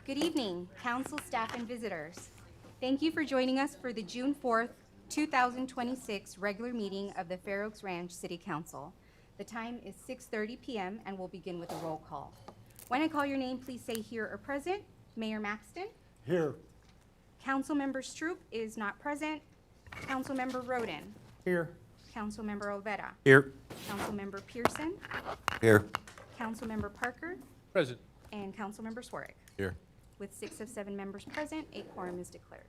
Good evening, council, staff, and visitors. Thank you for joining us for the June 4th, 2026 regular meeting of the Fair Oaks Ranch City Council. The time is 6:30 p.m. and we'll begin with a roll call. When I call your name, please say here or present. Mayor Maxton. Here. Councilmember Stroop is not present. Councilmember Roden. Here. Councilmember Olvera. Here. Councilmember Pearson. Here. Councilmember Parker. Present. And Councilmember Swearick. Here. With 6 of 7 members present, a quorum is declared.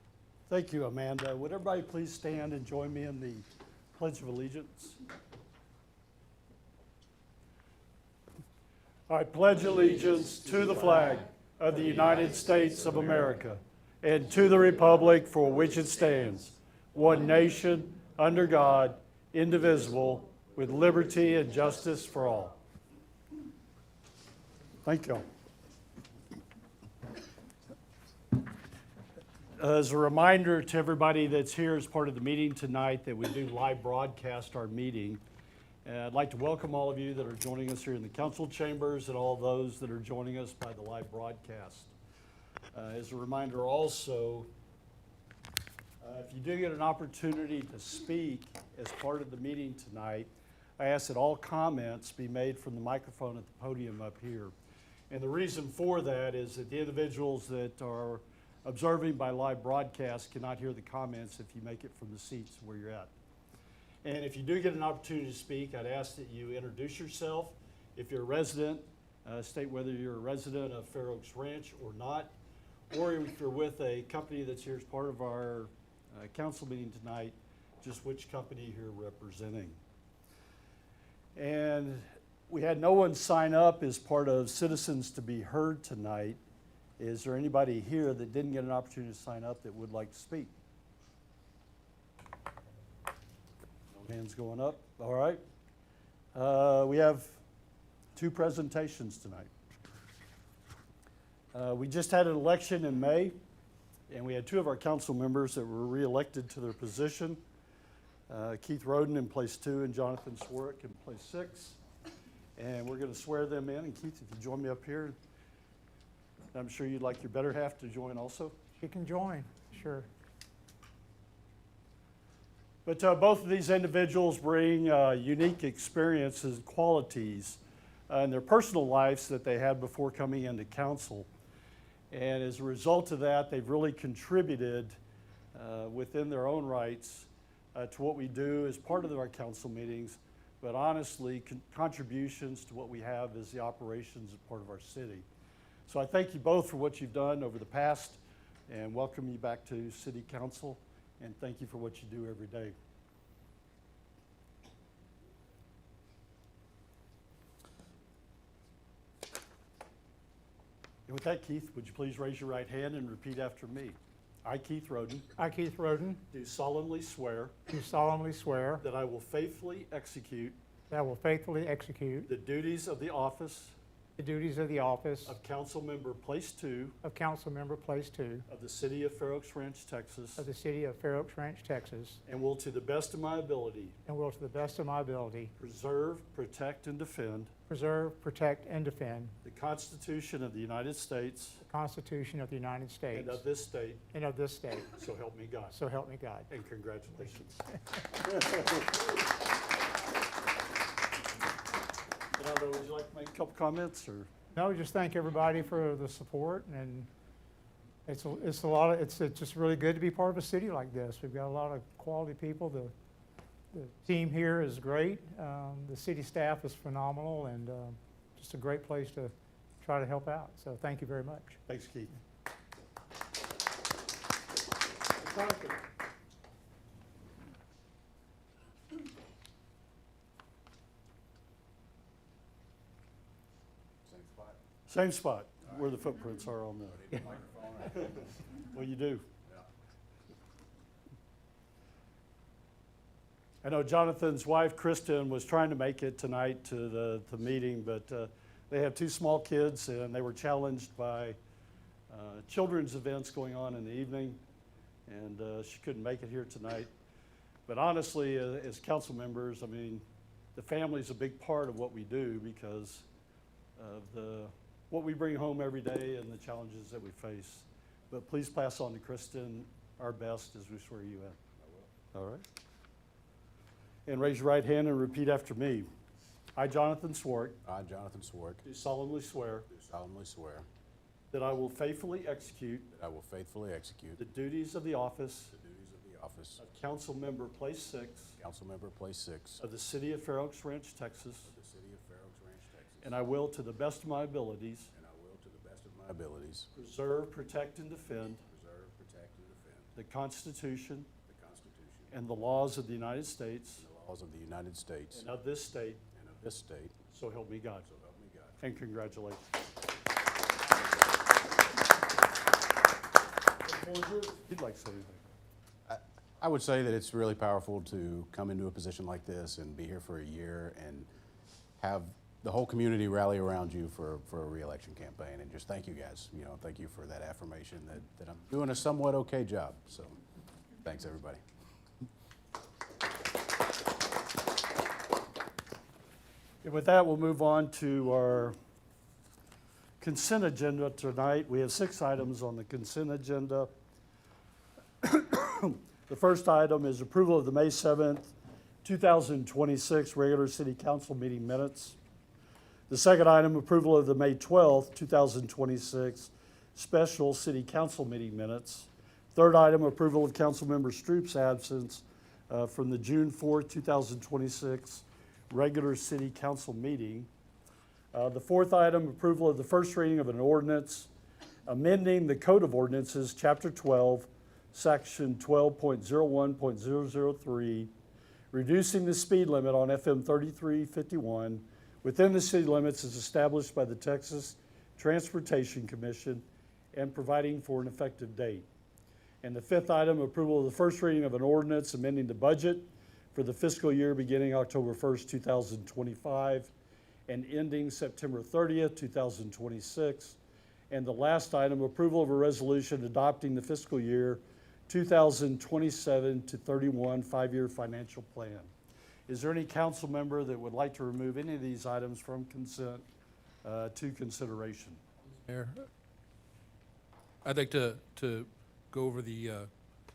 Thank you, Amanda. Would everybody please stand and join me in the Pledge of Allegiance? I pledge allegiance to the flag of the United States of America and to the republic for which it stands, one nation, under God, indivisible, with liberty and justice for all. Thank you. As a reminder to everybody that's here as part of the meeting tonight that we do live broadcast our meeting. I'd like to welcome all of you that are joining us here in the council chambers and all those that are joining us by the live broadcast. As a reminder also, if you do get an opportunity to speak as part of the meeting tonight, I ask that all comments be made from the microphone at the podium up here. And the reason for that is that the individuals that are observing by live broadcast cannot hear the comments if you make it from the seats where you're at. And if you do get an opportunity to speak, I'd ask that you introduce yourself. If you're a resident, state whether you're a resident of Fair Oaks Ranch or not, or if you're with a company that's here as part of our council meeting tonight, just which company you're representing. And we had no one sign up as part of Citizens to be Heard tonight. Is there anybody here that didn't get an opportunity to sign up that would like to speak? No hands going up. All right. We have 2 presentations tonight. We just had an election in May, and we had 2 of our council members that were reelected to their position. Keith Roden in place 2 and Jonathan Swearick in place 6. And we're going to swear them in. And Keith, if you join me up here. I'm sure you'd like your better half to join also. You can join, sure. But both of these individuals bring unique experiences and qualities in their personal lives that they had before coming into council. And as a result of that, they've really contributed within their own rights to what we do as part of our council meetings, but honestly, contributions to what we have as the operations of part of our city. So I thank you both for what you've done over the past and welcome you back to City Council, and thank you for what you do every day. And with that, Keith, would you please raise your right hand and repeat after me? I, Keith Roden, I, Keith Roden, do solemnly swear do solemnly swear that I will faithfully execute that I will faithfully execute the duties of the office the duties of the office of Council Member Place 2 of Council Member Place 2 of the City of Fair Oaks Ranch, Texas, of the City of Fair Oaks Ranch, Texas, and will to the best of my ability and will to the best of my ability preserve, protect, and defend preserve, protect, and defend the Constitution of the United States the Constitution of the United States and of this state, and of this state. so help me God. So help me God. And congratulations. Would you like to make a couple comments, or? No, just thank everybody for the support, and it's just really good to be part of a city like this. We've got a lot of quality people. The team here is great. The city staff is phenomenal, and just a great place to try to help out. So thank you very much. Thanks, Keith. Same spot where the footprints are on the microphone. Well, you do. I know Jonathan's wife, Kristen, was trying to make it tonight to the meeting, but they have 2 small kids, and they were challenged by children's events going on in the evening, and she couldn't make it here tonight. But honestly, as council members, I mean, the family's a big part of what we do because of the what we bring home every day and the challenges that we face. But please pass on to Kristen our best as we swear you in. I will. All right. And raise your right hand and repeat after me. I, Jonathan Swart, I, Jonathan Swark, do solemnly swear do solemnly swear that I will faithfully execute that I will faithfully execute the duties of the office the duties of the office of Council Member Place 6 of Council Member Place 6 of the City of Fair Oaks Ranch, Texas, of the City of Fair Oaks Ranch, Texas, and I will, to the best of my abilities, and I will, to the best of my abilities, preserve, protect, and defend preserve, protect, and defend the Constitution the Constitution and the laws of the United States and the laws of the United States and of this state, and of this state, so help me God. so help me God. And congratulations. You'd like to say anything? I would say that it's really powerful to come into a position like this and be here for a year and have the whole community rally around you for a reelection campaign. And just thank you guys. You know, thank you for that affirmation that I'm doing a somewhat okay job. So thanks, everybody. And with that, we'll move on to our consent agenda tonight. We have 6 items on the consent agenda. The first item is approval of the May 7th, 2026 regular city council meeting minutes. The second item, approval of the May 12th, 2026 special city council meeting minutes. Third item, approval of Councilmember Stroop's absence from the June 4th, 2026 regular city council meeting. The fourth item, approval of the first reading of an ordinance amending the Code of Ordinances, Chapter 12, Section 12.01.003, reducing the speed limit on FM 3351 within the city limits as established by the Texas Transportation Commission and providing for an effective date. And the fifth item, approval of the first reading of an ordinance amending the budget for the fiscal year beginning October 1st, 2025 and ending September 30th, 2026. And the last item, approval of a resolution adopting the fiscal year 2027 to 31 5-year financial plan. Is there any council member that would like to remove any of these items from consent to consideration? Mayor, I'd like to go over the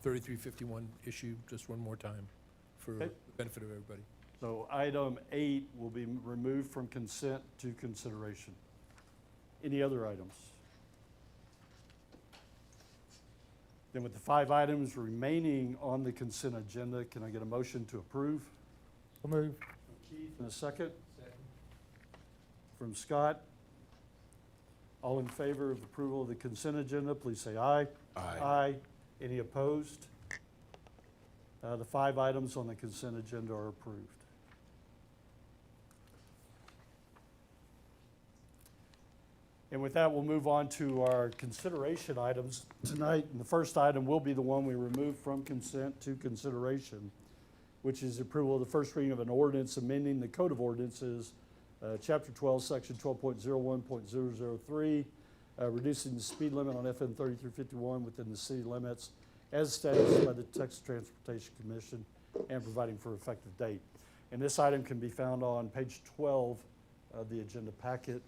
3351 issue just one more time for Okay. the benefit of everybody. So item 8 will be removed from consent to consideration. Any other items? Then with the 5 items remaining on the consent agenda, can I get a motion to approve? So move. Keith, and a second? From Scott. All in favor of approval of the consent agenda, please say aye. Aye. Aye. Any opposed? The 5 items on the consent agenda are approved. And with that, we'll move on to our consideration items tonight. And the first item will be the one we removed from consent to consideration, which is approval of the first reading of an ordinance amending the Code of Ordinances, Chapter 12, Section 12.01.003, reducing the speed limit on FM 3351 within the city limits as established by the Texas Transportation Commission and providing for effective date. And this item can be found on page 12 of the agenda packet.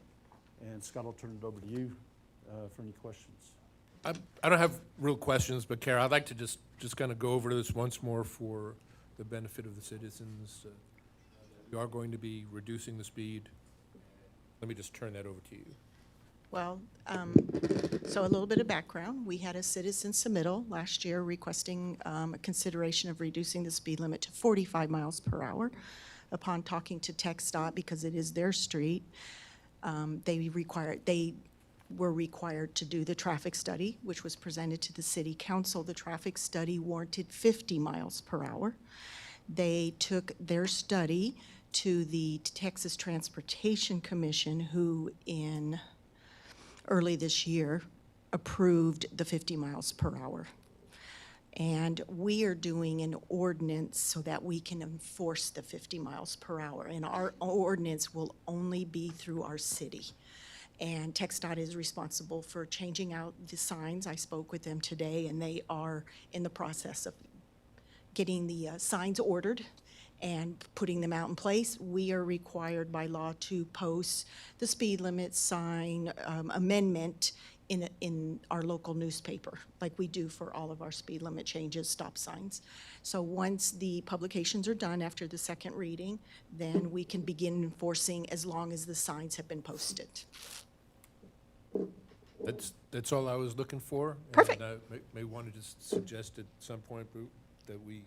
And Scott, I'll turn it over to you for any questions. I don't have real questions, but Kara, I'd like to just kind of go over this once more for the benefit of the citizens. We are going to be reducing the speed. Let me just turn that over to you. Well, so a little bit of background. We had a citizen submittal last year requesting a consideration of reducing the speed limit to 45 miles per hour. Upon talking to TxDOT, because it is their street, they were required to do the traffic study, which was presented to the city council. The traffic study warranted 50 miles per hour. They took their study to the Texas Transportation Commission, who in early this year approved the 50 miles per hour. And we are doing an ordinance so that we can enforce the 50 miles per hour. And our ordinance will only be through our city. And TxDOT is responsible for changing out the signs. I spoke with them today, and they are in the process of getting the signs ordered and putting them out in place. We are required by law to post the speed limit sign amendment in our local newspaper, like we do for all of our speed limit changes, stop signs. So once the publications are done after the second reading, then we can begin enforcing as long as the signs have been posted. That's all I was looking for. Perfect. And may want to just suggest at some point that we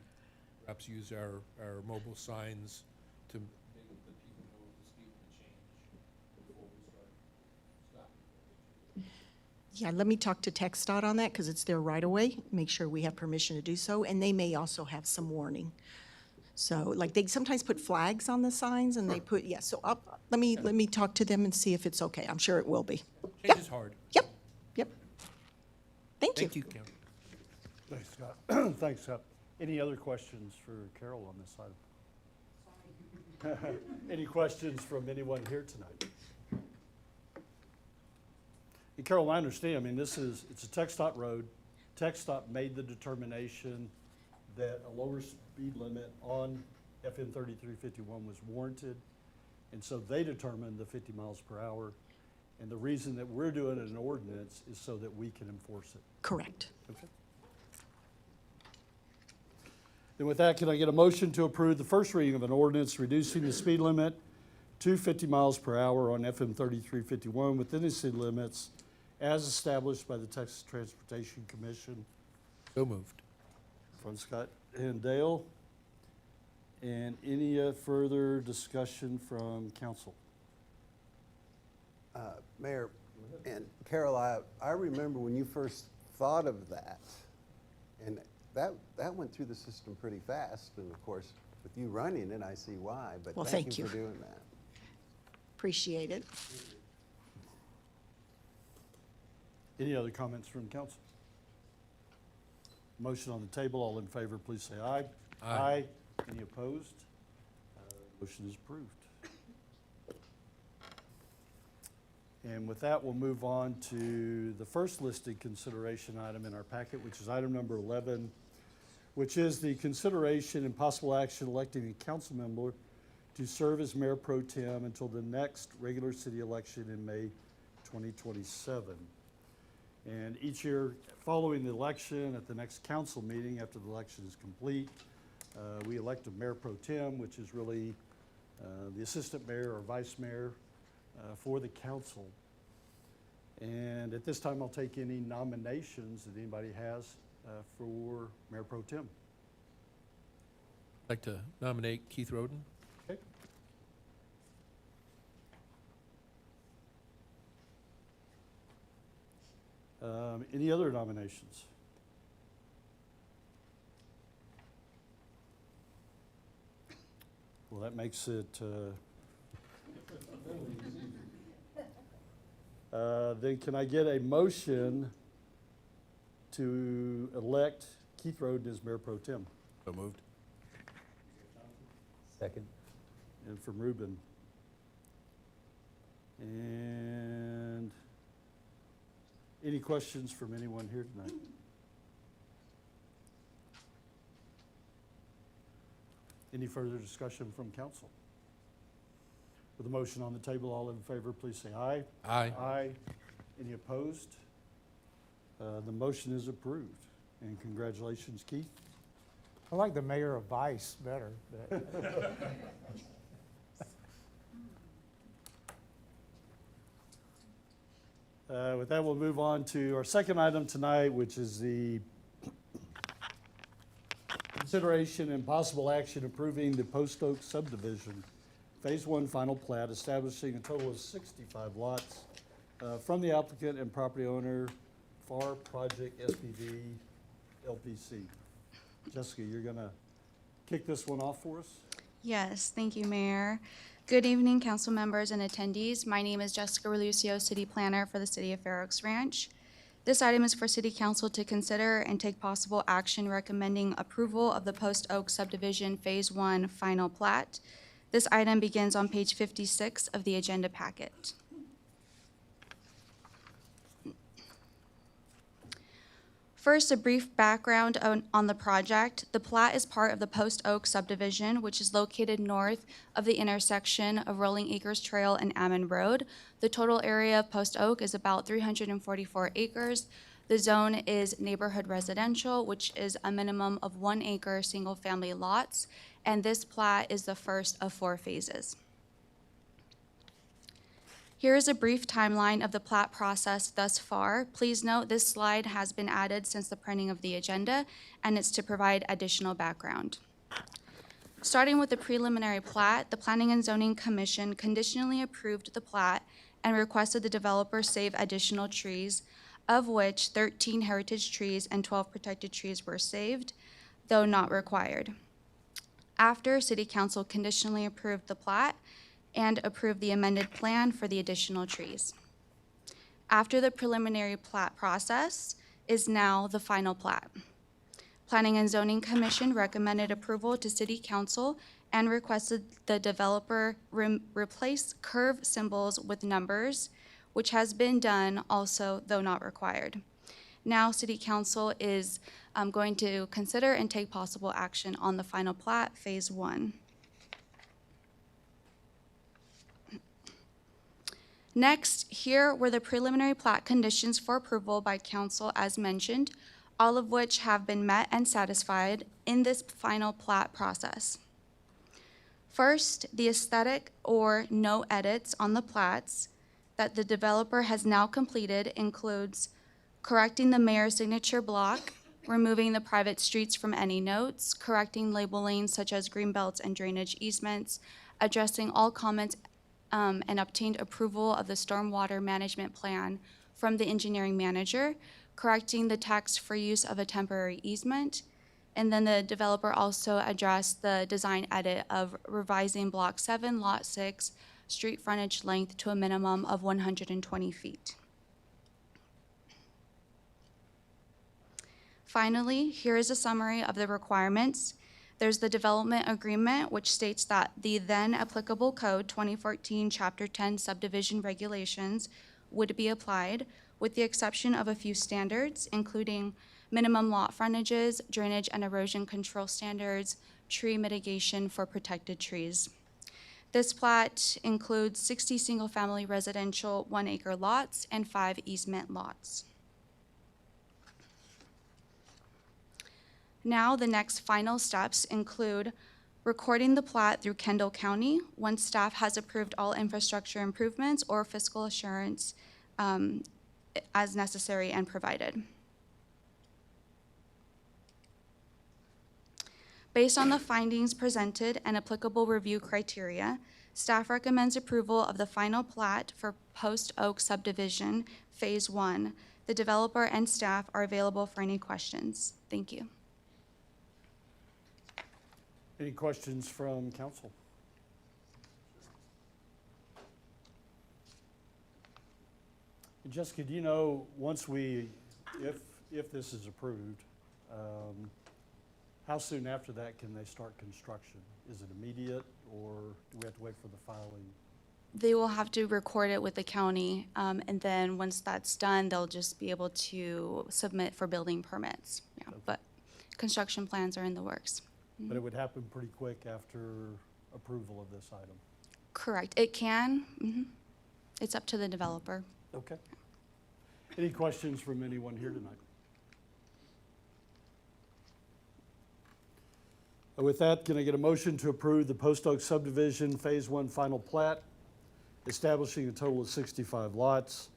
perhaps use our mobile signs to make the people know the speed limit change before we start stopping. Yeah, let me talk to TxDOT on that, because it's their right of way, make sure we have permission to do so, and they may also have some warning. So, like, they sometimes put flags on the signs, and they put, yeah, so let me talk to them and see if it's okay. I'm sure it will be. Change is hard. Yep, yep. Thank you. Thank you, Kim. Thanks, Scott. Thanks, Scott. Any other questions for Carol on this item? Any questions from anyone here tonight? And Carol, I understand, I mean, it's a TxDOT road. TxDOT made the determination that a lower speed limit on FM 3351 was warranted. And so they determined the 50 miles per hour. And the reason that we're doing an ordinance is so that we can enforce it. Correct. Okay. Then with that, can I get a motion to approve the first reading of an ordinance reducing the speed limit to 50 miles per hour on FM 3351 within the city limits as established by the Texas Transportation Commission? So moved. From Scott and Dale. And any further discussion from council? Mayor and Carol, I remember when you first thought of that, and that went through the system pretty fast, and of course, with you running it, I see why, but Well, thank thank you you. for doing that. Appreciate it. Any other comments from council? Motion on the table, all in favor, please say aye. Aye. Any opposed? Motion is approved. And with that, we'll move on to the first listed consideration item in our packet, which is item number 11, which is the consideration and possible action electing a council member to serve as mayor pro tem until the next regular city election in May 2027. And each year following the election, at the next council meeting, after the election is complete, we elect a mayor pro tem, which is really the assistant mayor or vice mayor for the council. And at this time, I'll take any nominations that anybody has for mayor pro tem. I'd like to nominate Keith Roden. Okay. Any other nominations? Well, that makes it, then can I get a motion to elect Keith Roden as mayor pro tem? So moved. Second. And from Ruben. And any questions from anyone here tonight? Any further discussion from council? With a motion on the table, all in favor, please say aye. Aye. Aye. Any opposed? The motion is approved. And congratulations, Keith. I like the mayor of Vice better, but With that, we'll move on to our second item tonight, which is the consideration and possible action approving the Post Oak subdivision, Phase 1 final plat, establishing a total of 65 lots from the applicant and property owner, FAR Project SPV LPC. Jessica, you're going to kick this one off for us? Yes, thank you, Mayor. Good evening, council members and attendees. My name is Jessica Relucio, City Planner for the City of Fair Oaks Ranch. This item is for City Council to consider and take possible action recommending approval of the Post Oak subdivision Phase 1 final plat. This item begins on page 56 of the agenda packet. First, a brief background on the project. The plat is part of the Post Oak subdivision, which is located north of the intersection of Rolling Acres Trail and Ammon Road. The total area of Post Oak is about 344 acres. The zone is neighborhood residential, which is a minimum of 1 acre single-family lots, and this plat is the first of 4 phases. Here is a brief timeline of the plat process thus far. Please note this slide has been added since the printing of the agenda, and it's to provide additional background. Starting with the preliminary plat, the Planning and Zoning Commission conditionally approved the plat and requested the developer save additional trees, of which 13 heritage trees and 12 protected trees were saved, though not required. After, City Council conditionally approved the plat and approved the amended plan for the additional trees. After the preliminary plat process is now the final plat. Planning and Zoning Commission recommended approval to City Council and requested the developer replace curve symbols with numbers, which has been done also, though not required. Now, City Council is going to consider and take possible action on the final plat, Phase 1. Next, here were the preliminary plat conditions for approval by council as mentioned, all of which have been met and satisfied in this final plat process. First, the aesthetic or no edits on the plats that the developer has now completed includes correcting the mayor's signature block, removing the private streets from any notes, correcting labeling such as greenbelts and drainage easements, addressing all comments and obtained approval of the stormwater management plan from the engineering manager, correcting the text for use of a temporary easement, and then the developer also addressed the design edit of revising Block 7, Lot 6, street frontage length to a minimum of 120 feet. Finally, here is a summary of the requirements. There's the development agreement, which states that the then applicable code 2014 Chapter 10 subdivision regulations would be applied, with the exception of a few standards, including minimum lot frontages, drainage and erosion control standards, tree mitigation for protected trees. This plat includes 60 single-family residential 1-acre lots and 5 easement lots. Now, the next final steps include recording the plat through Kendall County once staff has approved all infrastructure improvements or fiscal assurance as necessary and provided. Based on the findings presented and applicable review criteria, staff recommends approval of the final plat for Post Oak subdivision, Phase 1. The developer and staff are available for any questions. Thank you. Any questions from council? And Jessica, do you know, once if this is approved, how soon after that can they start construction? Is it immediate, or do we have to wait for the filing? They will have to record it with the county, and then once that's done, they'll just be able to submit for building permits. Yeah, but construction plans are in the works. But it would happen pretty quick after approval of this item? Correct. It can. It's up to the developer. Okay. Any questions from anyone here tonight? With that, can I get a motion to approve the Post Oak subdivision Phase 1 final plat, establishing a total of 65 lots,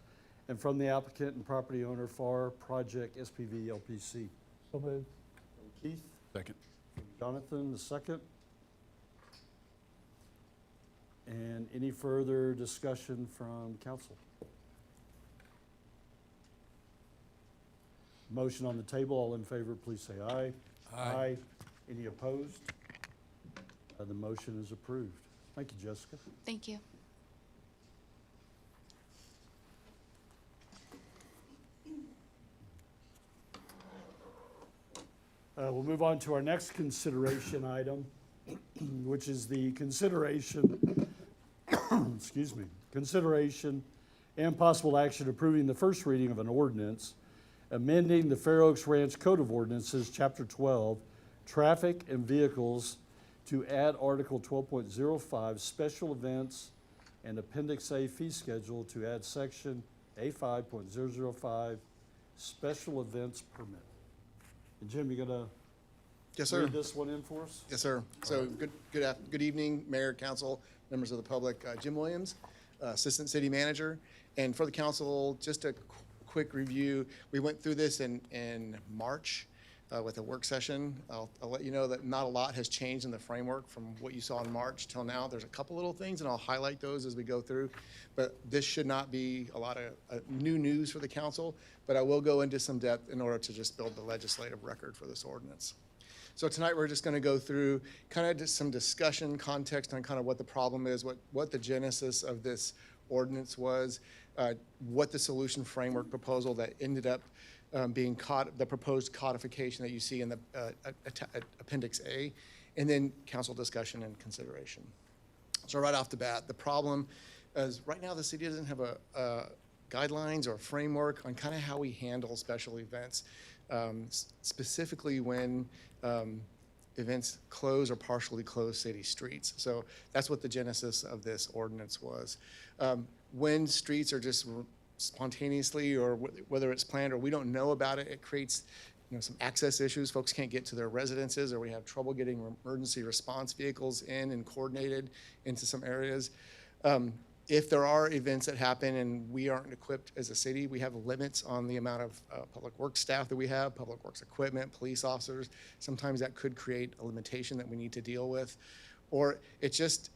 and from the applicant and property owner FAR Project SPV LPC? So moved. Keith? Second. Jonathan, the second. And any further discussion from council? Motion on the table, all in favor, please say aye. Aye. Any opposed? The motion is approved. Thank you, Jessica. Thank you. We'll move on to our next consideration item, which is the consideration, consideration and possible action approving the first reading of an ordinance amending the Fair Oaks Ranch Code of Ordinances, Chapter 12, Traffic and Vehicles, to add Article 12.05, Special Events, and Appendix A Fee Schedule to add Section A5.005, Special Events Permit. And Jim, you gonna Yes, sir. read this one in for us? Yes, sir. So good evening, Mayor, Council, members of the public. Jim Williams, Assistant City Manager. And for the council, just a quick review. We went through this in March with a work session. I'll let you know that not a lot has changed in the framework from what you saw in March till now. There's a couple little things, and I'll highlight those as we go through. But this should not be a lot of new news for the council, but I will go into some depth in order to just build the legislative record for this ordinance. So tonight, we're just going to go through kind of just some discussion, context on kind of what the problem is, what the genesis of this ordinance was, what the solution framework proposal that ended up being the proposed codification that you see in the Appendix A, and then council discussion and consideration. So right off the bat, the problem is right now the city doesn't have a guidelines or framework on kind of how we handle special events, specifically when events close or partially close city streets. So that's what the genesis of this ordinance was. When streets are just spontaneously, or whether it's planned or we don't know about it, it creates some access issues. Folks can't get to their residences, or we have trouble getting emergency response vehicles in and coordinated into some areas. If there are events that happen and we aren't equipped as a city, we have limits on the amount of public works staff that we have, public works equipment, police officers. Sometimes that could create a limitation that we need to deal with. Or it's just,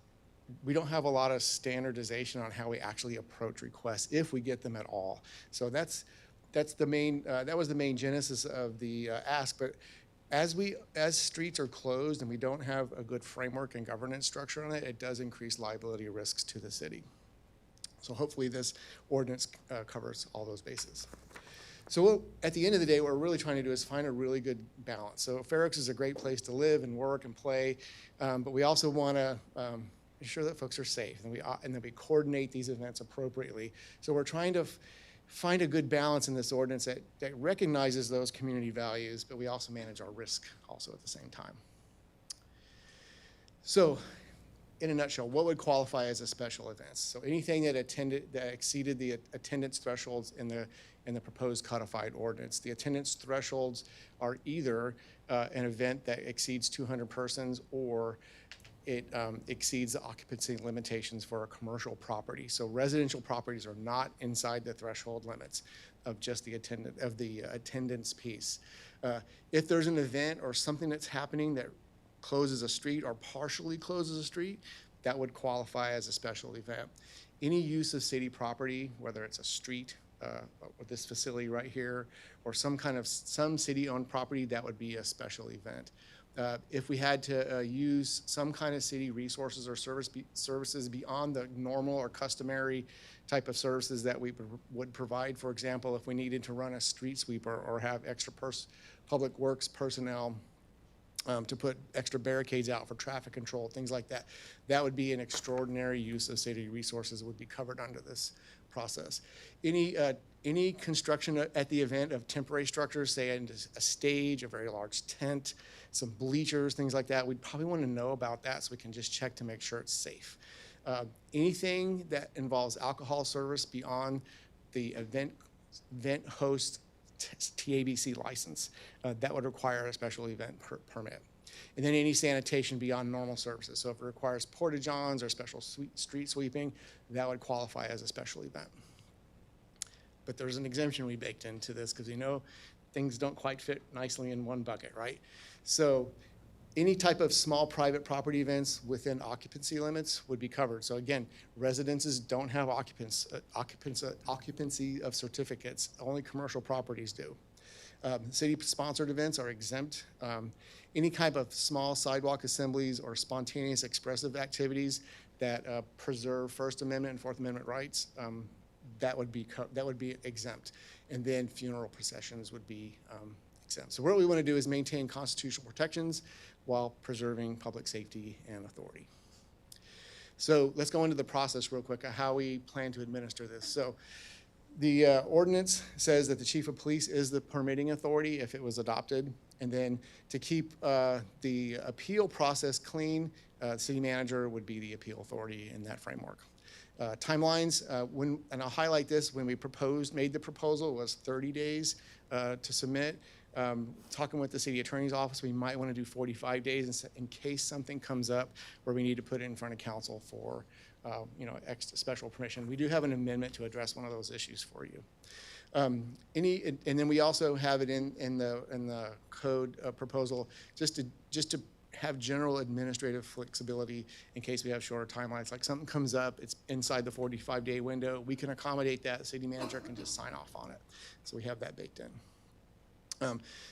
we don't have a lot of standardization on how we actually approach requests, if we get them at all. So that's the main, that was the main genesis of the ask. But as streets are closed and we don't have a good framework and governance structure on it, it does increase liability risks to the city. So hopefully this ordinance covers all those bases. So at the end of the day, what we're really trying to do is find a really good balance. So Fair Oaks is a great place to live and work and play, but we also want to ensure that folks are safe, and that we coordinate these events appropriately. So we're trying to find a good balance in this ordinance that recognizes those community values, but we also manage our risk also at the same time. So in a nutshell, what would qualify as a special event? So anything that exceeded the attendance thresholds in the proposed codified ordinance. The attendance thresholds are either an event that exceeds 200 persons, or it exceeds the occupancy limitations for a commercial property. So residential properties are not inside the threshold limits of just the attendance piece. If there's an event or something that's happening that closes a street or partially closes a street, that would qualify as a special event. Any use of city property, whether it's a street, with this facility right here, or some city-owned property, that would be a special event. If we had to use some kind of city resources or services beyond the normal or customary type of services that we would provide, for example, if we needed to run a street sweeper or have extra public works personnel to put extra barricades out for traffic control, things like that, that would be an extraordinary use of city resources that would be covered under this process. Any construction at the event of temporary structures, say a stage, a very large tent, some bleachers, things like that, we'd probably want to know about that so we can just check to make sure it's safe. Anything that involves alcohol service beyond the event host TABC license, that would require a special event permit. And then any sanitation beyond normal services. So if it requires porta-johns or special street sweeping, that would qualify as a special event. But there's an exemption we baked into this because we know things don't quite fit nicely in one bucket, right? So any type of small private property events within occupancy limits would be covered. So again, residences don't have occupancy of certificates. Only commercial properties do. City-sponsored events are exempt. Any type of small sidewalk assemblies or spontaneous expressive activities that preserve First Amendment and Fourth Amendment rights, that would be exempt. And then funeral processions would be exempt. So what we want to do is maintain constitutional protections while preserving public safety and authority. So let's go into the process real quick of how we plan to administer this. So The ordinance says that the chief of police is the permitting authority if it was adopted. And then to keep the appeal process clean, city manager would be the appeal authority in that framework. Timelines, and I'll highlight this, when we made the proposal, it was 30 days to submit. Talking with the city attorney's office, we might want to do 45 days in case something comes up where we need to put it in front of council for extra special permission. We do have an amendment to address one of those issues for you. And then we also have it in the code proposal just to have general administrative flexibility in case we have shorter timelines. Like something comes up, it's inside the 45-day window, we can accommodate that. The city manager can just sign off on it. So we have that baked in.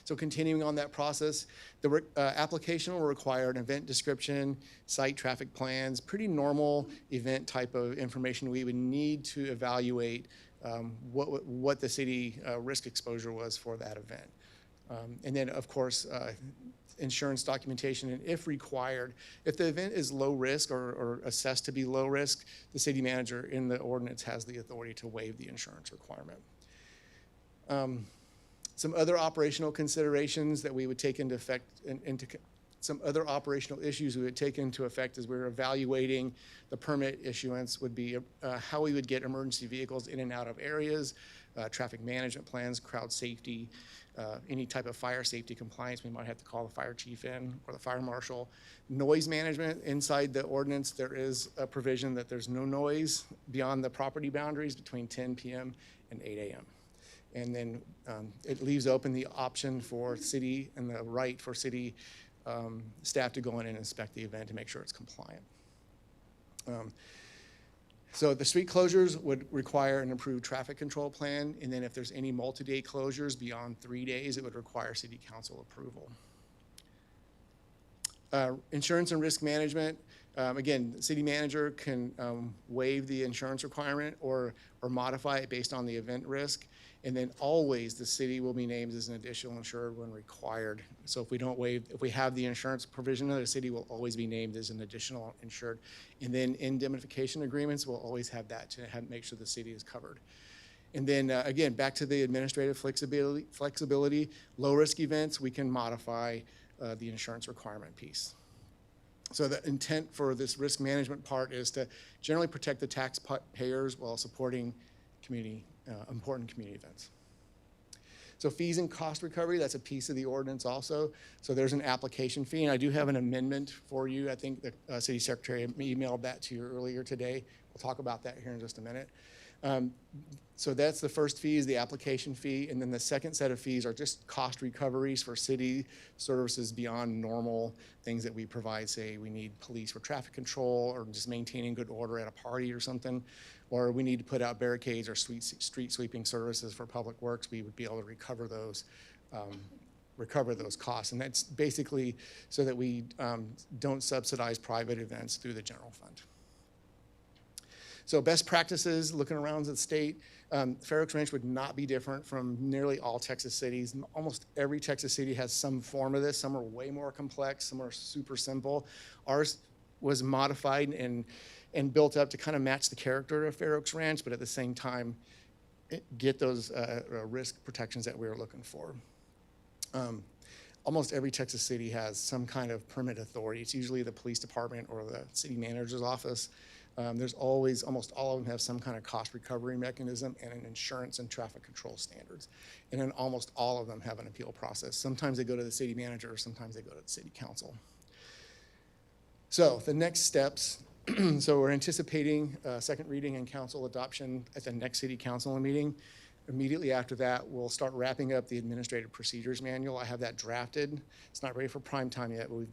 So continuing on that process, the application will require an event description, site traffic plans, pretty normal event type of information we would need to evaluate what the city risk exposure was for that event. And then, of course, insurance documentation, and if required, if the event is low risk or assessed to be low risk, the city manager in the ordinance has the authority to waive the insurance requirement. Some other operational considerations that we would take into effect, some other operational issues we would take into effect as we're evaluating the permit issuance would be how we would get emergency vehicles in and out of areas, traffic management plans, crowd safety, any type of fire safety compliance. We might have to call the fire chief in or the fire marshal. Noise management, inside the ordinance, there is a provision that there's no noise beyond the property boundaries between 10 p.m. and 8 a.m. And then it leaves open the option for city and the right for city staff to go in and inspect the event to make sure it's compliant. So the street closures would require an approved traffic control plan. And then if there's any multi-day closures beyond 3 days, it would require city council approval. Insurance and risk management. Again, the city manager can waive the insurance requirement or modify it based on the event risk. And then always the city will be named as an additional insured when required. So if we have the insurance provision, the city will always be named as an additional insured. And then indemnification agreements will always have that to make sure the city is covered. And then again, back to the administrative flexibility, low risk events, we can modify the insurance requirement piece. So the intent for this risk management part is to generally protect the taxpayers while supporting important community events. So fees and cost recovery, that's a piece of the ordinance also. So there's an application fee, and I do have an amendment for you. I think the city secretary emailed that to you earlier today. We'll talk about that here in just a minute. So that's the first fee, is the application fee, and then the second set of fees are just cost recoveries for city services beyond normal things that we provide. Say we need police for traffic control or just maintaining good order at a party or something, or we need to put out barricades or street sweeping services for public works. We would be able to recover those costs, and that's basically so that we don't subsidize private events through the general fund. So best practices, looking around the state, Fair Oaks Ranch would not be different from nearly all Texas cities. Almost every Texas city has some form of this. Some are way more complex, some are super simple. Ours was modified and built up to kind of match the character of Fair Oaks Ranch, but at the same time, get those risk protections that we were looking for. Almost every Texas city has some kind of permit authority. It's usually the police department or the city manager's office. There's always, almost all of them have some kind of cost recovery mechanism and an insurance and traffic control standards. And then almost all of them have an appeal process. Sometimes they go to the city manager, or sometimes they go to the city council. So the next steps, so we're anticipating second reading and council adoption at the next city council meeting. Immediately after that, we'll start wrapping up the administrative procedures manual. I have that drafted. It's not ready for prime time yet, but we've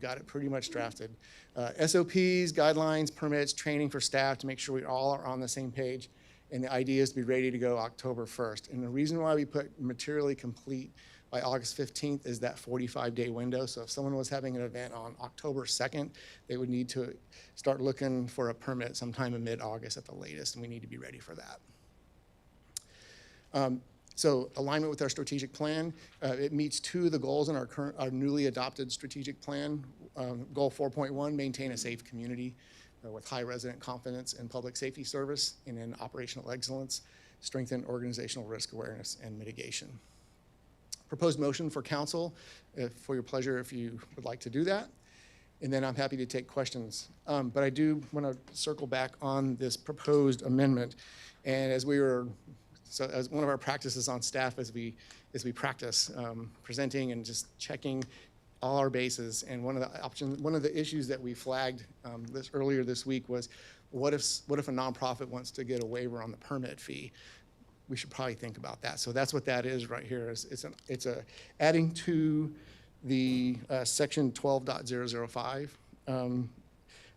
got it pretty much drafted. SOPs, guidelines, permits, training for staff to make sure we all are on the same page. And the idea is to be ready to go October 1st. And the reason why we put materially complete by August 15th is that 45-day window. So if someone was having an event on October 2nd, they would need to start looking for a permit sometime in mid-August at the latest, and we need to be ready for that. So alignment with our strategic plan, it meets two of the goals in our newly adopted strategic plan. Goal 4.1, maintain a safe community with high resident confidence and public safety service and in operational excellence. strengthen organizational risk awareness and mitigation. Proposed motion for council, for your pleasure if you would like to do that. And then I'm happy to take questions. But I do want to circle back on this proposed amendment. And as one of our practices on staff as we practice presenting and just checking all our bases. And one of the issues that we flagged earlier this week was, what if a nonprofit wants to get a waiver on the permit fee? We should probably think about that. So that's what that is right here. It's adding to the section 12.005,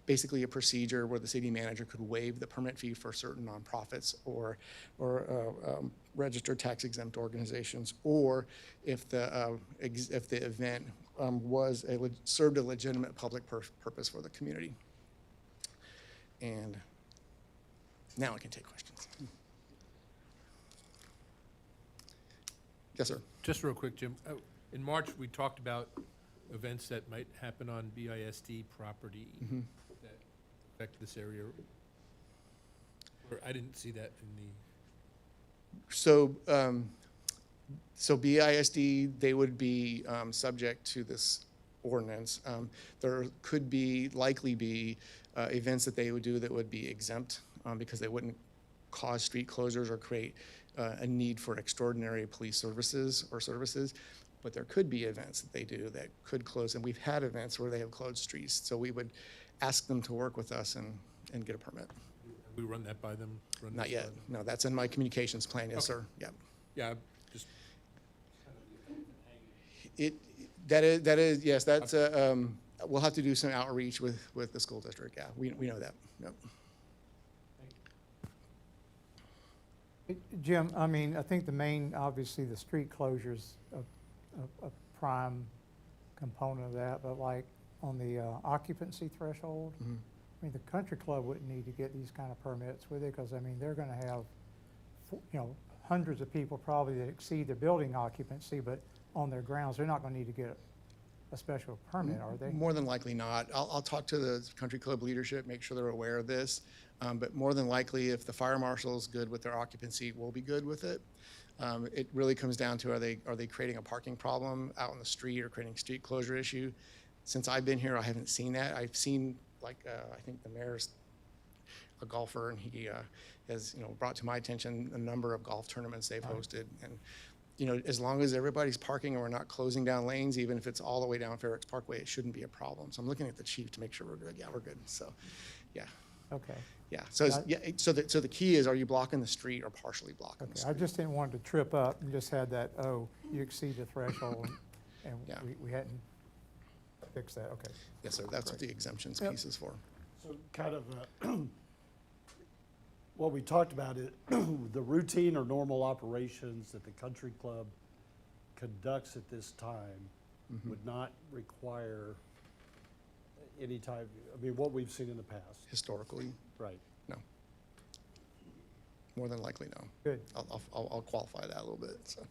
basically a procedure where the city manager could waive the permit fee for certain nonprofits or registered tax exempt organizations, or if the event served a legitimate public purpose for the community. And now I can take questions. Yes, sir. Just real quick, Jim. In March, we talked about events that might happen on BISD property that affect this area. Or I didn't see that in the. So BISD, they would be subject to this ordinance. There could likely be events that they would do that would be exempt because they wouldn't cause street closures or create a need for extraordinary police services. But there could be events that they do that could close, and we've had events where they have closed streets. So we would ask them to work with us and get a permit. We run that by them? Not yet. No, that's in my communications plan. Yes, sir. Yeah. Yeah, just. That is, yes, that's, we'll have to do some outreach with the school district. Yeah, we know that. Yep. Jim, I mean, I think the main, obviously, the street closures a prime component of that, but like on the occupancy threshold, I mean, the country club wouldn't need to get these kind of permits, would they? Because, I mean, they're gonna have, hundreds of people probably that exceed their building occupancy, but on their grounds, they're not gonna need to get a special permit, are they? More than likely not. I'll talk to the country club leadership, make sure they're aware of this. But more than likely, if the fire marshal's good with their occupancy, we'll be good with it. It really comes down to, are they creating a parking problem out on the street or creating street closure issue? Since I've been here, I haven't seen that. I've seen, I think the mayor's a golfer, and he has, brought to my attention a number of golf tournaments they've hosted. And, as long as everybody's parking and we're not closing down lanes, even if it's all the way down Fair Oaks Parkway, it shouldn't be a problem. So I'm looking at the chief to make sure we're good. Yeah, we're good. So, yeah. Okay. Yeah. So, so the key is, are you blocking the street or partially blocking the Okay, street? I just didn't want to trip up and just had that, oh, you exceed the threshold, and Yeah. we hadn't fixed that, okay. Yes, sir. That's what the exemptions Yep. piece is for. So kind of what we talked about is the routine or normal operations that the country club conducts at this time would not require any type, what we've seen in the past. Historically, Right. no. More than likely, no. Good. I'll qualify that a little bit. So.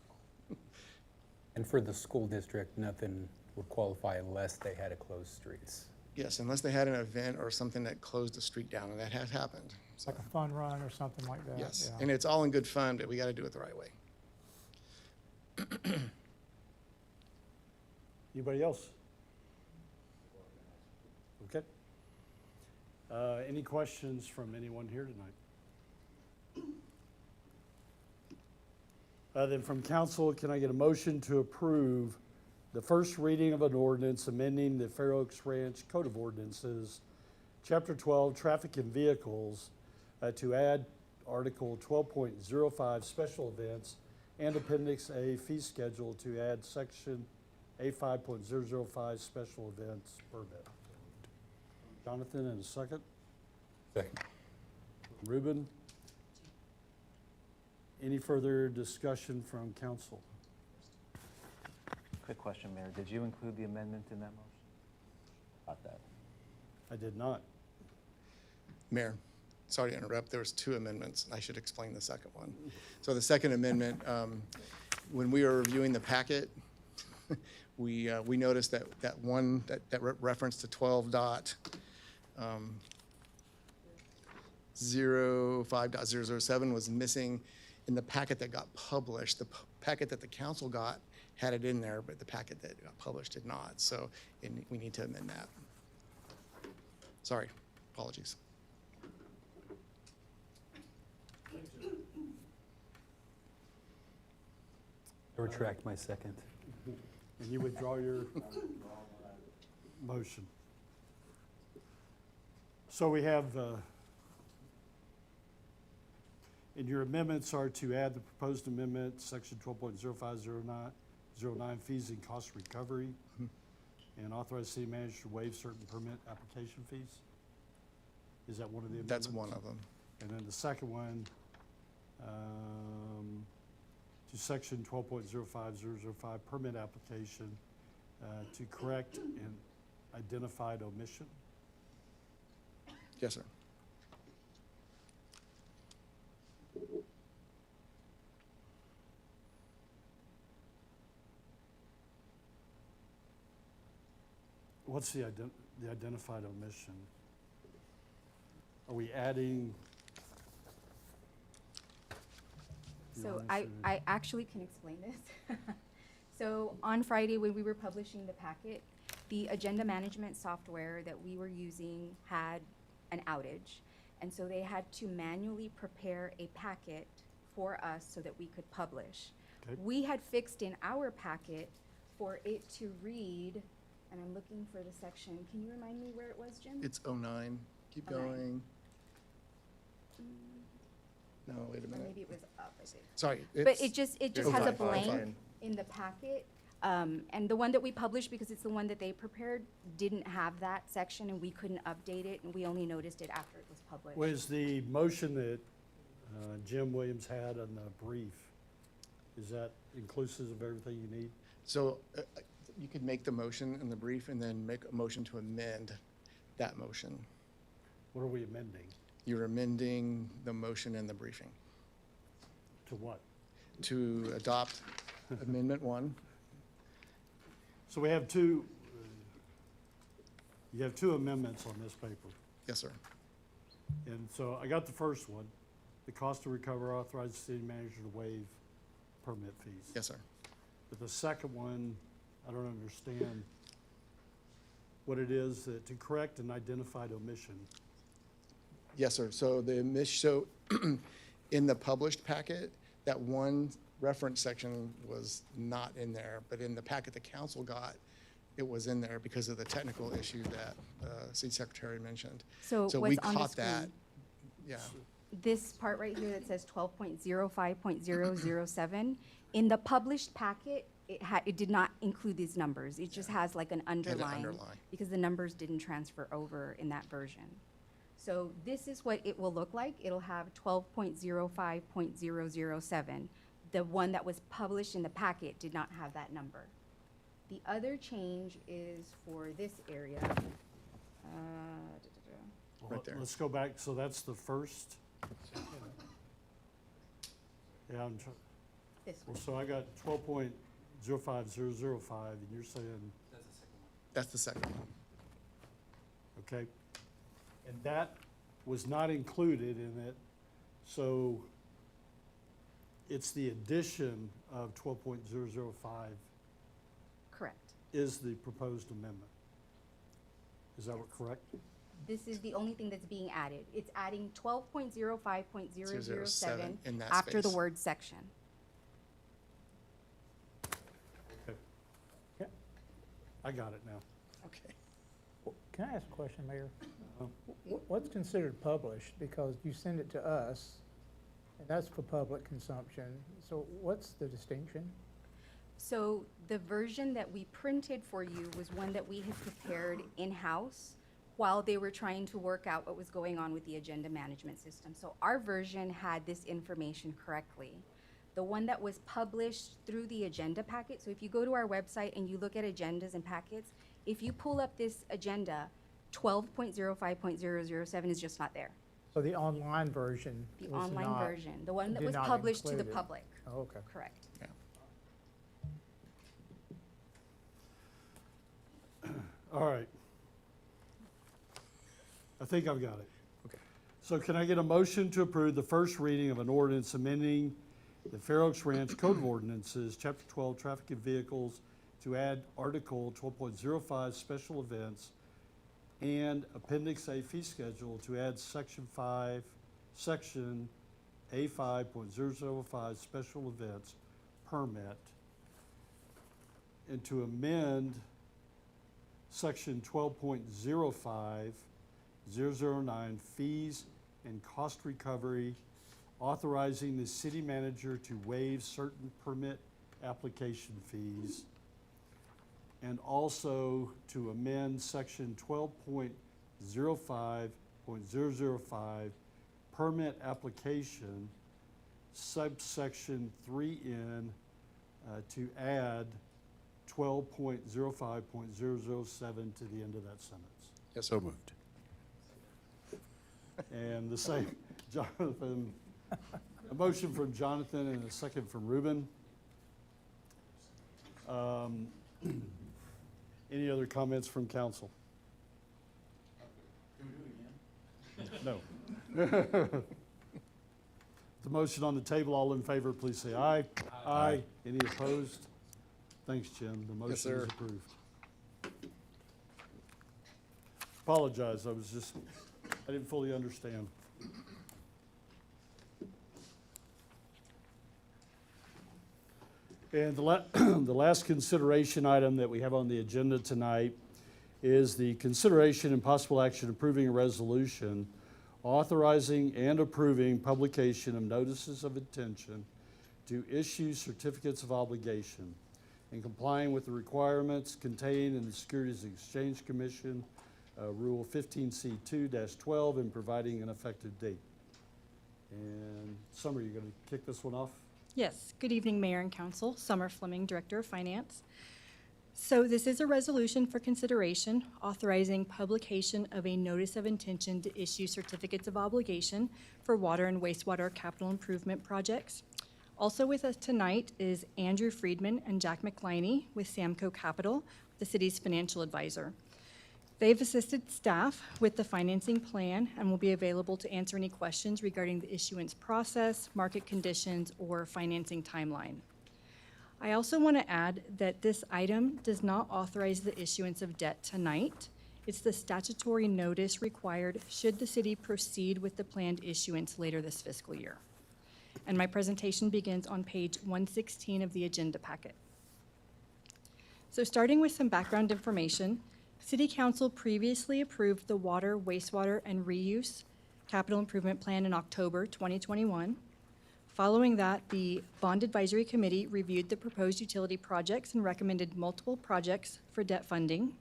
And for the school district, nothing would qualify unless they had to close streets. Yes, unless they had an event or something that closed the street down, and that has happened. So, Like a fun run or something like that? yes, yeah. and it's all in good fun, but we got to do it the right way. Anybody else? Okay. Any questions from anyone here tonight? Then from council, can I get a motion to approve the first reading of an ordinance amending the Fair Oaks Ranch Code of Ordinances, Chapter 12, Traffic and Vehicles, to add Article 12.05, Special Events, and Appendix A, Fee Schedule, to add Section A5.005, Special Events Permit. Jonathan, in a second. Second. Ruben. Any further discussion from council? Quick question, Mayor. Did you include the amendment in that motion? About that. I did not. Mayor, sorry to interrupt. There was two amendments. I should explain the second one. So the second amendment, when we were reviewing the packet, we noticed that reference to 12.05.007 was missing in the packet that got published, the packet that the council got had it in there, but the packet that got published did not. So we need to amend that. Sorry, apologies. I retract my second. And you withdraw your motion. So we have, and your amendments are to add the proposed amendment, section 12.0509, fees and cost recovery, and authorize city manager to waive certain permit application fees? Is that one of the amendments? That's one of them. And then the second one, to section 12.05005, permit application, to correct an identified omission. Yes, sir. What's the identified omission? Are we adding? You So wanna I, say- I actually can explain this. So on Friday, when we were publishing the packet, the agenda management software that we were using had an outage. And so they had to manually prepare a packet for us so that we could publish. Okay. We had fixed in our packet for it to read, and I'm looking for the section. Can you remind me where it was, Jim? It's 09. Keep 09. going. No, wait a Or minute. maybe it was up, I think. Sorry. But it just has a 05. blank in the packet. And the one that we published, because it's the one that they prepared, didn't have that section, and we couldn't update it, and we only noticed it after it was published. Was the motion that Jim Williams had on the brief, is that inclusive of everything you need? So you could make the motion in the brief and then make a motion to amend that motion. What are we amending? You're amending the motion in the briefing To what? to adopt Amendment 1. So we have two, you have two amendments on this paper. Yes, sir. And so I got the first one, the cost to recover authorized city manager to waive permit fees. Yes, sir. But the second one, I don't understand what it is, to correct an identified omission. Yes, sir. So in the published packet, that one reference section was not in there, but in the packet the council got, it was in there because of the technical issue that city secretary mentioned. So So we what's on the caught that. screen? Yeah. This part right here that says 12.05.007, in the published packet, it did not include these numbers. It just has like an underline. underline. Because the numbers didn't transfer over in that version. So this is what it will look like. It'll have 12.05.007. The one that was published in the packet did not have that number. The other change is for this area. Right there. Let's go back, so that's the first. Yeah, This well, one. so I got 12.05005, and you're saying, That's the second one. okay? And that was not included in it, so it's the addition of 12.005 Correct. is the proposed amendment. Is that correct? This is the only thing that's being added. It's adding 12.05.007 in that after the space. word section. Okay. I got it now. Okay. Can I ask a question, Mayor? Uh-huh. What's considered published? Because you send it to us, and that's for public consumption. So what's the distinction? So the version that we printed for you was one that we had prepared in-house while they were trying to work out what was going on with the agenda management system. So our version had this information correctly. The one that was published through the agenda packet, so if you go to our website and you look at agendas and packets, if you pull up this agenda, 12.05.007 is just not there. So the online version The was online not- version, the one that did was not published to the include it. public, Oh, okay. correct. Yeah. All right. I think I've got it. Okay. So can I get a motion to approve the first reading of an ordinance amending the Fair Oaks Ranch Code of Ordinances, Chapter 12, Traffic and Vehicles, to add Article 12.05, Special Events, and Appendix A Fee Schedule to add Section A5.005, Special Events Permit, and to amend Section 12.05, Fees and Cost Recovery, authorizing the city manager to waive certain permit application fees, and also to amend Section 12.05.005, Permit Application, subsection 3N, to add 12.05.007 to the end of that sentence. Yes, So moved. And the same, Jonathan, a motion from Jonathan and a second from Ruben. Any other comments from council? No. The motion on the table, all in favor, please say aye. Aye. Any opposed? Thanks, Jim. The motion is sir. approved. Apologize, I didn't fully understand. And the last consideration item that we have on the agenda tonight is the consideration and possible action approving a resolution authorizing and approving publication of notices of intention to issue certificates of obligation and complying with the requirements contained in the Securities and Exchange Commission Rule 15C2-12 and providing an effective date. And Summer, you're going to kick this one off? Yes, good evening, Mayor and Council. Summer Fleming, Director of Finance. So this is a resolution for consideration authorizing publication of a notice of intention to issue certificates of obligation for water and wastewater capital improvement projects. Also with us tonight is Andrew Friedman and Jack McLiney with Samco Capital, the city's financial advisor. They've assisted staff with the financing plan and will be available to answer any questions regarding the issuance process, market conditions, or financing timeline. I also want to add that this item does not authorize the issuance of debt tonight. It's the statutory notice required should the city proceed with the planned issuance later this fiscal year. And my presentation begins on page 116 of the agenda packet. So starting with some background information, City Council previously approved the water, wastewater, and reuse capital improvement plan in October 2021. Following that, the Bond Advisory Committee reviewed the proposed utility projects and recommended multiple projects for debt funding.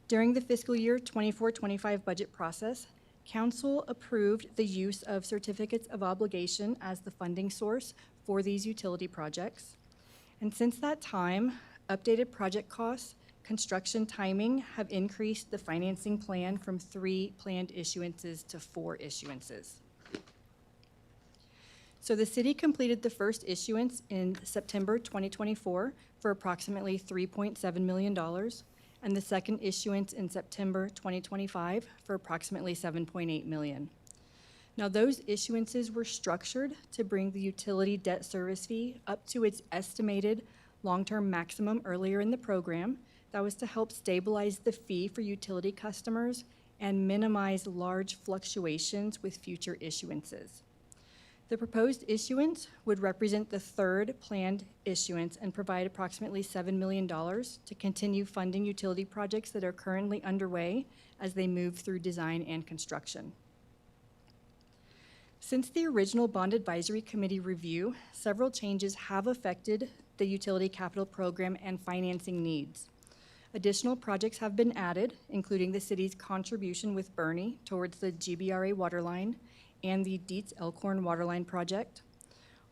During the fiscal year 24-25 budget process, Council approved the use of certificates of obligation as the funding source for these utility projects. And since that time, updated project costs, construction timing have increased the financing plan from 3 planned issuances to 4 issuances. So the city completed the first issuance in September 2024 for approximately $3.7 million, and the second issuance in September 2025 for approximately $7.8 million. Now, those issuances were structured to bring the utility debt service fee up to its estimated long-term maximum earlier in the program. That was to help stabilize the fee for utility customers and minimize large fluctuations with future issuances. The proposed issuance would represent the third planned issuance and provide approximately $7 million to continue funding utility projects that are currently underway as they move through design and construction. Since the original Bond Advisory Committee review, several changes have affected the utility capital program and financing needs. Additional projects have been added, including the city's contribution with Bernie towards the GBRA waterline and the Dietz Elkhorn waterline project.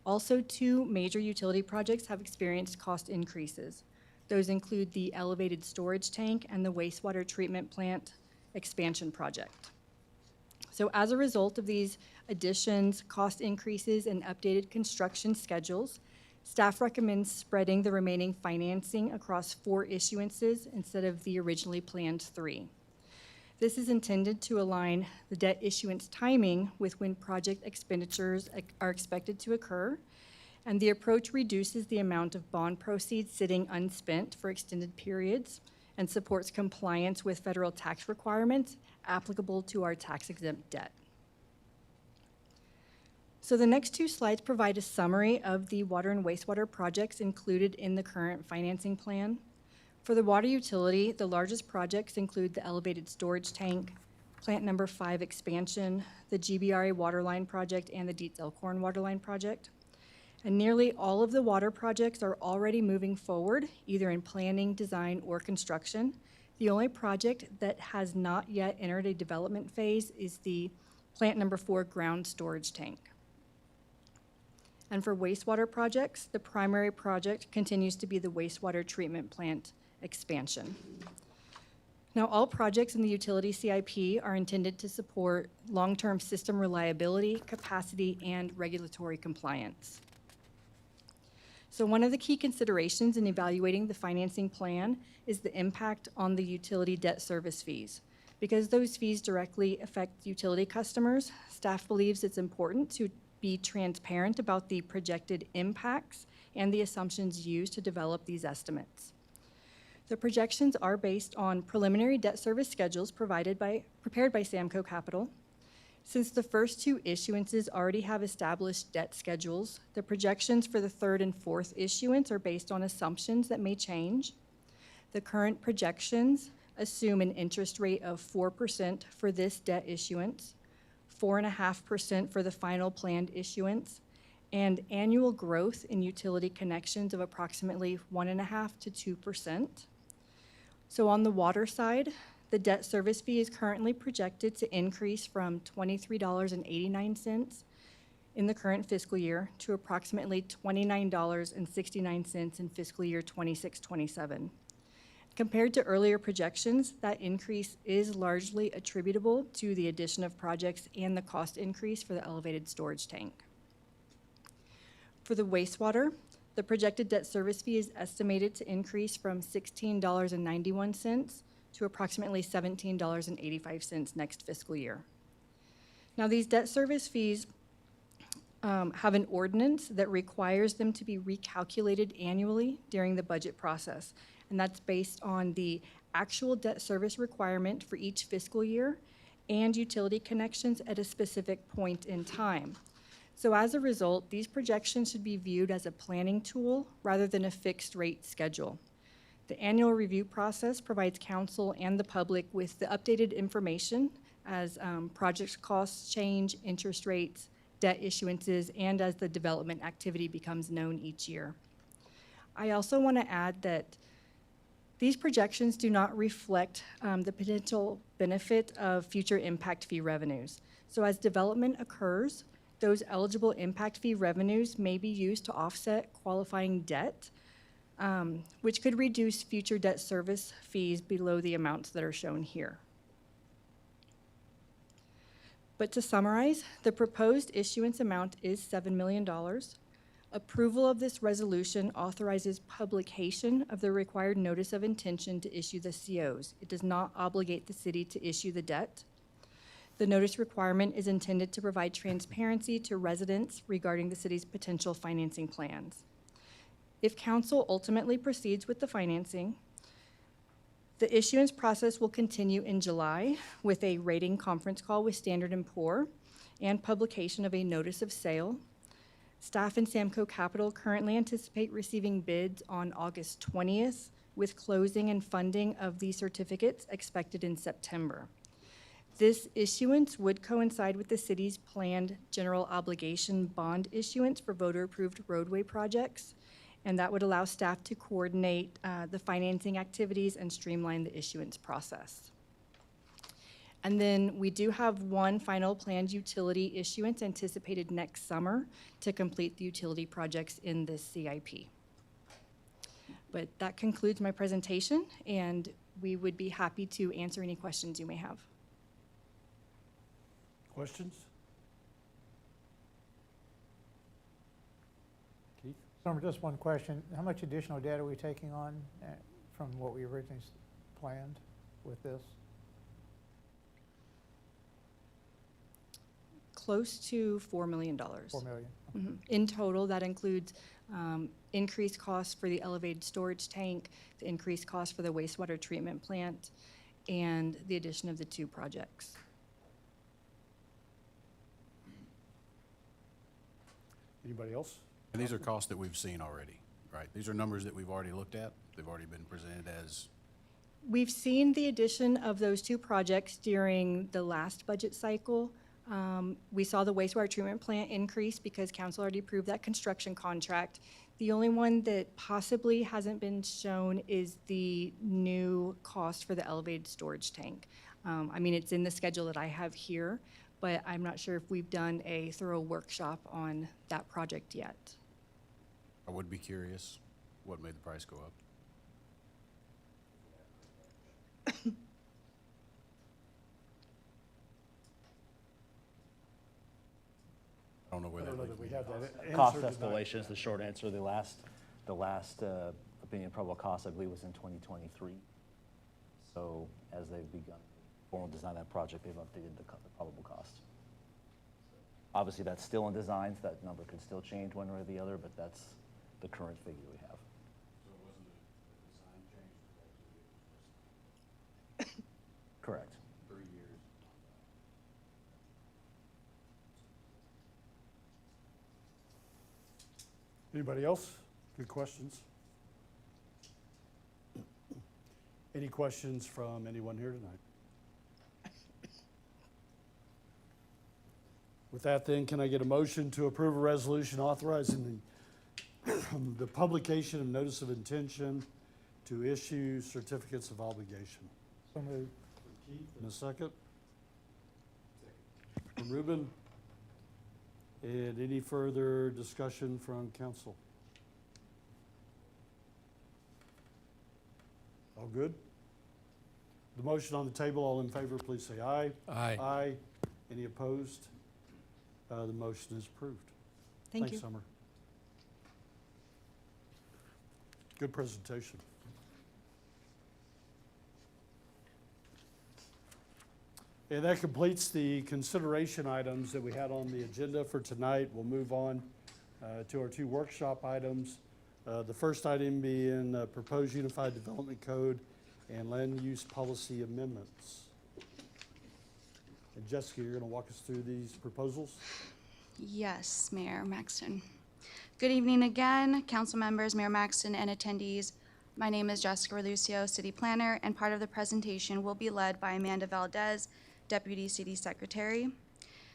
Also, 2 major utility projects have experienced cost increases. Those include the elevated storage tank and the wastewater treatment plant expansion project. So as a result of these additions, cost increases, and updated construction schedules, staff recommends spreading the remaining financing across 4 issuances instead of the originally planned 3. This is intended to align the debt issuance timing with when project expenditures are expected to occur, And the approach reduces the amount of bond proceeds sitting unspent for extended periods and supports compliance with federal tax requirements applicable to our tax-exempt debt. So the next two slides provide a summary of the water and wastewater projects included in the current financing plan. For the water utility, the largest projects include the elevated storage tank, Plant Number 5 expansion, the GBRA waterline project, and the Dietz Elkhorn waterline project. And nearly all of the water projects are already moving forward, either in planning, design, or construction. The only project that has not yet entered a development phase is the Plant Number 4 ground storage tank. And for wastewater projects, the primary project continues to be the wastewater treatment plant expansion. Now, all projects in the utility CIP are intended to support long-term system reliability, capacity, and regulatory compliance. So one of the key considerations in evaluating the financing plan is the impact on the utility debt service fees. Because those fees directly affect utility customers, staff believes it's important to be transparent about the projected impacts and the assumptions used to develop these estimates. The projections are based on preliminary debt service schedules prepared by Samco Capital. Since the first two issuances already have established debt schedules, the projections for the third and fourth issuance are based on assumptions that may change. The current projections assume an interest rate of 4% for this debt issuance, 4.5% for the final planned issuance, and annual growth in utility connections of approximately 1.5% to 2%. So on the water side, the debt service fee is currently projected to increase from $23.89 in the current fiscal year to approximately $29.69 in fiscal year 26-27. Compared to earlier projections, that increase is largely attributable to the addition of projects and the cost increase for the elevated storage tank. For the wastewater, the projected debt service fee is estimated to increase from $16.91 to approximately $17.85 next fiscal year. Now, these debt service fees have an ordinance that requires them to be recalculated annually during the budget process. And that's based on the actual debt service requirement for each fiscal year and utility connections at a specific point in time. So as a result, these projections should be viewed as a planning tool rather than a fixed rate schedule. The annual review process provides council and the public with the updated information as project costs change, interest rates, debt issuances, and as the development activity becomes known each year. I also want to add that these projections do not reflect the potential benefit of future impact fee revenues. So as development occurs, those eligible impact fee revenues may be used to offset qualifying debt, which could reduce future debt service fees below the amounts that are shown here. But to summarize, the proposed issuance amount is $7 million. Approval of this resolution authorizes publication of the required notice of intention to issue the COs. It does not obligate the city to issue the debt. The notice requirement is intended to provide transparency to residents regarding the city's potential financing plans. If council ultimately proceeds with the financing, the issuance process will continue in July with a rating conference call with Standard & Poor and publication of a notice of sale. Staff and Samco Capital currently anticipate receiving bids on August 20th, with closing and funding of these certificates expected in September. This issuance would coincide with the city's planned general obligation bond issuance for voter-approved roadway projects, and that would allow staff to coordinate the financing activities and streamline the issuance process. And then we do have one final planned utility issuance anticipated next summer to complete the utility projects in this CIP. But that concludes my presentation, and we would be happy to answer any questions you may have. Questions? Keith? Summer, just one question. How much additional debt are we taking on from what we originally planned with this? Close to $4 million. $4 million. In total, that includes increased costs for the elevated storage tank, the increased cost for the wastewater treatment plant, and the addition of the 2 projects. Anybody else? And these are costs that we've seen already, right? These are numbers that we've already looked at. They've already been presented as, We've seen the addition of those 2 projects during the last budget cycle. We saw the wastewater treatment plant increase because council already approved that construction contract. The only one that possibly hasn't been shown is the new cost for the elevated storage tank. I mean, it's in the schedule that I have here, but I'm not sure if we've done a thorough workshop on that project yet. I would be curious, what made the price go up? I don't know where I that don't know leads that we me. have that Cost answer tonight. escalation is the short answer. The last opinion probable cost, I believe, was in 2023. So as they've begun formal design of that project, they've updated the probable cost. Obviously, that's still in design, so that number could still change one way or the other, but that's the current figure we have. So it wasn't a design change, it was Correct. 3 years. Anybody else? Good questions? Any questions from anyone here tonight? With that then, can I get a motion to approve a resolution authorizing the publication of notice of intention to issue certificates of obligation? So moved. Keith, in a second. From Ruben. And any further discussion from council? All good? The motion on the table, all in favor, please say aye. Aye. Aye. Any opposed? The motion is approved. Thank you. Thanks, Summer. Good presentation. And that completes the consideration items that we had on the agenda for tonight. We'll move on to our 2 workshop items. The first item being proposed Unified Development Code and Land Use Policy Amendments. And Jessica, you're going to walk us through these proposals? Yes, Mayor Maxton. Good evening again, council members, Mayor Maxton, and attendees. My name is Jessica Relucio, City Planner, and part of the presentation will be led by Amanda Valdez, Deputy City Secretary.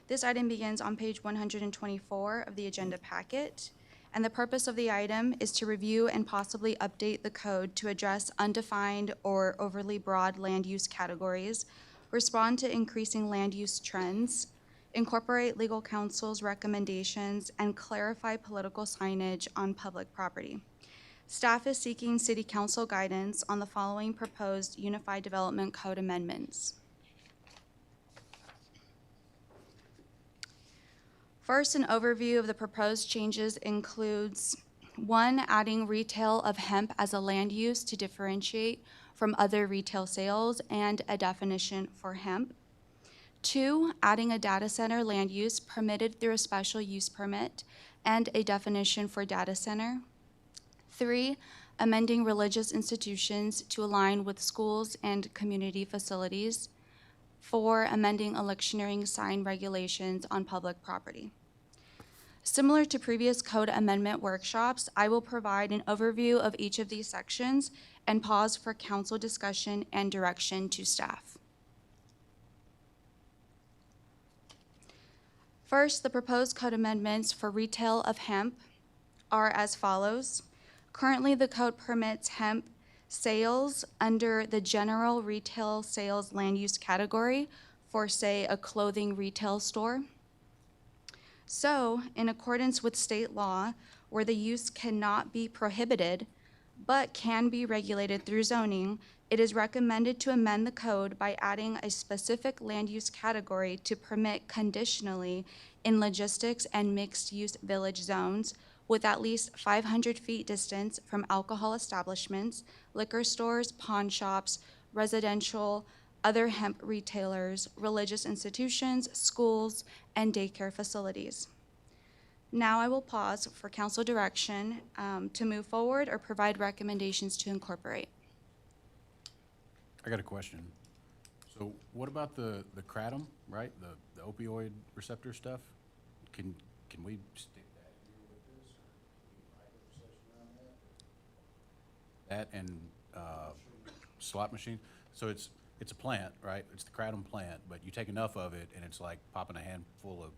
This item begins on page 124 of the agenda packet, and the purpose of the item is to review and possibly update the code to address undefined or overly broad land use categories, respond to increasing land use trends, incorporate legal counsel's recommendations, and clarify political signage on public property. Staff is seeking City Council guidance on the following proposed Unified Development Code amendments. First, an overview of the proposed changes includes 1, adding retail of hemp as a land use to differentiate from other retail sales and a definition for hemp. 2, adding a data center land use permitted through a special use permit and a definition for data center. 3, amending religious institutions to align with schools and community facilities. 4, amending electioneering sign regulations on public property. Similar to previous code amendment workshops, I will provide an overview of each of these sections and pause for council discussion and direction to staff. First, the proposed code amendments for retail of hemp are as follows. Currently, the code permits hemp sales under the general retail sales land use category for, say, a clothing retail store. So, in accordance with state law, where the use cannot be prohibited, but can be regulated through zoning, it is recommended to amend the code by adding a specific land use category to permit conditionally in logistics and mixed-use village zones with at least 500 feet distance from alcohol establishments, liquor stores, pawn shops, residential, other hemp retailers, religious institutions, schools, and daycare facilities. Now I will pause for council direction to move forward or provide recommendations to incorporate. I got a question. So what about the kratom, right? The opioid receptor stuff? Can we stick that here with this? That and slot machine? So it's a plant, right? It's the kratom plant, but you take enough of it and it's like popping a handful of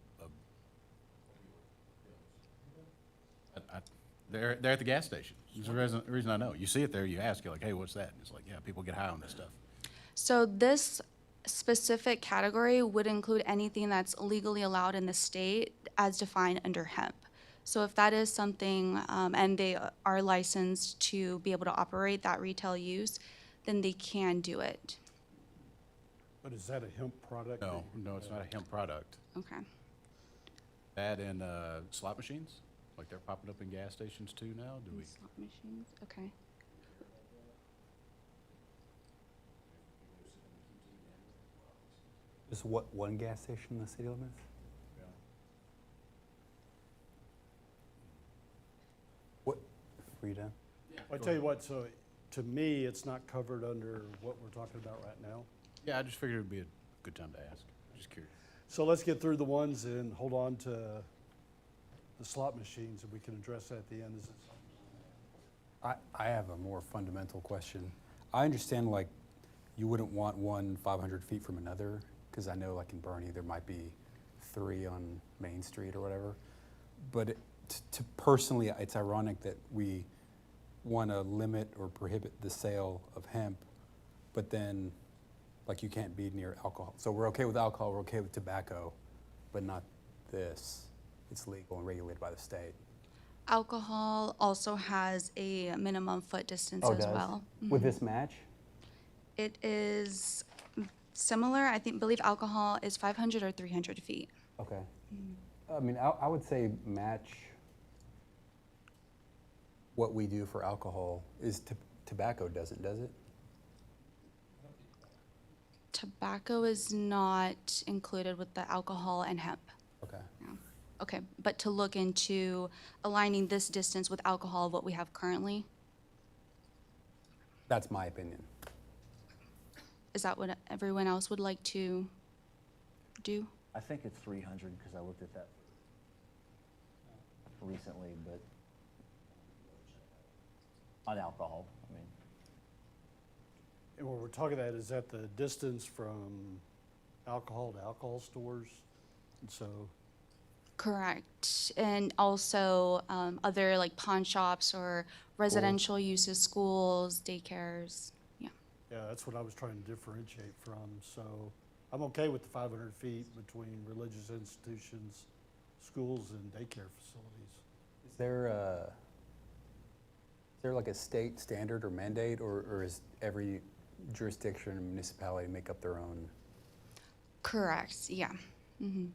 they're at the gas station. There's the reason I know. You see it there, you ask, you're like, hey, what's that? And it's like, yeah, people get high on this stuff. So this specific category would include anything that's legally allowed in the state as defined under hemp. So if that is something, and they are licensed to be able to operate that retail use, then they can do it. But is that a hemp product? No, it's not a hemp product. Okay. That and slot machines, like they're popping up in gas stations too now. Do we? Slot machines, okay. Just what, one gas station in the city limits? What, Frida? I tell you what, so to me, it's not covered under what we're talking about right now. Yeah, I just figured it'd be a good time to ask. Just curious. So let's get through the ones and hold on to the slot machines, and we can address that at the end. Is it something? I have a more fundamental question. I understand like you wouldn't want one 500 feet from another, because I know like in Bernie there might be 3 on Main Street or whatever. But personally, it's ironic that we want to limit or prohibit the sale of hemp, but then like you can't be near alcohol. So we're okay with alcohol, we're okay with tobacco, but not this. It's legal and regulated by the state. Alcohol also has a minimum foot distance as well. Would this match? It is similar. I believe alcohol is 500 or 300 feet. Okay. I mean, I would say match what we do for alcohol is tobacco doesn't, does it? Tobacco is not included with the alcohol and hemp. Okay. Yeah. Okay, but to look into aligning this distance with alcohol, what we have currently, That's my opinion. is that what everyone else would like to do? I think it's 300 because I looked at that recently, but on alcohol, I mean, And when we're talking that, is that the distance from alcohol to alcohol stores? And so, Correct. And also other like pawn shops or residential uses, schools, daycares. Yeah. yeah, that's what I was trying to differentiate from. So I'm okay with the 500 feet between religious institutions, schools, and daycare facilities. Is there like a state standard or mandate, or is every jurisdiction and municipality make up their own? Correct. Yeah. Hmm.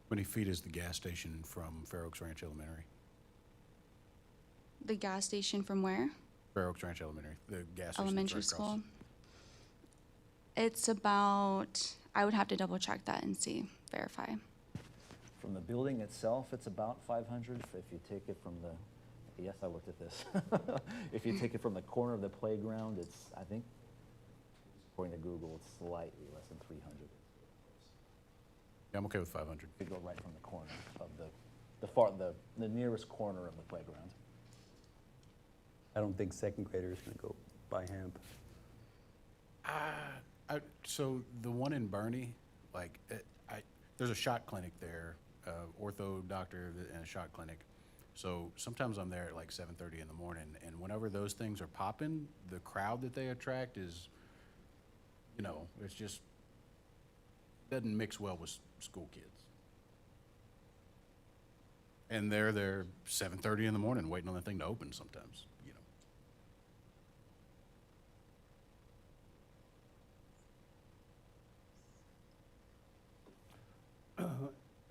How many feet is the gas station from Fair Oaks Ranch Elementary? The gas station from where? Fair Oaks Ranch Elementary, the gas station. Elementary that's right across. school. It's about, I would have to double check that and see, verify. from the building itself, it's about 500. If you take it from the, yes, I looked at this. If you take it from the corner of the playground, it's, I think, according to Google, it's slightly less than 300. Yeah, I'm okay with 500. If you go right from the corner of the nearest corner of the playground. I don't think second graders gonna go buy hemp. So the one in Bernie, like, there's a shot clinic there, ortho doctor and a shot clinic. So sometimes I'm there at like 7:30 in the morning, and whenever those things are popping, the crowd that they attract is, it's just, doesn't mix well with school kids. And they're there 7:30 in the morning waiting on the thing to open sometimes,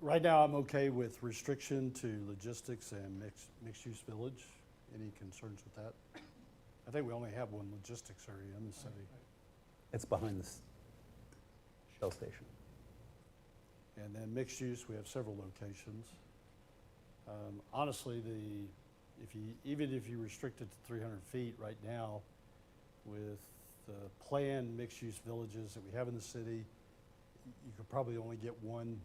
Right now, I'm okay with restriction to logistics and mixed-use village. Any concerns with that? I think we only have one logistics area in the city. It's behind the Shell station. And then mixed use, we have several locations. Honestly, even if you restrict it to 300 feet right now, with the planned mixed-use villages that we have in the city, you could probably only get one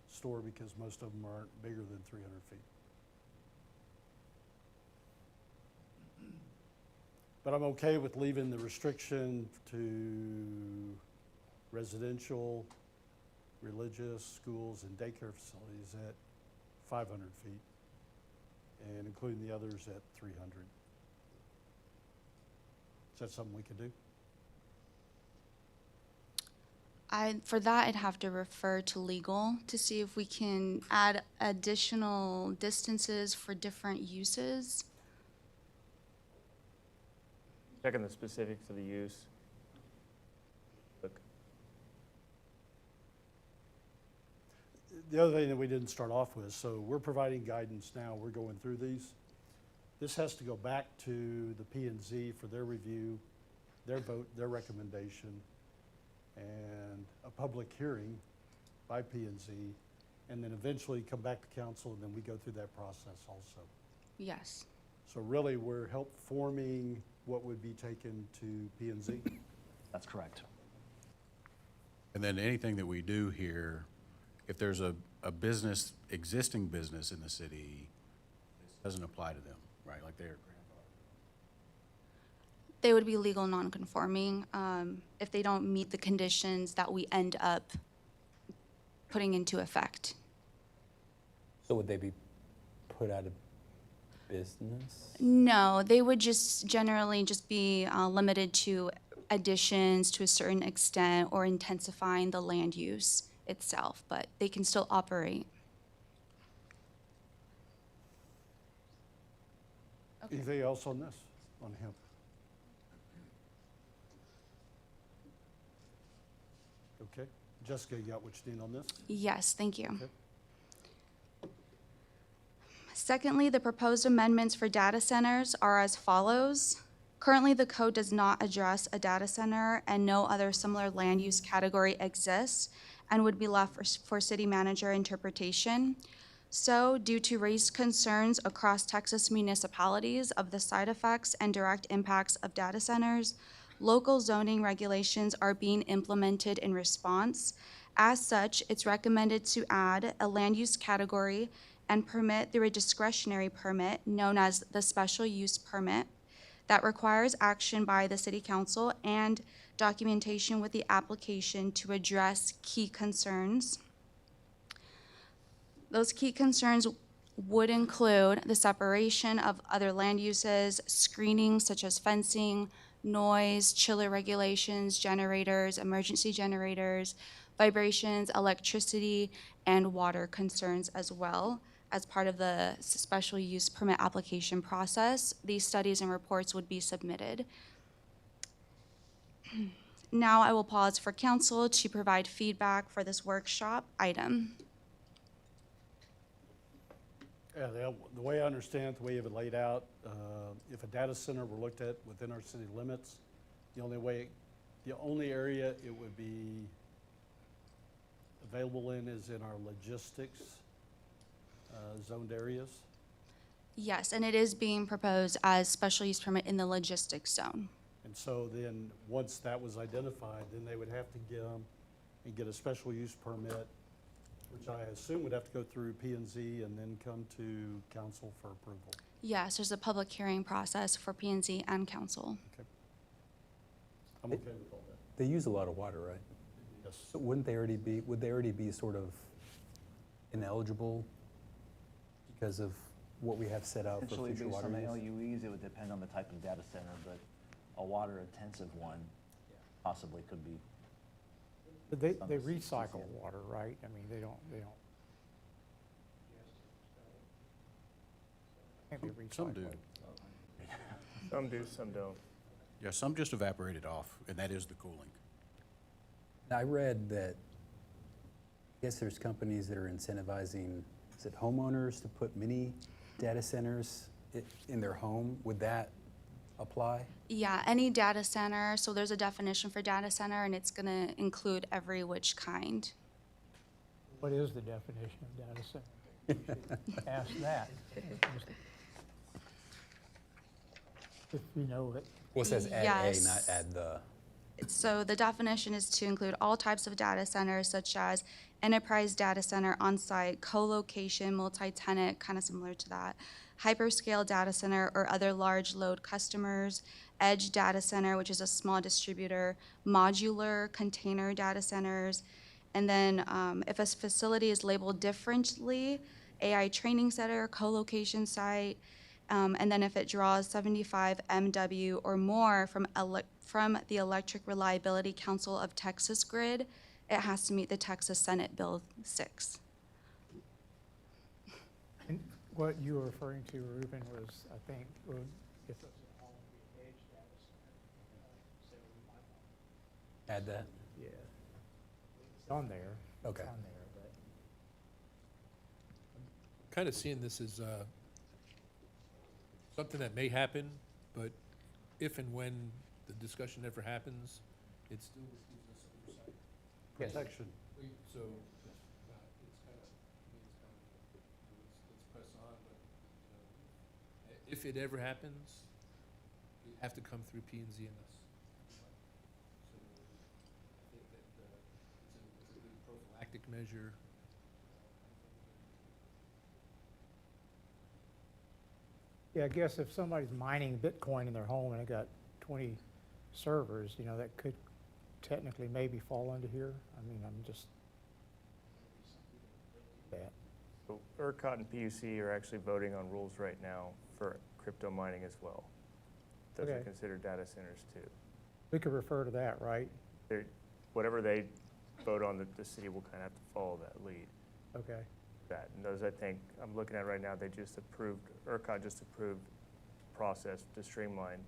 store because most of them aren't bigger than 300 feet. But I'm okay with leaving the restriction to residential, religious, schools, and daycare facilities at 500 feet, and including the others at 300. Is that something we could do? For that, I'd have to refer to legal to see if we can add additional distances for different uses. Checking the specifics of the use. Look, The other thing that we didn't start off with, so we're providing guidance now, we're going through these. This has to go back to the P and Z for their review, their vote, their recommendation, and a public hearing by P and Z, and then eventually come back to council, and then we go through that process also. Yes. So really, we're help forming what would be taken to P and Z. That's correct. And then anything that we do here, if there's a business, existing business in the city, this doesn't apply to them, right? Like they're grandfathered. They would be legal non-conforming if they don't meet the conditions that we end up putting into effect. So would they be put out of business? No, they would just generally just be limited to additions to a certain extent or intensifying the land use itself, but they can still operate. Anything else on this, on hemp? Okay, Jessica, you got what you need on this? Yes, thank you. Okay. Secondly, the proposed amendments for data centers are as follows. Currently, the code does not address a data center, and no other similar land use category exists and would be left for city manager interpretation. So, due to raised concerns across Texas municipalities of the side effects and direct impacts of data centers, local zoning regulations are being implemented in response. As such, it's recommended to add a land use category and permit through a discretionary permit known as the special use permit that requires action by the city council and documentation with the application to address key concerns. Those key concerns would include the separation of other land uses, screening such as fencing, noise, chiller regulations, generators, emergency generators, vibrations, electricity, and water concerns as well. As part of the special use permit application process, these studies and reports would be submitted. Now I will pause for council to provide feedback for this workshop item. Yeah, the way I understand it, the way you have it laid out, if a data center were looked at within our city limits, the only area it would be available in is in our logistics zoned areas. Yes, and it is being proposed as special use permit in the logistics zone. And so then, once that was identified, then they would have to get a special use permit, which I assume would have to go through P and Z and then come to council for approval. Yes, there's a public hearing process for P&Z and council. Okay. I'm okay with all that. They use a lot of water, right? Yes. So would they already be sort of ineligible because of what we have set out for Essentially, future based water on the use? LUEs, it would depend on the type of data center, but a water-intensive one possibly could be. But they On the recycle CCN. water, right? I mean, they don't. Can't be recycled. Some do. some do, some don't. Yeah, some just evaporated off, and that is the cooling. I read that, I guess there's companies that are incentivizing, is it homeowners to put mini data centers in their home? Would that apply? Yeah, any data center, so there's a definition for data center, and it's gonna include every which kind. What is the definition of data center? We should ask that. If you know it. Well, it says add a, Yes. not add the. So the definition is to include all types of data centers such as enterprise data center, on-site, co-location, multi-tenant, kind of similar to that, hyperscale data center or other large load customers, edge data center, which is a small distributor, modular container data centers, and then if a facility is labeled differently, AI training center, co-location site, and then if it draws 75 MW or more from the Electric Reliability Council of Texas grid, it has to meet the Texas Senate Bill 6. And what you were referring to, Ruben, was, I think, if it's all the edge data center. So we might want- Add that? Yeah. It's on there. Okay. It's on there, but. Kind of seeing this as something that may happen, but if and when the discussion ever happens, it still gives us oversight. Protection. So it's kind of, let's press on, but, if it ever happens, you have to come through P and Z and us. So I think that it's a good prophylactic measure. Yeah, I guess if somebody's mining Bitcoin in their home and they got 20 servers, you know, that could technically maybe fall under here. I mean, I'm just. That. So ERCOT and PUC are actually voting on rules right now for crypto mining as well. Those are Okay. considered data centers too. We could refer to that, right? Whatever they vote on, the city will kind of have to follow that lead. Okay. That, and those, I think, I'm looking at right now, they just approved, ERCOT just approved process to streamline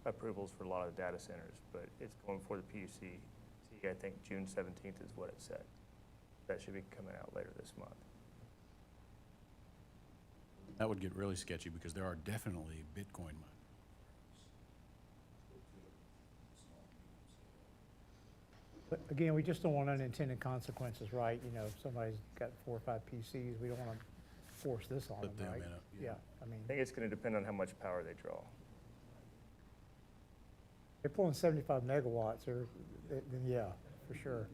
approvals for a lot of the data centers, but it's going for the PUC. I think June 17th is what it said. That should be coming out later this month. That would get really sketchy because there are definitely Bitcoin miners. But again, we just don't want unintended consequences, right? You know, if somebody's got 4 or 5 PCs, we don't want to force this on Put them, them right? in a- Yeah, I mean, I think it's going to depend on how much power they draw. they're pulling 75 megawatts, or, then yeah, for sure.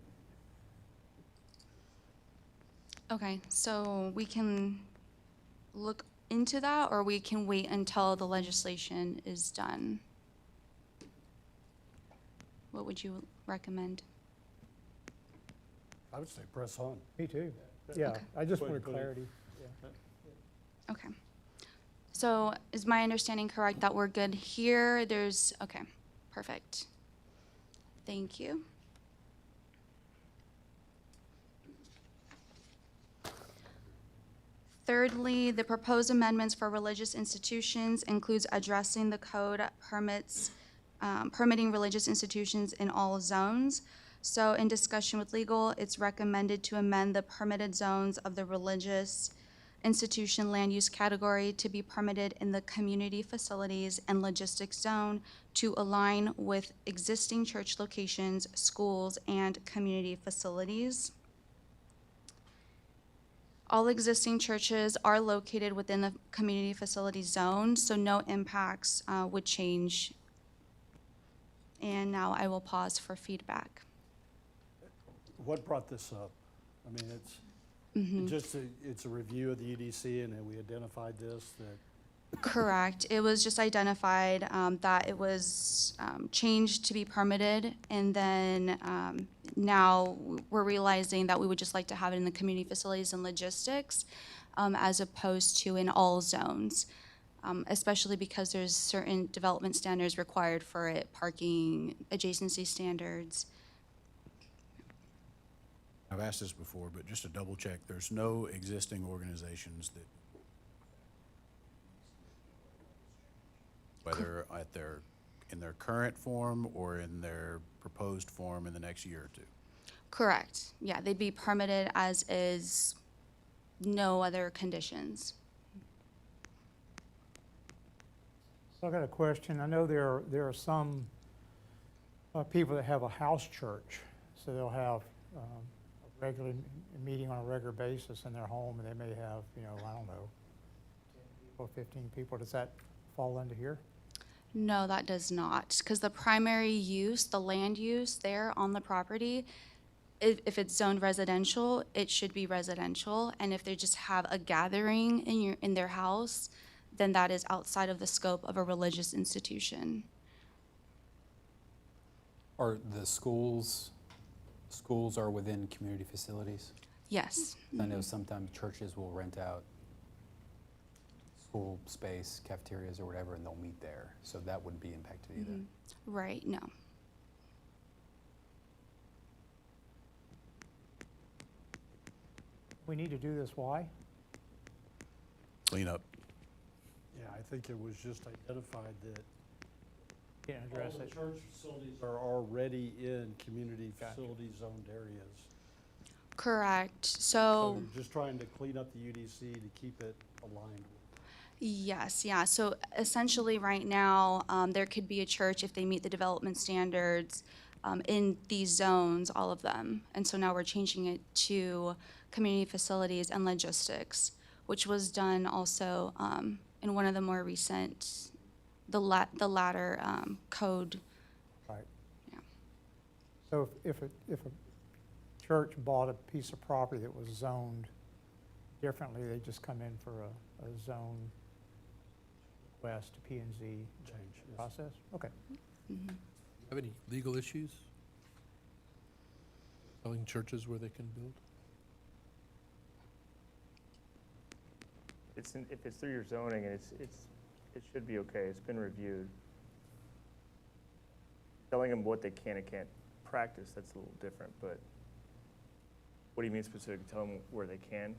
Okay, so we can look into that, or we can wait until the legislation is done. What would you recommend? I would say press on. Me too. Yeah, Okay. I just Put- wanted put it- clarity. Yeah. Okay. So is my understanding correct that we're good here? Okay, perfect. Thank you. Thirdly, the proposed amendments for religious institutions includes addressing the code permitting religious institutions in all zones. So in discussion with legal, it's recommended to amend the permitted zones of the religious institution land use category to be permitted in the community facilities and logistics zone to align with existing church locations, schools, and community facilities. All existing churches are located within the community facility zone, so no impacts would change. And now I will pause for feedback. What brought this up? I mean, it's it's a review of the EDC, and we identified this, that Correct. It was just identified that it was changed to be permitted, and then now we're realizing that we would just like to have it in the community facilities and logistics as opposed to in all zones, especially because there's certain development standards required for it, parking, adjacency standards. I've asked this before, but just to double check, there's no existing organizations that, whether in their current form or in their proposed form in the next year or two. Correct. Yeah, they'd be permitted as is, no other conditions. So I got a question. I know there are some people that have a house church, so they'll have a regular meeting on a regular basis in their home, and they may have, I don't know, 10 people, 15 people. Does that fall into here? No, that does not, because the primary use, the land use there on the property, if it's zoned residential, it should be residential, and if they just have a gathering in their house, then that is outside of the scope of a religious institution. Are the schools are within community facilities? Yes. I know sometimes churches will rent out school space, cafeterias or whatever, and they'll meet there, so that wouldn't be impacted either. Right, no. We need to do this. Why? Clean up. Yeah, I think it was just identified that Can't all address the it. church facilities are already in community facility zoned areas. Correct. So So, we're just trying to clean up the UDC to keep it aligned with. yes, yeah. So essentially, right now, there could be a church if they meet the development standards in these zones, all of them. And so now we're changing it to community facilities and logistics, which was done also in one of the more recent, the latter code. Right. Yeah. So if a church bought a piece of property that was zoned differently, they just come in for a zone request to P and Z Change, yes. process? Okay. Have any legal issues? Telling churches where they can build? If it's through your zoning, and it should be okay, it's been reviewed. Telling them what they can and can't practice, that's a little different, but what do you mean specifically? Tell them where they can?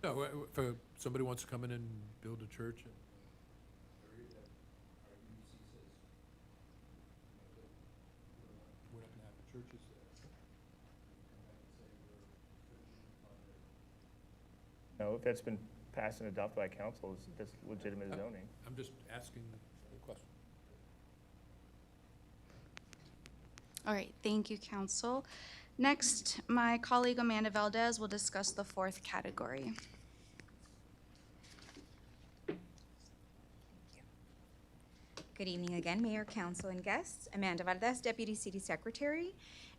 No, if somebody wants to come in and build a church in an area that our UDC says, we're not gonna have the churches there. Come back and say we're infringing on their. No, if that's been passed and adopted by council, that's legitimate zoning. I'm just asking the question. All right, thank you, council. Next, my colleague Amanda Valdez will discuss the fourth category. Good evening again, Mayor, Council, and guests. Amanda Valdez, Deputy City Secretary.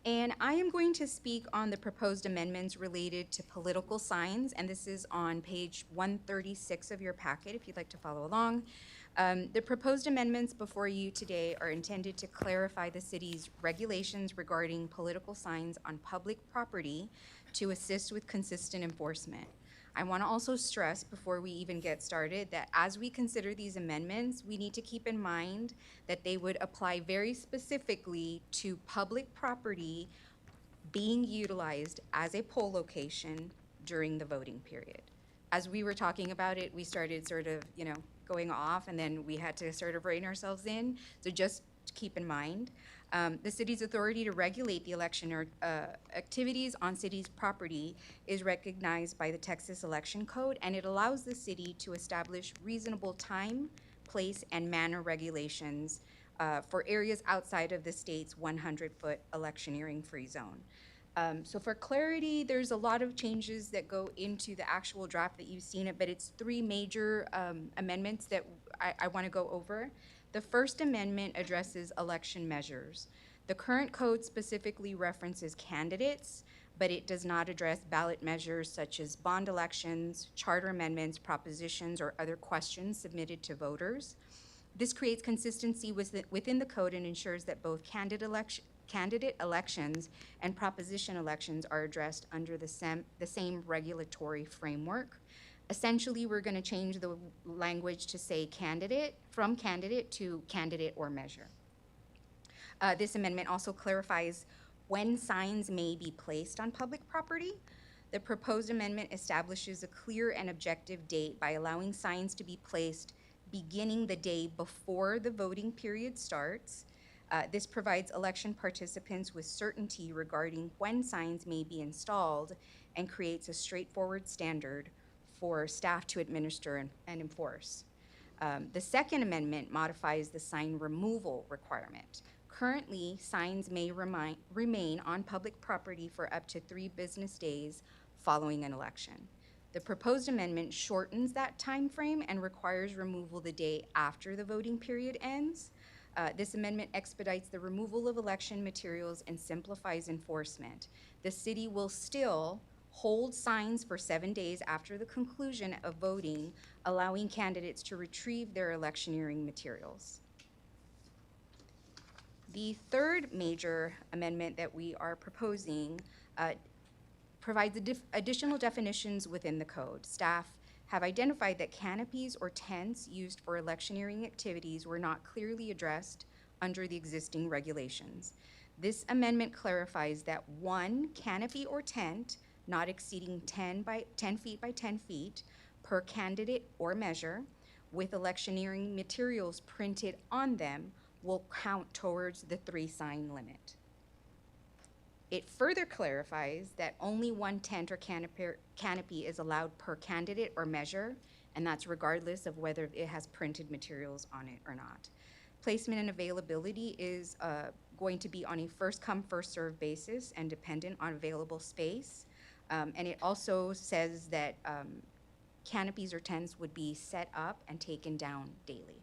And I am going to speak on the proposed amendments related to political signs, and this is on page 136 of your packet, if you'd like to follow along. The proposed amendments before you today are intended to clarify the city's regulations regarding political signs on public property to assist with consistent enforcement. I want to also stress before we even get started that as we consider these amendments, we need to keep in mind that they would apply very specifically to public property being utilized as a poll location during the voting period. As we were talking about it, we started sort of, going off, and then we had to sort of rein ourselves in. So just keep in mind, the city's authority to regulate the election or activities on city's property is recognized by the Texas Election Code, and it allows the city to establish reasonable time, place, and manner regulations for areas outside of the state's 100-foot electioneering-free zone. So for clarity, there's a lot of changes that go into the actual draft that you've seen it, but it's three major amendments that I want to go over. The first amendment addresses election measures. The current code specifically references candidates, but it does not address ballot measures such as bond elections, charter amendments, propositions, or other questions submitted to voters. This creates consistency within the code and ensures that both candidate elections and proposition elections are addressed under the same regulatory framework. Essentially, we're going to change the language to say candidate, from candidate to candidate or measure. This amendment also clarifies when signs may be placed on public property. The proposed amendment establishes a clear and objective date by allowing signs to be placed beginning the day before the voting period starts. This provides election participants with certainty regarding when signs may be installed and creates a straightforward standard for staff to administer and enforce. The second amendment modifies the sign removal requirement. Currently, signs may remain on public property for up to 3 business days following an election. The proposed amendment shortens that time frame and requires removal the day after the voting period ends. This amendment expedites the removal of election materials and simplifies enforcement. The city will still hold signs for 7 days after the conclusion of voting, allowing candidates to retrieve their electioneering materials. The third major amendment that we are proposing provides additional definitions within the code. Staff have identified that canopies or tents used for electioneering activities were not clearly addressed under the existing regulations. This amendment clarifies that one canopy or tent not exceeding 10 feet by 10 feet per candidate or measure with electioneering materials printed on them will count towards the 3-sign limit. It further clarifies that only one tent or canopy is allowed per candidate or measure, and that's regardless of whether it has printed materials on it or not. Placement and availability is going to be on a first-come, first-served basis and dependent on available space. And it also says that canopies or tents would be set up and taken down daily.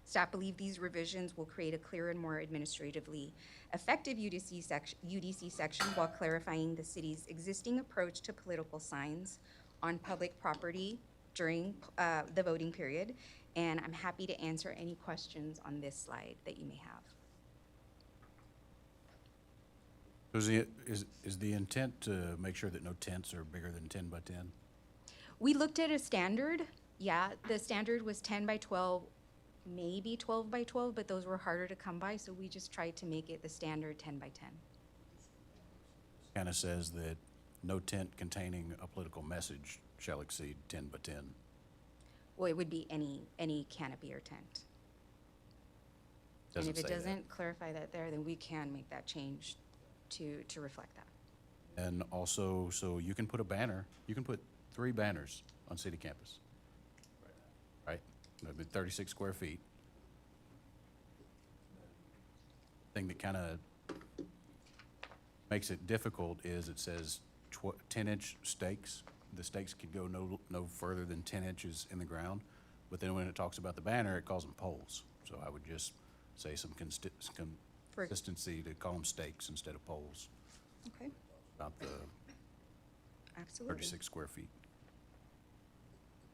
Staff believe these revisions will create a clearer and more administratively effective UDC section while clarifying the city's existing approach to political signs on public property during the voting period. And I'm happy to answer any questions on this slide that you may have. Is the intent to make sure that no tents are bigger than 10 by 10? We looked at a standard. Yeah, the standard was 10 by 12, maybe 12 by 12, but those were harder to come by, so we just tried to make it the standard 10 by 10. Kind of says that no tent containing a political message shall exceed 10 by 10. Well, it would be any canopy or tent. And Doesn't if it say that. doesn't clarify that there, then we can make that change to reflect that. And also, so you can put a banner, you can put 3 banners on city campus, right? That'd be 36 square feet. Thing that kind of makes it difficult is it says 10-inch stakes. The stakes could go no further than 10 inches in the ground, but then when it talks about the banner, it calls them poles. So I would just say some consistency to call them stakes instead of poles, Okay, about the absolutely. 36 square feet.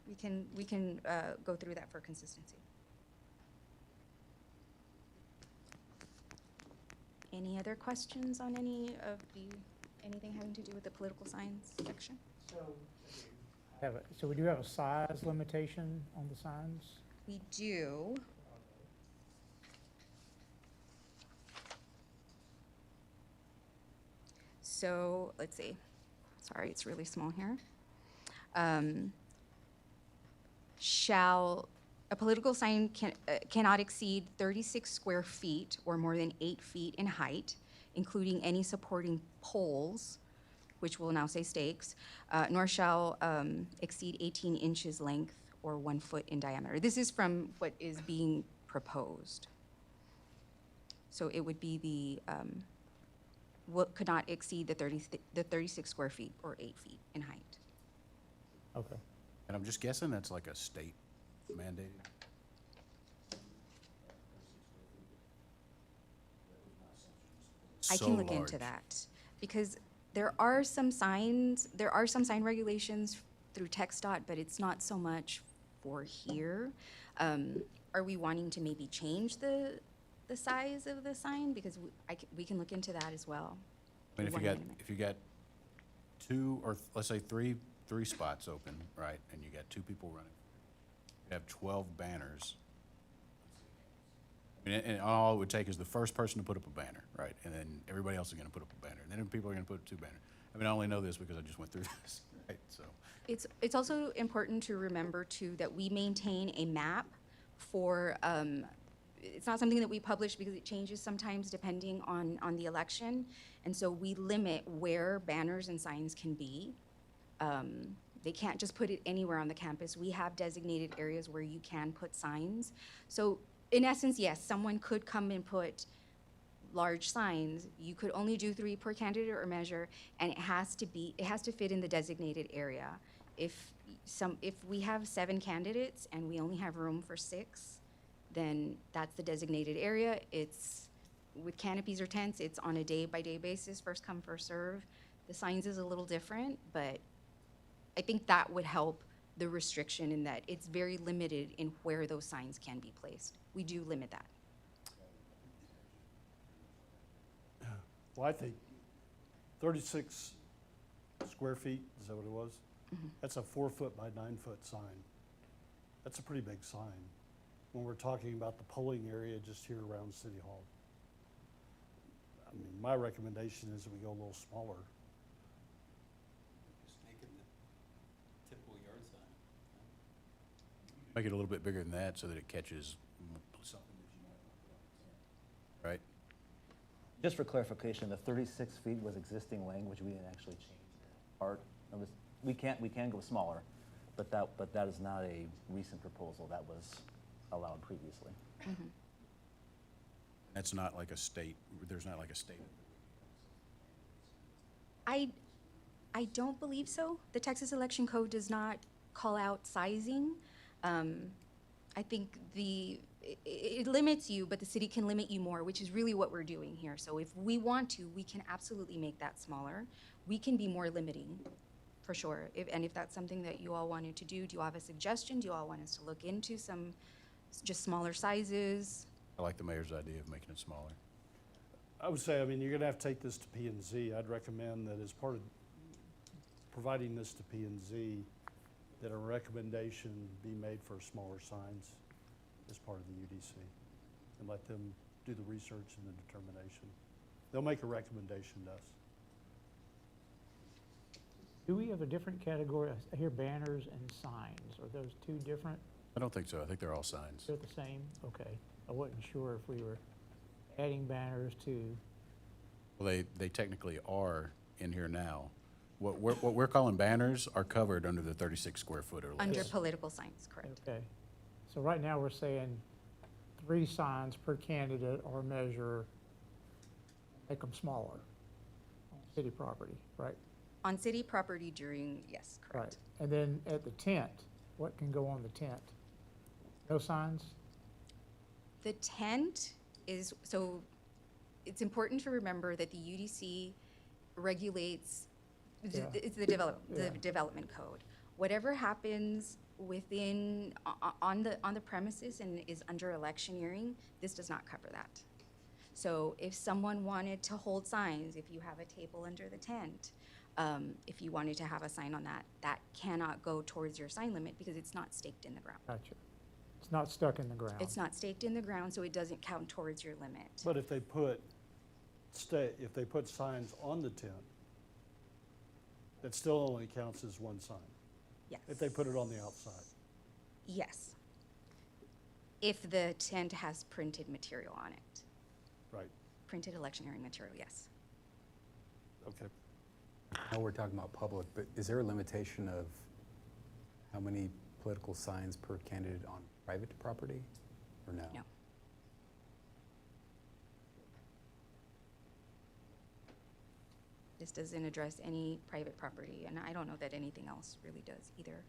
We can go through that for consistency. Any other questions on anything having to do with the political science section? So we do have a size limitation on the signs? We do. So, let's see. Sorry, it's really small here. A political sign cannot exceed 36 square feet or more than 8 feet in height, including any supporting poles, which will now say stakes, nor shall exceed 18 inches length or 1 foot in diameter. This is from what is being proposed. So it would be what could not exceed the 36 square feet or 8 feet in height. Okay. And I'm just guessing that's like a state mandated. I So can look into large. that, because there are some sign regulations through TxDOT, but it's not so much for here. Are we wanting to maybe change the size of the sign? Because we can look into that as well. I mean, One minute. if you got 2 or let's say three spots open, right, and you got 2 people running, you have 12 banners. I mean, and all it would take is the first person to put up a banner, right, and then everybody else is going to put up a banner, and then people are going to put up 2 banners. I mean, I only know this because I just went through this, right? So It's also important to remember too that we maintain a map for, it's not something that we publish because it changes sometimes depending on the election. And so we limit where banners and signs can be. They can't just put it anywhere on the campus. We have designated areas where you can put signs. So in essence, yes, someone could come and put large signs. You could only do 3 per candidate or measure, and it has to fit in the designated area. If we have 7 candidates and we only have room for 6, then that's the designated area. It's, with canopies or tents, it's on a day-by-day basis, first come, first serve. The signs is a little different, but I think that would help the restriction in that it's very limited in where those signs can be placed. We do limit that. Well, I think 36 square feet, is that what it was? That's a 4-foot by 9-foot sign. That's a pretty big sign when we're talking about the polling area just here around City Hall. I mean, my recommendation is that we go a little smaller. Just make it the typical yard sign. Make it a little bit bigger than that so that it catches something that you might want to put on. Right? Just for clarification, the 36 feet was existing language. We didn't actually change that part of this. We can go smaller, but that is not a recent proposal. That was allowed previously. That's not like a state, there's not like a state. I don't believe so. The Texas Election Code does not call out sizing. I think it limits you, but the city can limit you more, which is really what we're doing here. So if we want to, we can absolutely make that smaller. We can be more limiting, for sure. If that's something that you all wanted to do you all have a suggestion? Do you all want us to look into some just smaller sizes? I like the mayor's idea of making it smaller. I would say, I mean, you're gonna have to take this to P and Z. I'd recommend that as part of providing this to P and Z, that a recommendation be made for smaller signs as part of the UDC, and let them do the research and the determination. They'll make a recommendation to us. Do we have a different category? I hear banners and signs. Are those 2 different? I don't think so. I think they're all signs. They're the same? Okay. I wasn't sure if we were adding banners to, Well, they technically are in here now. What we're calling banners are covered under the 36 square foot or less. Under political signs, correct. okay. So right now, we're saying 3 signs per candidate or measure, make them smaller on city property, right? On city property during, yes, Right. correct. And then at the tent, what can go on the tent? No signs? The tent is, so it's important to remember that the UDC regulates, Yeah. it's the Yeah. development code. Whatever happens within, on the premises and is under electioneering, this does not cover that. So if someone wanted to hold signs, if you have a table under the tent, if you wanted to have a sign on that, that cannot go towards your sign limit because it's not staked in the ground. Gotcha. It's not stuck in the ground. It's not staked in the ground, so it doesn't count towards your limit. But if they put signs on the tent, that still only counts as 1 sign. Yes. If they put it on the outside. Yes. If the tent has printed material on it, Right, printed electioneering material, yes. okay. I know we're talking about public, but is there a limitation of how many political signs per candidate on private property, or no? No. This doesn't address any private property, and I don't know that anything else really does either.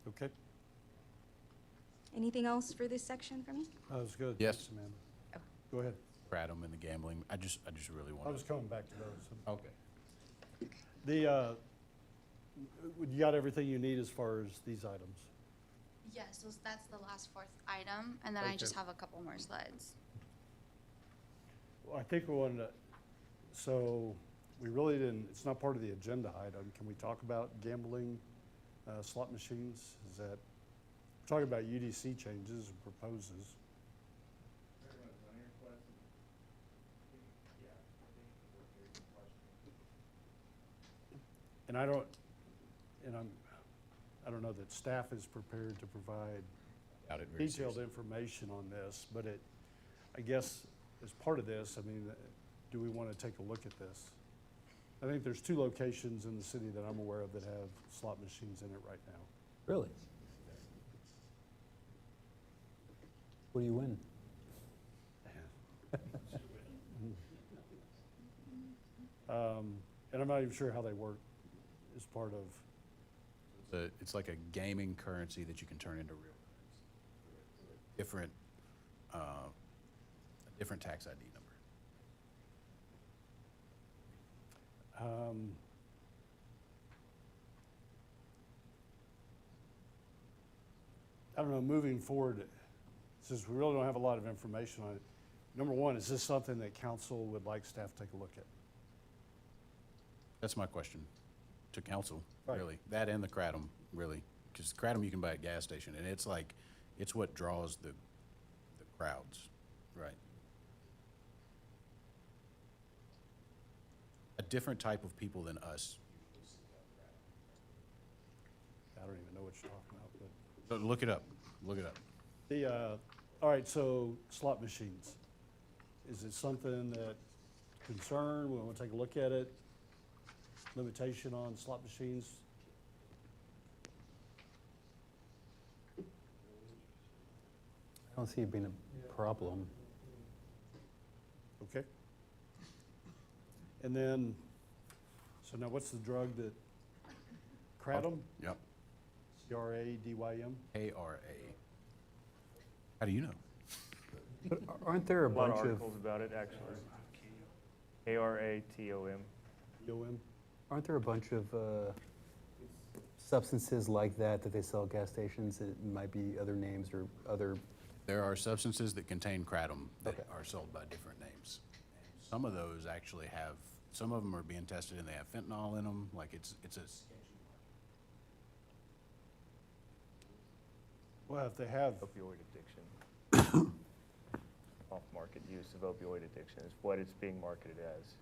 Okay, Anything else for this section for me? that was good. Yes. Thanks, Amanda. Oh. Go ahead. Kratom and the gambling. I just really want I was coming back to those. Okay. You got everything you need as far as these items? Yes, so that's the last 4th item, and then I just Okay. have a couple more slides. Well, I think we wanted to, so we really didn't, it's not part of the agenda item. Can we talk about gambling, slot machines? Is that, we're talking about UDC changes and proposes. And I don't know that staff is prepared to provide Doubt it very detailed seriously. information on this, but I guess as part of this, I mean, do we want to take a look at this? I think there's 2 locations in the city that I'm aware of that have slot machines in it right now. Really? What do you win? And I'm not even sure how they work as part of, It's like a gaming currency that you can turn into real currency. Different, a different tax ID number. I don't know, moving forward, since we really don't have a lot of information on it, number one, is this something that council would like staff to take a look at? That's my question to council, Right. really. That and the Kratom, really. Because Kratom you can buy at gas station, and it's like, it's what draws the crowds, right? A different type of people than us. I don't even know what you're talking about, but. So look it up, look it up. All right, so slot machines. Is it something that concern, we want to take a look at it? Limitation on slot machines? I don't see it being a problem. Okay. And then, so now what's the drug that, Kratom? Yep, C-R-A-D-Y-M? A-R-A. How do you know? But aren't there a A lot of bunch of, articles about it, actually. A-R-A-T-O-M. D-O-M? aren't there a bunch of substances like that that they sell at gas stations? It might be other names or other, There are substances that contain kratom that Okay. are sold by different names. Some of those actually have, some of them are being tested and they have fentanyl in them, like it's a, Well, if they have, Opioid addiction. Off-market use of opioid addiction is what it's being marketed as.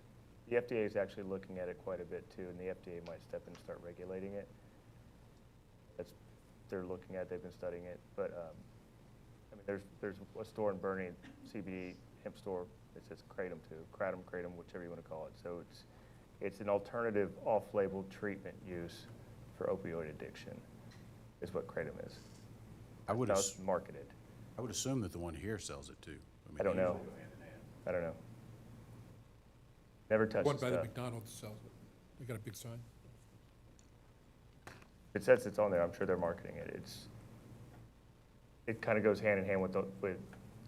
The FDA is actually looking at it quite a bit too, and the FDA might step in and start regulating it. They're looking at, they've been studying it, but, I mean, there's a store in Bernie, CBD hemp store, it says Kratom too, Kratom, whichever you want to call it. So it's an alternative off-label treatment use for opioid addiction, is what Kratom is. I would, That's how it's marketed. I would assume that the one here sells it too. mean, I don't know. I don't know. Never touched One the by the stuff. McDonald's sells it. They got a big sign. It says it's on there, I'm sure they're marketing it. It kind of goes hand in hand with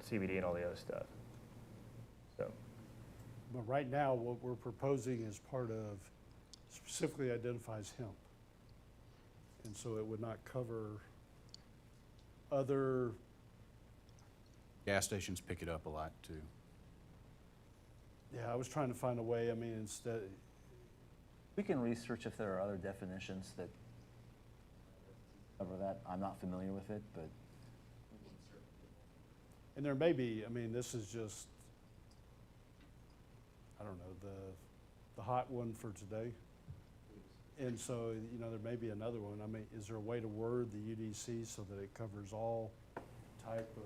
CBD and all the other stuff. So, but right now, what we're proposing as part of, specifically identifies hemp. And so it would not cover other, Gas stations pick it up a lot too. yeah, I was trying to find a way, I mean, instead, We can research if there are other definitions that cover that. I'm not familiar with it, but and there may be, I mean, this is just, I don't know, the hot one for today. And so, you know, there may be another one. I mean, is there a way to word the UDC so that it covers all type of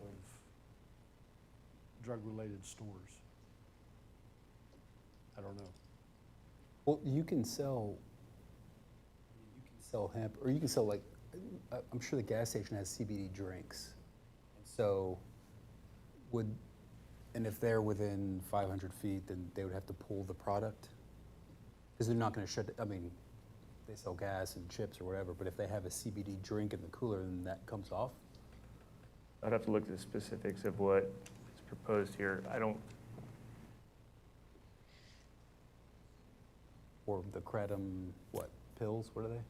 drug-related stores? I don't know. well, you can sell hemp, or you can sell like, I'm sure the gas station has CBD drinks. So and if they're within 500 feet, then they would have to pull the product? Because they're not gonna I mean, they sell gas and chips or whatever, but if they have a CBD drink in the cooler, then that comes off? I'd have to look at the specifics of what is proposed here. I don't, Or the kratom, what, pills, what are they?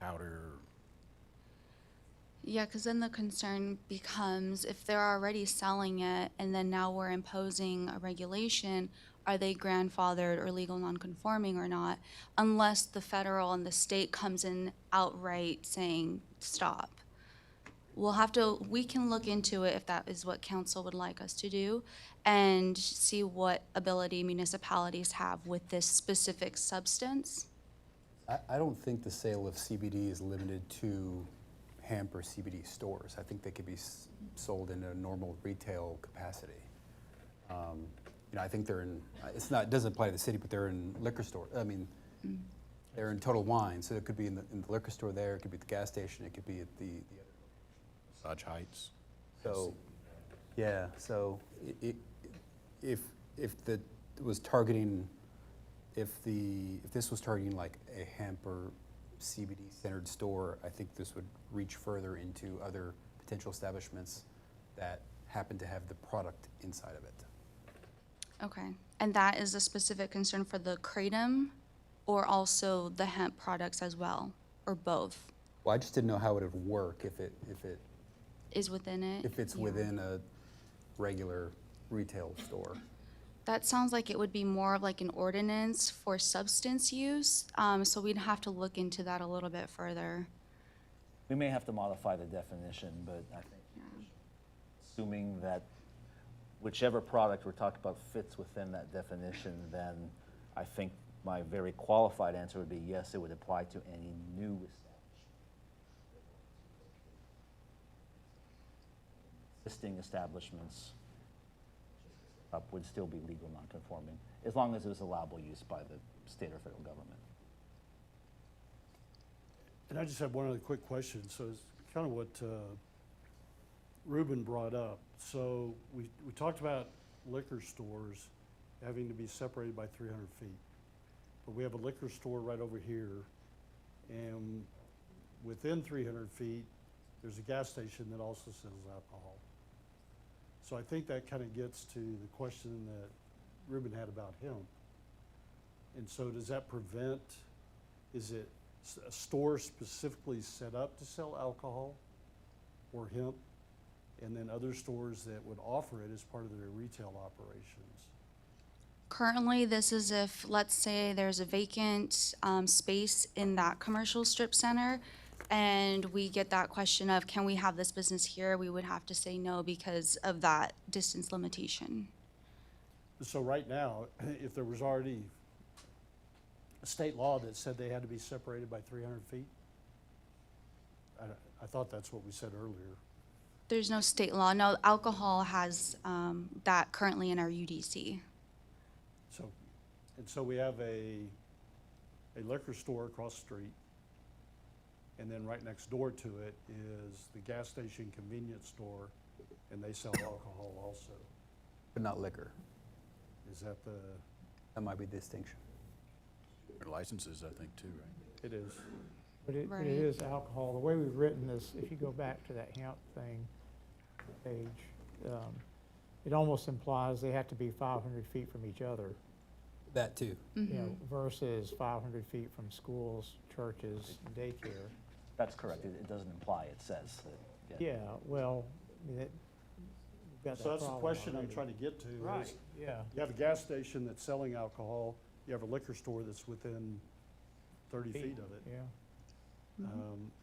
Powder, Yeah, because then the concern becomes if they're already selling it and then now we're imposing a regulation, are they grandfathered or legal nonconforming or not? Unless the federal and the state comes in outright saying, stop. We can look into it if that is what council would like us to do and see what ability municipalities have with this specific substance. I don't think the sale of CBD is limited to hemp or CBD stores. I think they could be sold in a normal retail capacity. you know, I think they're in, it's not, it doesn't apply to the city, but they're in liquor store. I mean, they're in Total Wine, so it could be in the liquor store there, it could be at the gas station, it could be at the other. Massage Heights. So, yeah, so if the, was targeting, if this was targeting like a hemp or CBD-centered store, I think this would reach further into other potential establishments that happen to have the product inside of it. Okay, and that is a specific concern for the kratom or also the hemp products as well, or both? Well, I just didn't know how it would work if Is within it? it's Yeah. within a regular retail store. That sounds like it would be more of like an ordinance for substance use, so we'd have to look into that a little bit further. We may have to modify the definition, but I think assuming that whichever product we're talking about fits within that definition, then I think my very qualified answer would be yes, it would apply to any new establishment. Existing establishments would still be legal non-conforming, as long as it was allowable use by the state or federal government. And I just have one other quick question. So it's kind of what Ruben brought up. So we talked about liquor stores having to be separated by 300 feet. But we have a liquor store right over here, and within 300 feet, there's a gas station that also sells alcohol. So I think that kind of gets to the question that Ruben had about hemp. And so does that prevent, is it a store specifically set up to sell alcohol or hemp, and then other stores that would offer it as part of their retail operations? Currently, this is if, let's say, there's a vacant space in that commercial strip center, and we get that question of, can we have this business here? We would have to say no because of that distance limitation. So right now, if there was already a state law that said they had to be separated by 300 feet, I thought that's what we said earlier. There's no state law. No, alcohol has that currently in our UDC. So we have a liquor store across the street, and then right next door to it is the gas station convenience store, and they sell alcohol also. But not liquor. Is that the? That might be the distinction. Their licenses, I think, too, right? It is. But it Right. is alcohol. The way we've written this, if you go back to that hemp thing page, it almost implies they have to be 500 feet from each other, That too. you know, versus 500 feet from schools, churches, and daycare. That's correct. It doesn't imply, it says that. Yeah, well, I mean, you've got that So that's the problem question I'm already. trying to get to. Right, is yeah. You have a gas station that's selling alcohol, you have a liquor store that's within 30 feet of it. Yeah.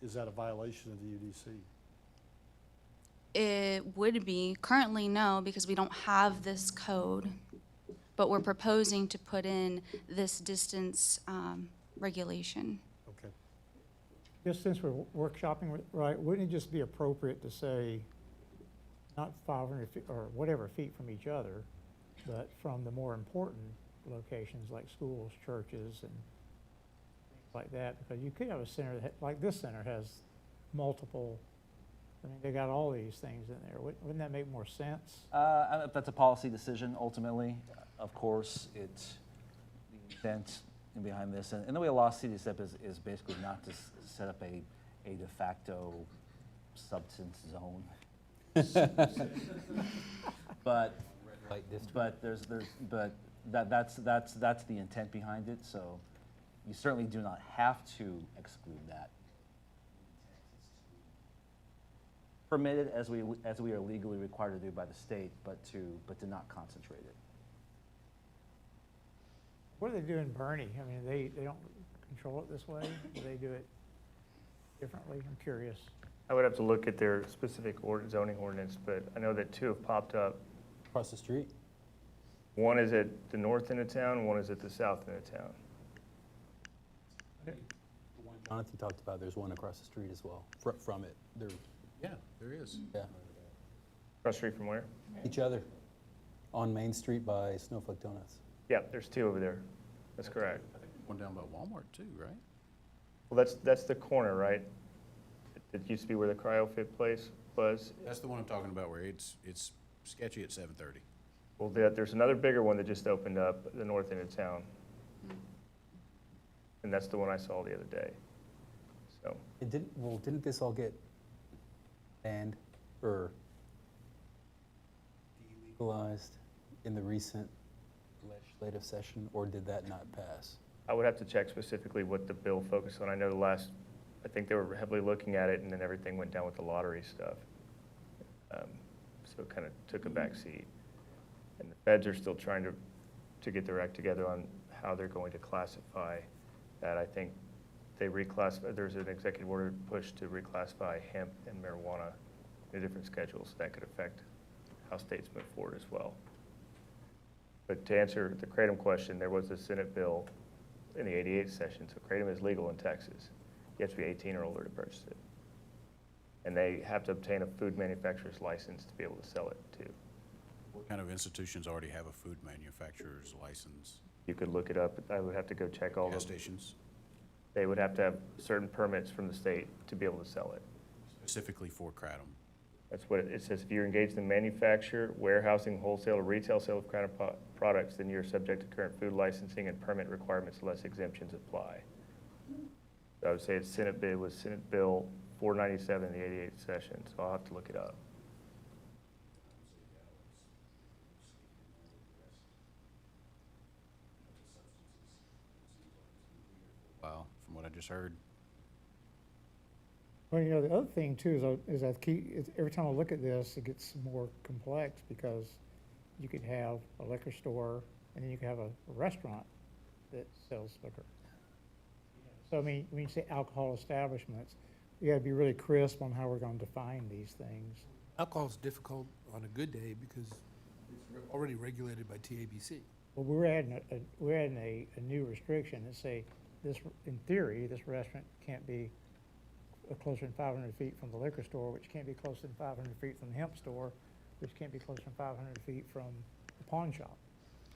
Is that a violation of the UDC? It would be. Currently, no, because we don't have this code, but we're proposing to put in this distance regulation. Okay. Just since we're workshopping, right, wouldn't it just be appropriate to say not 500 feet or whatever feet from each other, but from the more important locations like schools, churches, and things like that? Because you could have a center that, like this center has multiple, I mean, they got all these things in there. Wouldn't that make more sense? That's a policy decision ultimately. Of course, it's the intent behind this. And the way a law city step is basically not to set up a de facto substance zone. But Light district. but that's the intent behind it. So you certainly do not have to exclude that. Permitted as we are legally required to do by the state, but to not concentrate it. What do they do in Bernie? I mean, they don't control it this way? Do they do it differently? I'm curious. I would have to look at their specific zoning ordinance, but I know that two have popped up. Across the street? One is at the north end of town, one is at the south end of town. Jonathan talked about, there's one across the street as well, from it. They're, Yeah, there is. yeah, Across the street from where? each other. on Main Street by Snowflake Donuts. Yeah, there's two over there. That's correct. One down by Walmart too, right? Well, that's the corner, right? It used to be where the CryoFit place was. That's the one I'm talking about where it's sketchy at 7:30. Well, there's another bigger one that just opened up at the north end of town. And that's the one I saw the other day. So, Didn't this all get banned or delegalized in the recent legislative session, or did that not pass? I would have to check specifically what the bill focused on. I know I think they were heavily looking at it, and then everything went down with the lottery stuff. So it kind of took a back seat. And the feds are still trying to get their act together on how they're going to classify that. I think there's an executive order push to reclassify hemp and marijuana in different schedules. That could affect how states move forward as well. But to answer the Kratom question, there was a Senate bill in the 88th session. So Kratom is legal in Texas. You have to be 18 or older to purchase it. And they have to obtain a food manufacturer's license to be able to sell it too. What kind of institutions already have a food manufacturer's license? You could look it up. I would have to go check all Gas of them. stations, They would have to have certain permits from the state to be able to sell it. specifically for Kratom. That's what it says. If you're engaged in manufacture, warehousing, wholesale, or retail sale of Kratom products, then you're subject to current food licensing and permit requirements unless exemptions apply. So I would say its Senate bid was Senate Bill 497 in the 88th session, so I'll have to look it up. Wow, from what I just heard. Well, you know, the other thing too is every time I look at this, it gets more complex because you could have a liquor store and then you could have a restaurant that sells liquor. So I mean, when you say alcohol establishments, you gotta be really crisp on how we're gonna define these things. Alcohol's difficult on a good day because it's already regulated by TABC. Well, we're adding a new restriction that say this, in theory, this restaurant can't be closer than 500 feet from the liquor store, which can't be closer than 500 feet from the hemp store, which can't be closer than 500 feet from the pawn shop.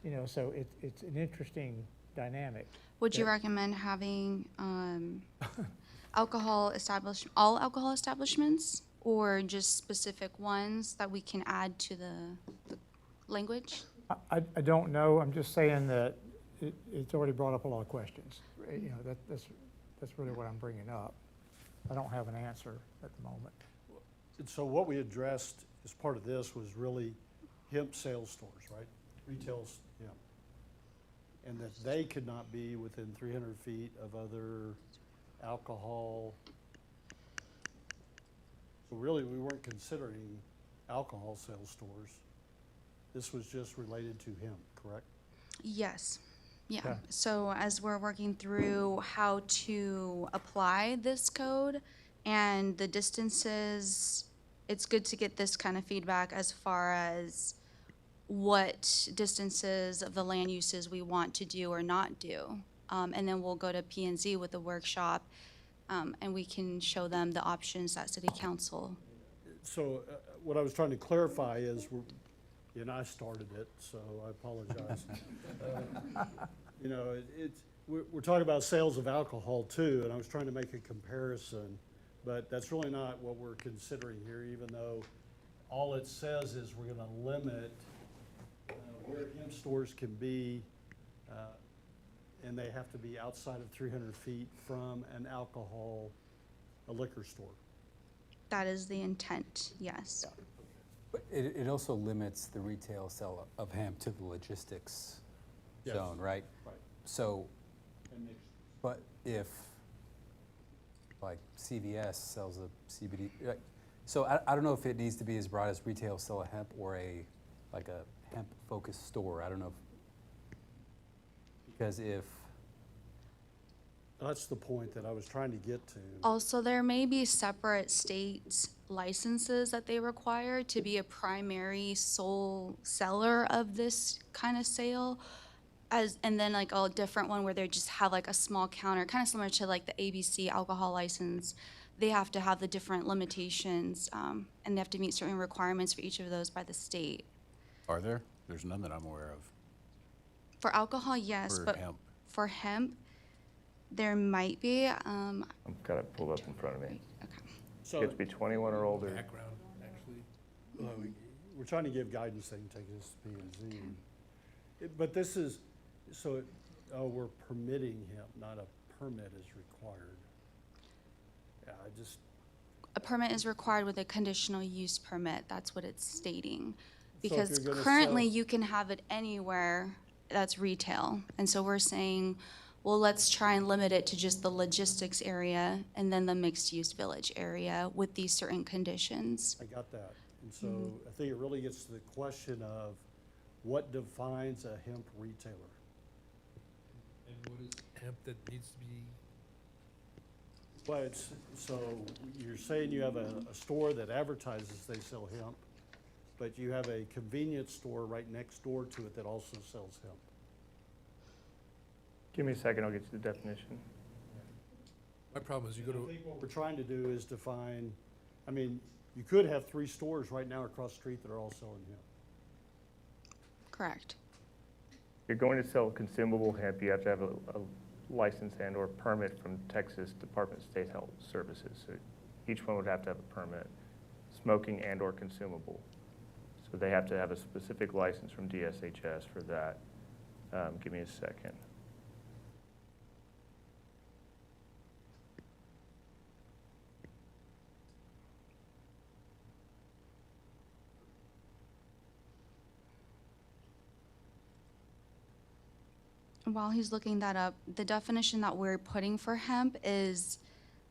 You know, so it's an interesting dynamic. Would you Yeah. recommend having all alcohol establishments, or just specific ones that we can add to the language? I don't know, I'm just saying that it's already brought up a lot of questions. You know, that's really what I'm bringing up. I don't have an answer at the moment. And so what we addressed as part of this was really hemp sales stores, right? Retails, yeah. And that they could not be within 300 feet of other alcohol. So really, we weren't considering alcohol sales stores. This was just related to hemp, correct? Yes. Yeah. Okay. So as we're working through how to apply this code and the distances, it's good to get this kind of feedback as far as what distances of the land uses we want to do or not do. And then we'll go to P&Z with the workshop, and we can show them the options that City Council. So what I was trying to clarify is, and I started it, so I apologize. You know, we're talking about sales of alcohol too, and I was trying to make a comparison, but that's really not what we're considering here, even though all it says is we're gonna limit where hemp stores can be, and they have to be outside of 300 feet from a liquor store. That is the intent, yes. But it also limits the retail sale of hemp to the logistics Yes. zone, right? Right. So, And mixed. but if, like, CVS sells a CBD, like, so I don't know if it needs to be as broad as retail sell of hemp or like a hemp-focused store. I don't know because if, That's the point that I was trying to get to. Also, there may be separate state licenses that they require to be a primary sole seller of this kind of sale. And then like a different one where they just have like a small counter, kind of similar to like the ABC alcohol license. They have to have the different limitations, and they have to meet certain requirements for each of those by the state. Are there? There's none that I'm aware of For alcohol, yes, for but hemp. for hemp, there might be. I've got it pulled up in front of me. Okay. So, You have to be 21 or older. Background, actually. we're trying to give guidance, they can take this to P and Z. But this is, we're permitting hemp, not a permit is required. Yeah, A permit is required with a conditional use permit. That's what it's stating. if Because you're gonna currently sell- you can have it anywhere that's retail. And so we're saying, well, let's try and limit it to just the logistics area and then the mixed use village area with these certain conditions. I got that. And so I think it really gets to the question of what defines a hemp retailer? And what is hemp that needs to be, Well, so you're saying you have a store that advertises they sell hemp, but you have a convenience store right next door to it that also sells hemp. Give me a second, I'll get you the definition. my problem is you go I to, think what we're trying to do is define, I mean, you could have 3 stores right now across the street that are all selling hemp. Correct. If you're going to sell consumable hemp, you have to have a license and/or permit from Texas Department of State Health Services. So each one would have to have a permit, smoking and/or consumable. So they have to have a specific license from DSHS for that. Give me a second. While he's looking that up, the definition that we're putting for hemp is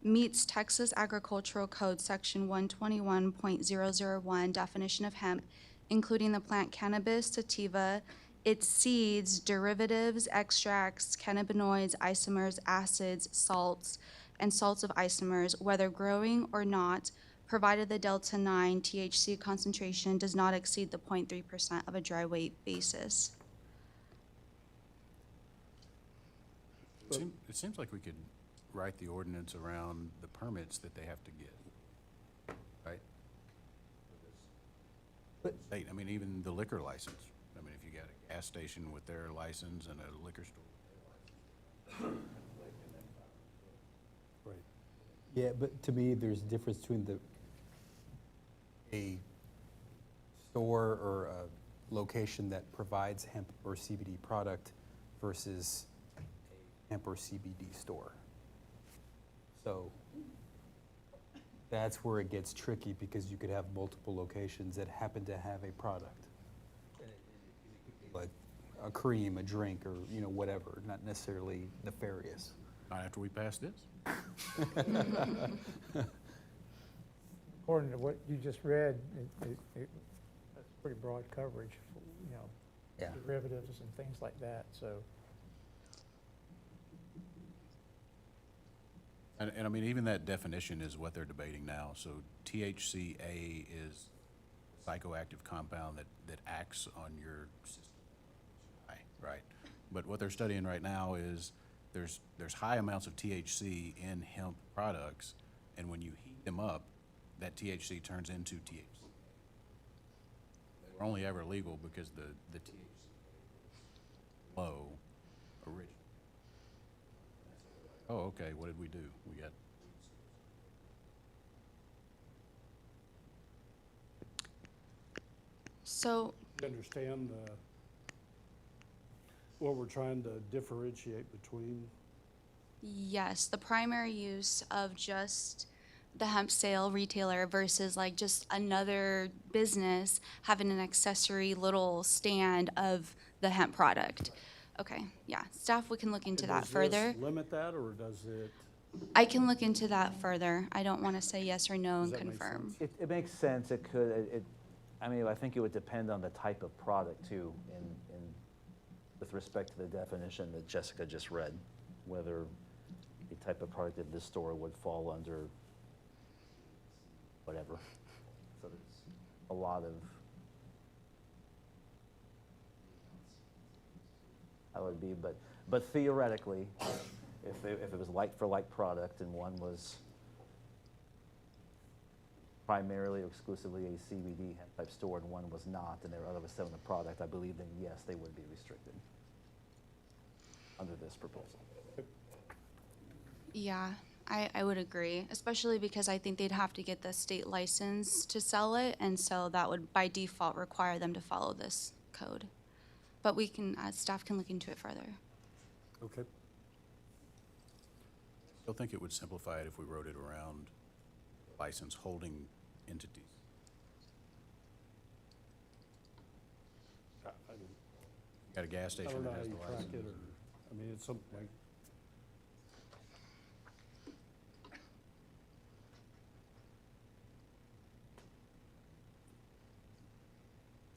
meets Texas Agricultural Code Section 121.001 definition of hemp, including the plant cannabis sativa, its seeds, derivatives, extracts, cannabinoids, isomers, acids, salts, and salts of isomers, whether growing or not, provided the delta 9 THC concentration does not exceed the 0.3% of a dry weight basis. It seems like we could write the ordinance around the permits that they have to get, right? I mean, even the liquor license. I mean, if you got a gas station with their license and a liquor store. Right. Yeah, but to me, there's a difference between a store or a location that provides hemp or CBD product versus a hemp or CBD store. So that's where it gets tricky because you could have multiple locations that happen to have a product. Like a cream, a drink, or, you know, whatever, not necessarily nefarious. Not after we pass this. According to what you just read, that's pretty broad coverage, for, you know, Yeah. derivatives and things like that, so. And I mean, even that definition is what they're debating now. So THCA is a psychoactive compound that acts on your system, right? But what they're studying right now is there's high amounts of THC in hemp products, and when you heat them up, that THC turns into THC. They were only ever legal because the THC low originally. Oh, okay, what did we do? We got, So You understand what we're trying to differentiate between? yes, the primary use of just the hemp sale retailer versus like just another business having an accessory little stand of the hemp product. Okay, yeah, staff, we can look into that further. Does this limit that, or does it? I can look into that further. I don't want to say yes or no and Does that make confirm. sense? It makes sense, it could, I mean, I think it would depend on the type of product too, with respect to the definition that Jessica just read, whether the type of product at this store would fall under whatever. So there's a lot of, that would be, but theoretically, if it was like for like product and one was primarily or exclusively a CBD hemp type store and one was not, and there were others selling the product, I believe then yes, they would be restricted under this proposal. Yeah, I would agree, especially because I think they'd have to get the state license to sell it, and so that would by default require them to follow this code. But we can, staff can look into it further. Okay. Still think it would simplify it if we wrote it around license holding entities. Got a gas I station don't know that how has you the track license. it, or, I mean, it's something like,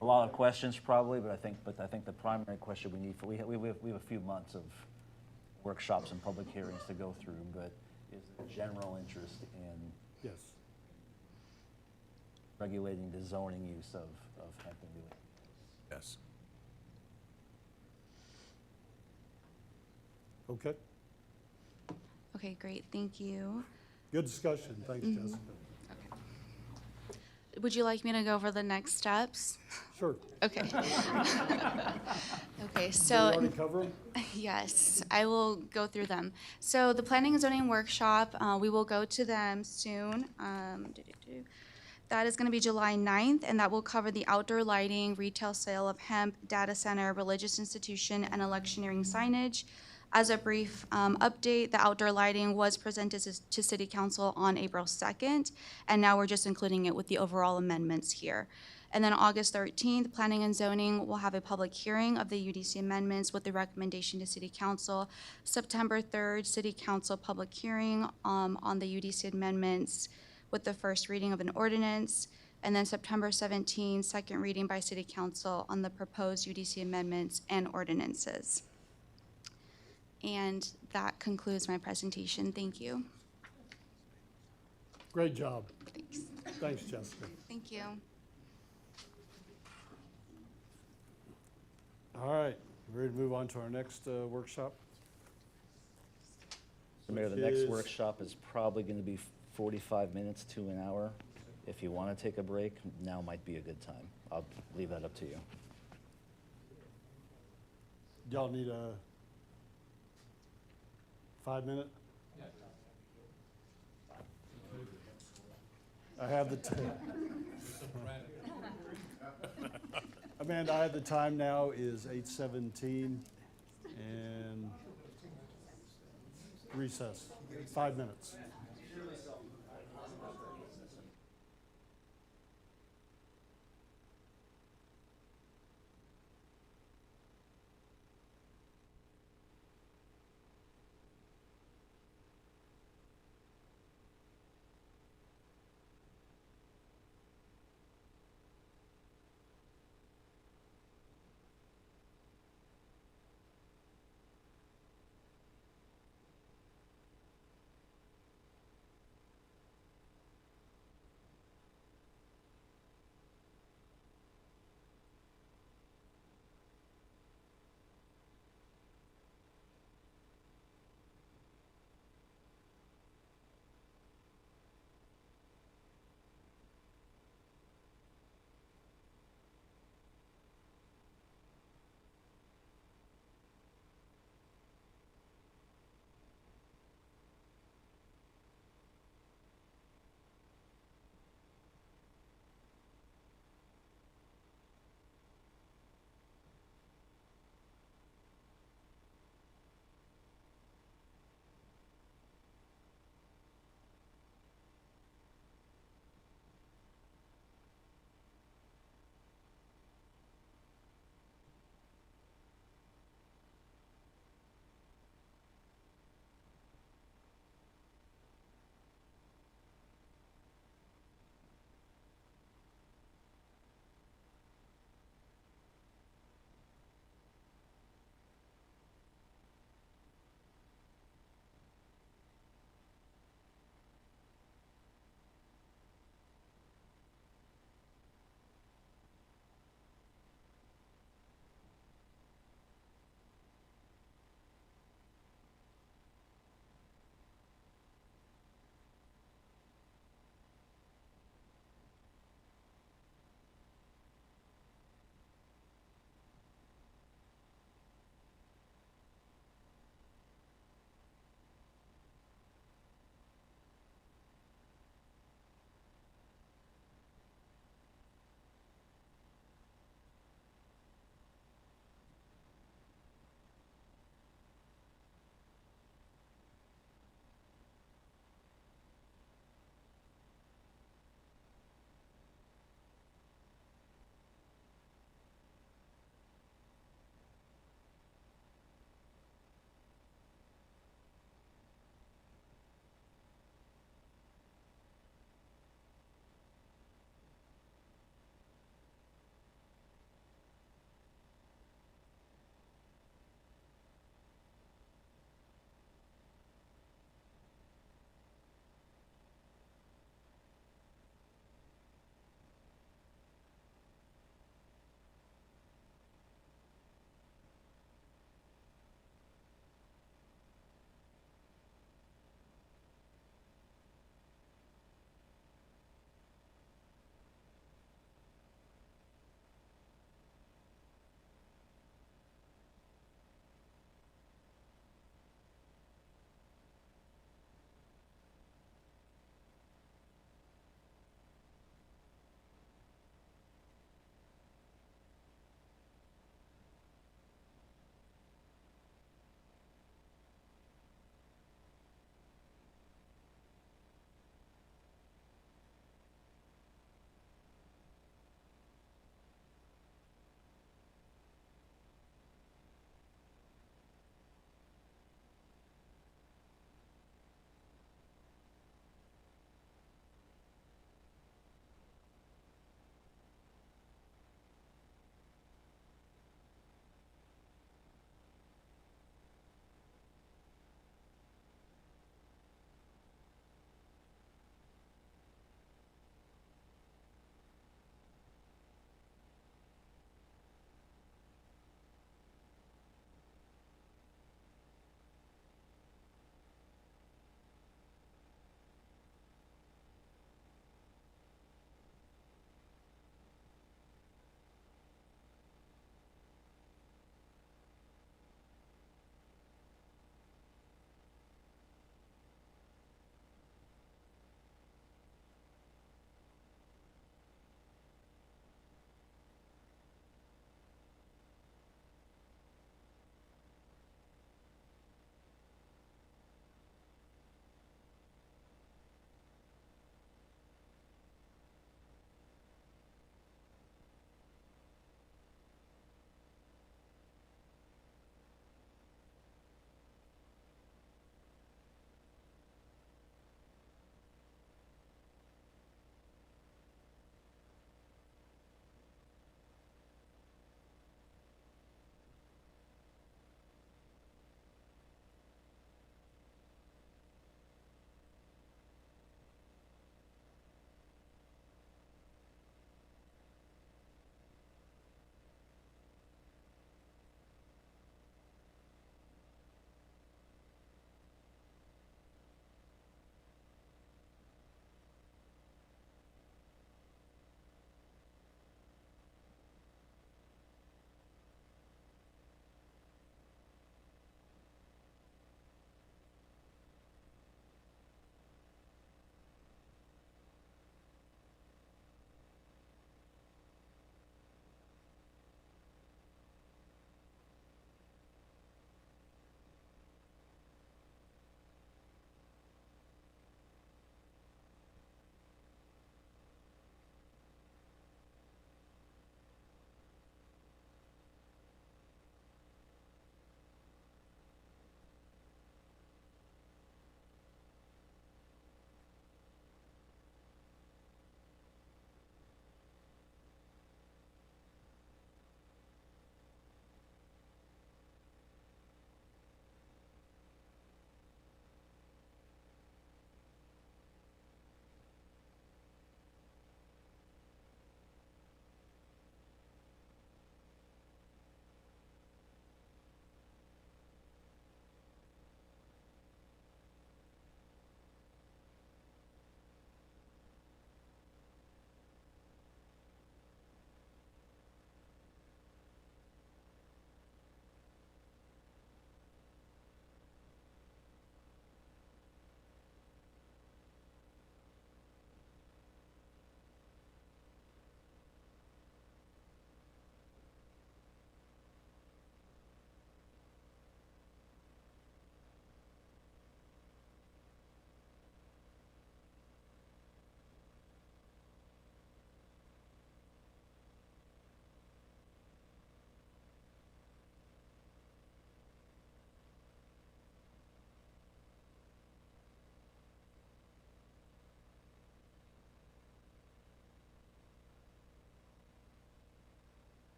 A lot of questions probably, but I think the primary question we need, we have a few months of workshops and public hearings to go through, but is there general interest in yes. regulating the zoning use of hemp and related? Yes. Okay, Okay, great, thank you. good discussion. Thanks, Jessica. Would you like me to go over the next steps? Sure. Okay. Okay, Did we so. already cover 'em? Yes, I will go through them. So the planning and zoning workshop, we will go to them soon. That is going to be July 9th, and that will cover the outdoor lighting, retail sale of hemp, data center, religious institution, and electioneering signage. As a brief update, the outdoor lighting was presented to City Council on April 2nd, and now we're just including it with the overall amendments here. And then August 13th, Planning and Zoning will have a public hearing of the UDC amendments with the recommendation to City Council. September 3rd, City Council public hearing on the UDC amendments with the first reading of an ordinance. And then September 17th, second reading by City Council on the proposed UDC amendments and ordinances. And that concludes my presentation. Thank you. Great job. Thanks. Thanks, Jessica. Thank you. All right, ready to move on to our next workshop? So Mayor, the Which next is- workshop is probably going to be 45 minutes to an hour. If you want to take a break, now might be a good time. I'll leave that up to you. Y'all need a 5 minute? I have the Amanda, I have the time now is 8:17 and recess, 5 minutes.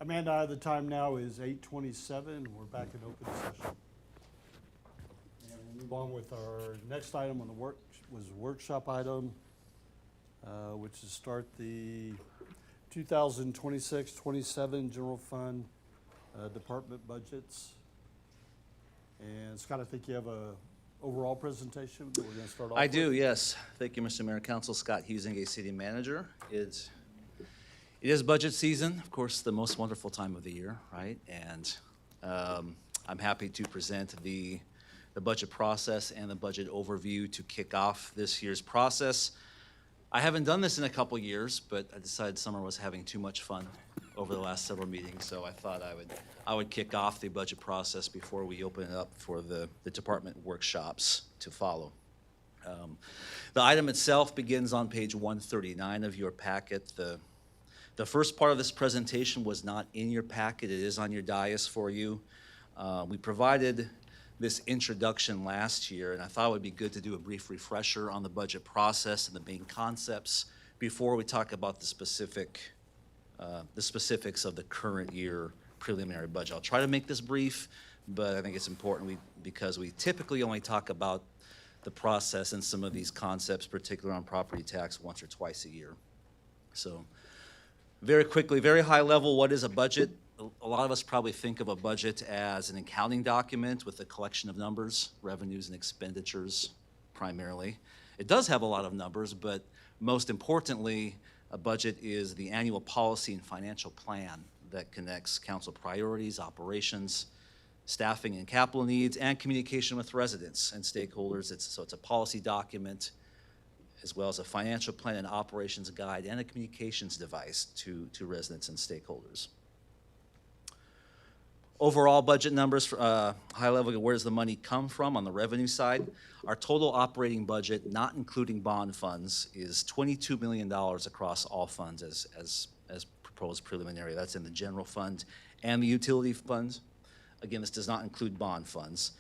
Amanda, the time now is 8:27. We're back in open session. And we'll move on with our next item on the workshop item, which is start the 2026-27 general fund department budgets. And Scott, I think you have a overall presentation that we're going to start off with. I do, yes. Thank you, Mr. Mayor and Council. Scott Huesing, City Manager. It is budget season, of course, the most wonderful time of the year, right? And I'm happy to present the budget process and the budget overview to kick off this year's process. I haven't done this in a couple years, but I decided summer was having too much fun over the last several meetings, so I thought I would kick off the budget process before we open it up for the department workshops to follow. The item itself begins on page 139 of your packet. The first part of this presentation was not in your packet. It is on your dais for you. We provided this introduction last year, and I thought it would be good to do a brief refresher on the budget process and the main concepts before we talk about the specifics of the current year preliminary budget. I'll try to make this brief, but I think it's important because we typically only talk about the process and some of these concepts, particularly on property tax, once or twice a year. So very quickly, very high level, what is a budget? A lot of us probably think of a budget as an accounting document with a collection of numbers, revenues and expenditures primarily. It does have a lot of numbers, but most importantly, a budget is the annual policy and financial plan that connects council priorities, operations, staffing and capital needs, and communication with residents and stakeholders. So it's a policy document, as well as a financial plan and operations guide and a communications device to residents and stakeholders. Overall budget numbers, high level, where does the money come from on the revenue side? Our total operating budget, not including bond funds, is $22 million across all funds as proposed preliminary. That's in the general fund and the utility funds. Again, this does not include bond funds.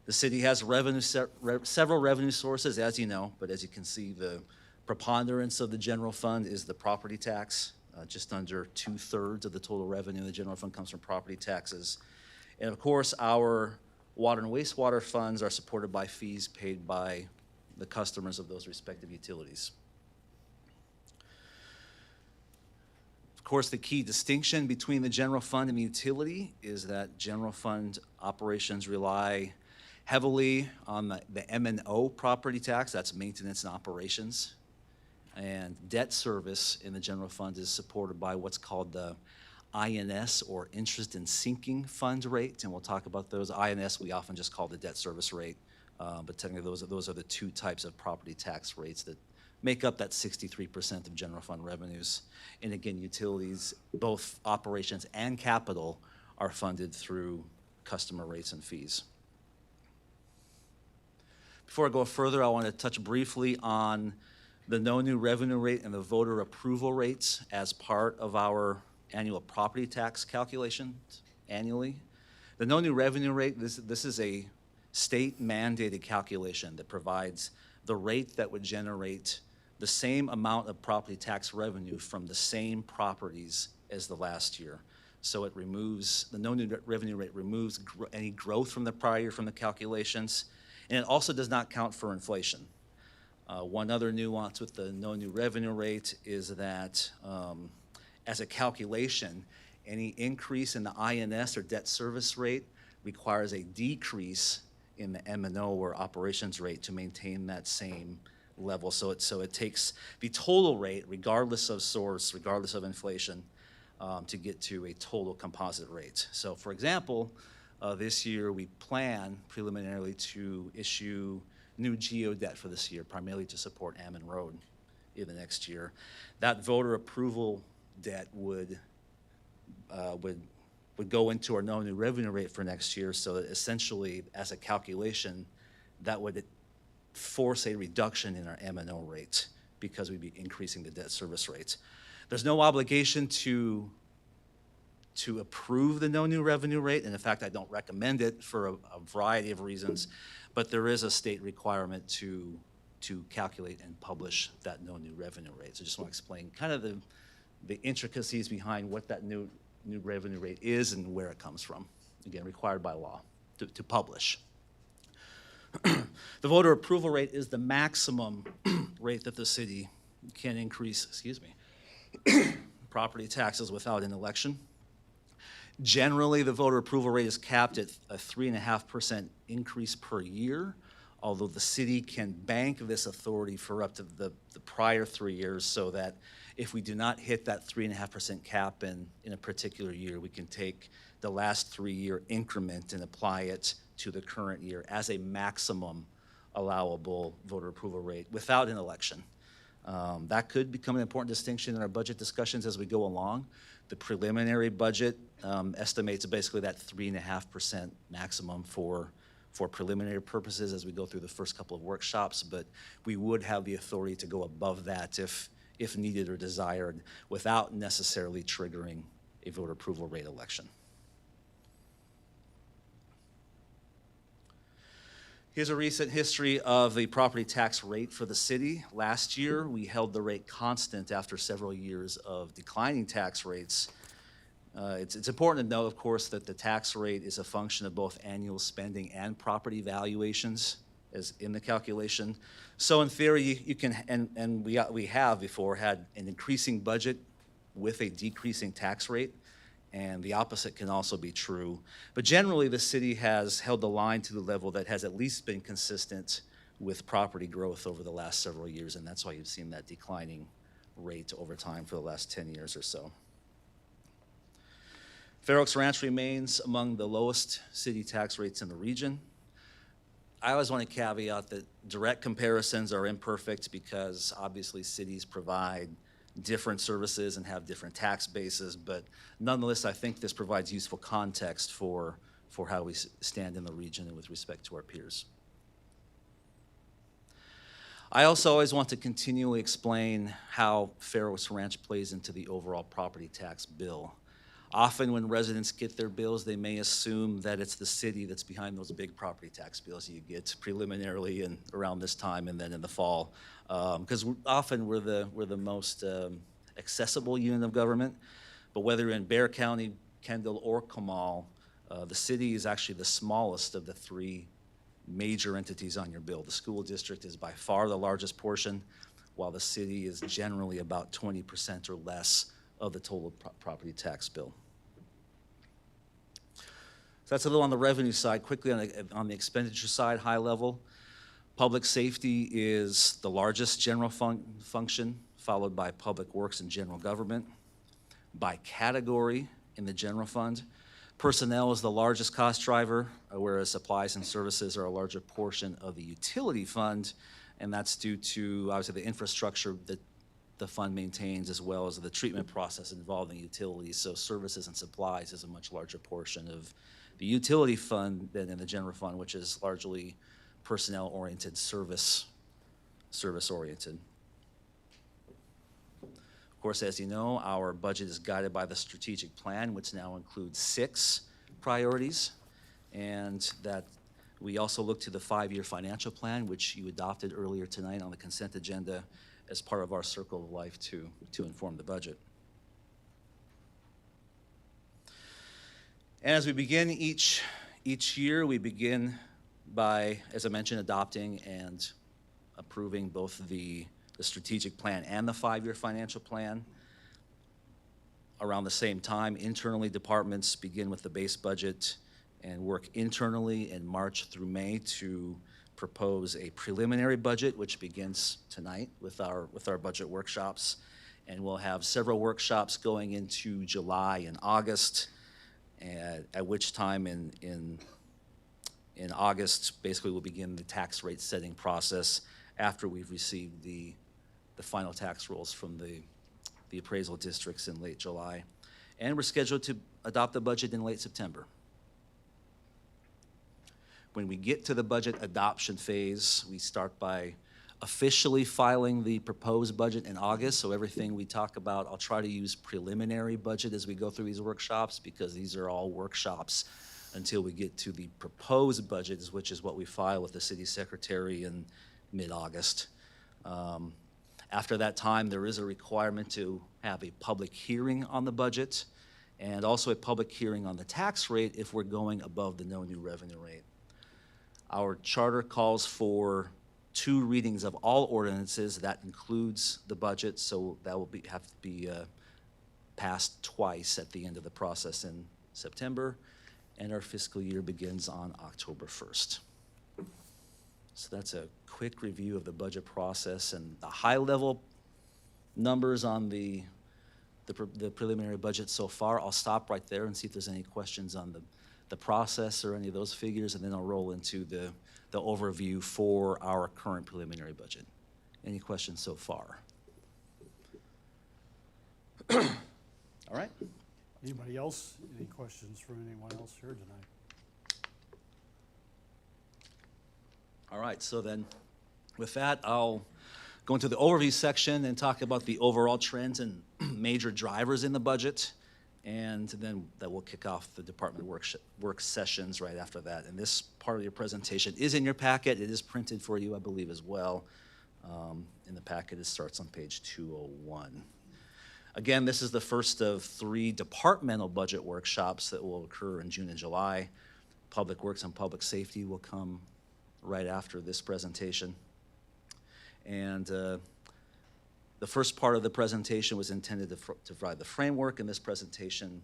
The city has several revenue sources, as you know, but as you can see, the preponderance of the general fund is the property tax. Just under 2/3 of the total revenue in the general fund comes from property taxes. And of course, our water and wastewater funds are supported by fees paid by the customers of those respective utilities. Of course, the key distinction between the general fund and the utility is that general fund operations rely heavily on the M&O property tax, that's maintenance and operations. And debt service in the general fund is supported by what's called the INS, or interest in sinking fund rate, and we'll talk about those. INS we often just call the debt service rate, but technically those are the two types of property tax rates that make up that 63% of general fund revenues. And again, utilities, both operations and capital, are funded through customer rates and fees. Before I go further, I want to touch briefly on the no new revenue rate and the voter approval rates as part of our annual property tax calculation annually. The no new revenue rate, this is a state mandated calculation that provides the rate that would generate the same amount of property tax revenue from the same properties as the last year. So it removes, the no new revenue rate removes any growth from the prior year from the calculations, and it also does not count for inflation. One other nuance with the no new revenue rate is that as a calculation, any increase in the INS, or debt service rate, requires a decrease in the M&O, or operations rate, to maintain that same level. So it takes the total rate, regardless of source, regardless of inflation, to get to a total composite rate. So for example, this year we plan preliminarily to issue new GO debt for this year, primarily to support Ammon Road in the next year. That voter approval debt would go into our no new revenue rate for next year, so that essentially, as a calculation, that would force a reduction in our M&O rate because we'd be increasing the debt service rates. There's no obligation to approve the no new revenue rate, and in fact, I don't recommend it for a variety of reasons, but there is a state requirement to calculate and publish that no new revenue rate. So I just want to explain kind of the intricacies behind what that new revenue rate is and where it comes from. Again, required by law to publish. The voter approval rate is the maximum rate that the city can increase, property taxes without an election. Generally, the voter approval rate is capped at a 3.5% increase per year, although the city can bank this authority for up to the prior 3 years, so that if we do not hit that 3.5% cap in a particular year, we can take the last 3-year increment and apply it to the current year as a maximum allowable voter approval rate without an election. That could become an important distinction in our budget discussions as we go along. The preliminary budget estimates basically that 3.5% maximum for preliminary purposes as we go through the first couple of workshops, but we would have the authority to go above that if needed or desired without necessarily triggering a voter approval rate election. Here's a recent history of the property tax rate for the city. Last year, we held the rate constant after several years of declining tax rates. It's important to know, of course, that the tax rate is a function of both annual spending and property valuations as in the calculation. So in theory, you can, and we have before had an increasing budget with a decreasing tax rate, and the opposite can also be true. But generally, the city has held the line to the level that has at least been consistent with property growth over the last several years, and that's why you've seen that declining rate over time for the last 10 years or so. Fair Oaks Ranch remains among the lowest city tax rates in the region. I always want to caveat that direct comparisons are imperfect because obviously cities provide different services and have different tax bases, but nonetheless, I think this provides useful context for how we stand in the region and with respect to our peers. I also always want to continually explain how Fair Oaks Ranch plays into the overall property tax bill. Often when residents get their bills, they may assume that it's the city that's behind those big property tax bills you get preliminarily and around this time and then in the fall. Because often we're the most accessible unit of government. But whether in Bexar County, Kendall, or Comal, the city is actually the smallest of the 3 major entities on your bill. The school district is by far the largest portion, while the city is generally about 20% or less of the total property tax bill. So that's a little on the revenue side. Quickly on the expenditure side, high level, public safety is the largest general function, followed by public works and general government. By category in the general fund, personnel is the largest cost driver, whereas supplies and services are a larger portion of the utility fund, and that's due to obviously the infrastructure that the fund maintains as well as the treatment process involving utilities. So services and supplies is a much larger portion of the utility fund than in the general fund, which is largely personnel-oriented, service-oriented. Of course, as you know, our budget is guided by the strategic plan, which now includes 6 priorities, and that we also look to the 5-year financial plan, which you adopted earlier tonight on the consent agenda as part of our circle of life to inform the budget. And as we begin each year, we begin by, as I mentioned, adopting and approving both the strategic plan and the 5-year financial plan. Around the same time, internally, departments begin with the base budget and work internally in March through May to propose a preliminary budget, which begins tonight with our budget workshops. And we'll have several workshops going into July and August, at which time in August, basically we'll begin the tax rate setting process after we've received the final tax rolls from the appraisal districts in late July. And we're scheduled to adopt the budget in late September. When we get to the budget adoption phase, we start by officially filing the proposed budget in August. So everything we talk about, I'll try to use preliminary budget as we go through these workshops, because these are all workshops until we get to the proposed budget, which is what we file with the city secretary in mid-August. After that time, there is a requirement to have a public hearing on the budget, and also a public hearing on the tax rate if we're going above the no new revenue rate. Our charter calls for 2 readings of all ordinances. That includes the budget, so that will have to be passed twice at the end of the process in September, and our fiscal year begins on October 1st. So that's a quick review of the budget process and the high-level numbers on the preliminary budget so far. I'll stop right there and see if there's any questions on the process or any of those figures, and then I'll roll into the overview for our current preliminary budget. Any questions so far? All right. Anybody else? Any questions from anyone else here tonight? All right, so then with that, I'll go into the overview section and talk about the overall trends and major drivers in the budget. And then that will kick off the department work sessions right after that. And this part of your presentation is in your packet. It is printed for you, I believe, as well. In the packet, it starts on page 201. Again, this is the first of 3 departmental budget workshops that will occur in June and July. Public Works and Public Safety will come right after this presentation. And the first part of the presentation was intended to provide the framework, and this presentation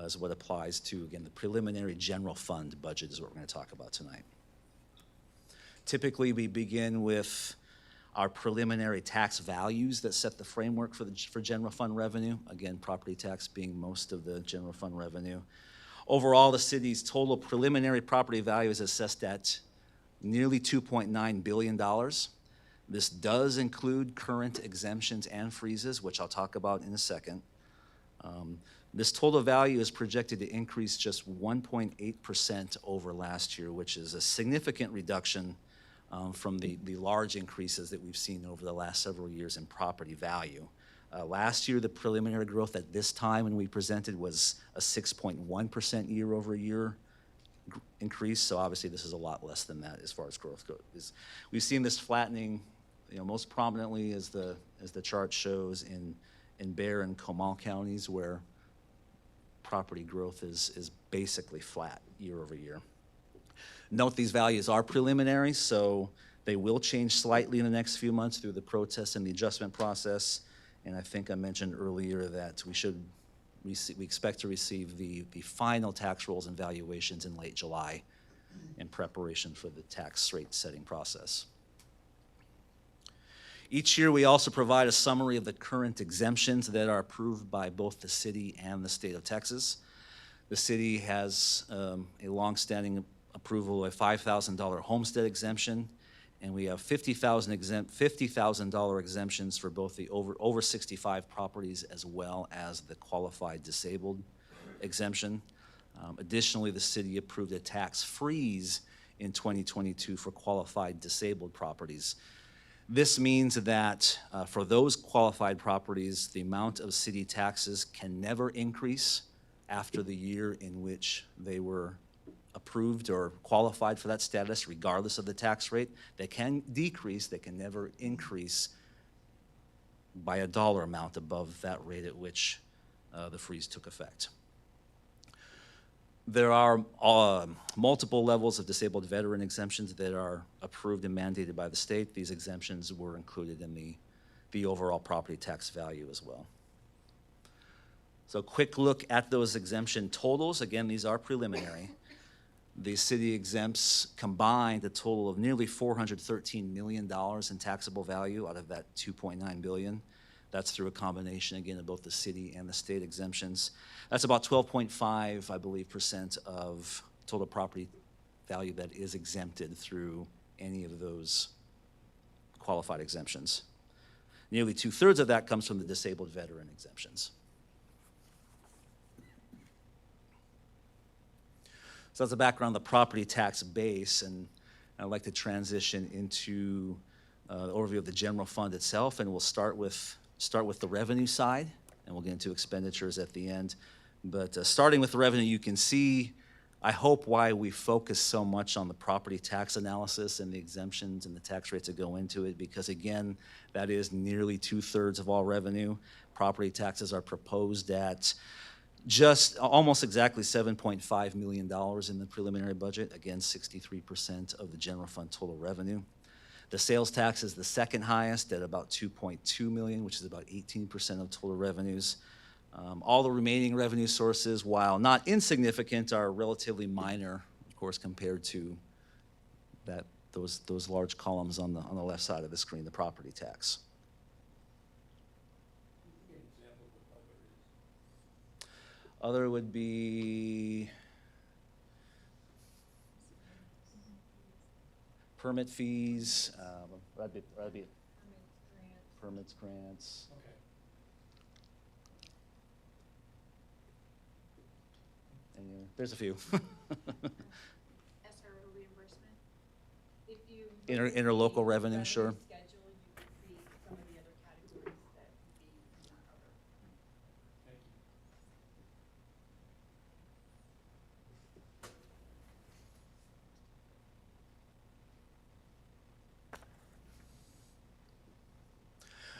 is what applies to, again, the preliminary general fund budget is what we're going to talk about tonight. Typically, we begin with our preliminary tax values that set the framework for general fund revenue. Again, property tax being most of the general fund revenue. Overall, the city's total preliminary property value is assessed at nearly $2.9 billion. This does include current exemptions and freezes, which I'll talk about in a second. This total value is projected to increase just 1.8% over last year, which is a significant reduction from the large increases that we've seen over the last several years in property value. Last year, the preliminary growth at this time when we presented was a 6.1% year-over-year increase, so obviously this is a lot less than that as far as growth goes. We've seen this flattening, most prominently as the chart shows in Bexar and Comal counties, where property growth is basically flat year over year. Note these values are preliminary, so they will change slightly in the next few months through the protest and the adjustment process. And I think I mentioned earlier that we expect to receive the final tax rolls and valuations in late July in preparation for the tax rate setting process. Each year, we also provide a summary of the current exemptions that are approved by both the city and the state of Texas. The city has a longstanding approval of $5,000 homestead exemption, and we have $50,000 exemptions for both the over 65 properties as well as the qualified disabled exemption. Additionally, the city approved a tax freeze in 2022 for qualified disabled properties. This means that for those qualified properties, the amount of city taxes can never increase after the year in which they were approved or qualified for that status, regardless of the tax rate. They can decrease, they can never increase by a dollar amount above that rate at which the freeze took effect. There are multiple levels of disabled veteran exemptions that are approved and mandated by the state. These exemptions were included in the overall property tax value as well. So quick look at those exemption totals. Again, these are preliminary. The city exempts combined a total of nearly $413 million in taxable value out of that $2.9 billion. That's through a combination, again, of both the city and the state exemptions. That's about 12.5, I believe, % of total property value that is exempted through any of those qualified exemptions. Nearly 2/3 of that comes from the disabled veteran exemptions. So that's the background on the property tax base, and I'd like to transition into the overview of the general fund itself, and we'll start with the revenue side, and we'll get into expenditures at the end. But starting with the revenue, you can see, I hope, why we focus so much on the property tax analysis and the exemptions and the tax rates that go into it, because again, that is nearly 2/3 of all revenue. Property taxes are proposed at just almost exactly $7.5 million in the preliminary budget, again, 63% of the general fund total revenue. The sales tax is the second highest at about $2.2 million, which is about 18% of total revenues. All the remaining revenue sources, while not insignificant, are relatively minor, of course, compared to those large columns on the left side of the screen, the property tax. Other would be permit fees, that'd be permits, grants. And there's a few. SRO reimbursement. If you. Interlocal revenue, sure. Schedule, you can see some of the other categories that would be in that other.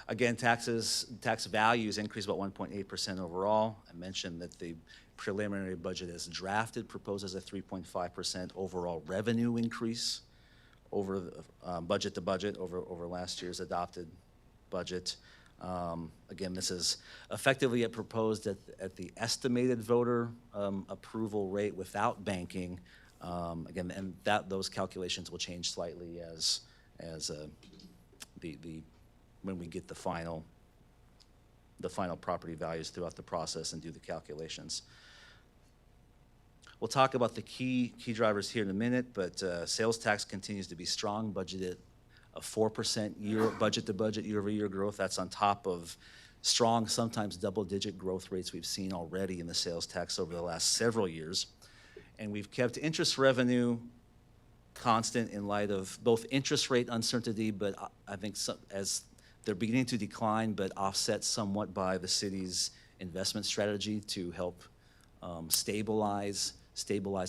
Again, tax values increased about 1.8% overall. I mentioned that the preliminary budget as drafted proposes a 3.5% overall revenue increase over budget to budget over last year's adopted budget. Again, this is effectively proposed at the estimated voter approval rate without banking. Again, and those calculations will change slightly as when we get the final property values throughout the process and do the calculations. We'll talk about the key drivers here in a minute, but sales tax continues to be strong, budgeted a 4% budget to budget year-over-year growth. That's on top of strong, sometimes double-digit growth rates we've seen already in the sales tax over the last several years. And we've kept interest revenue constant in light of both interest rate uncertainty, but I think as they're beginning to decline, but offset somewhat by the city's investment strategy to help stabilize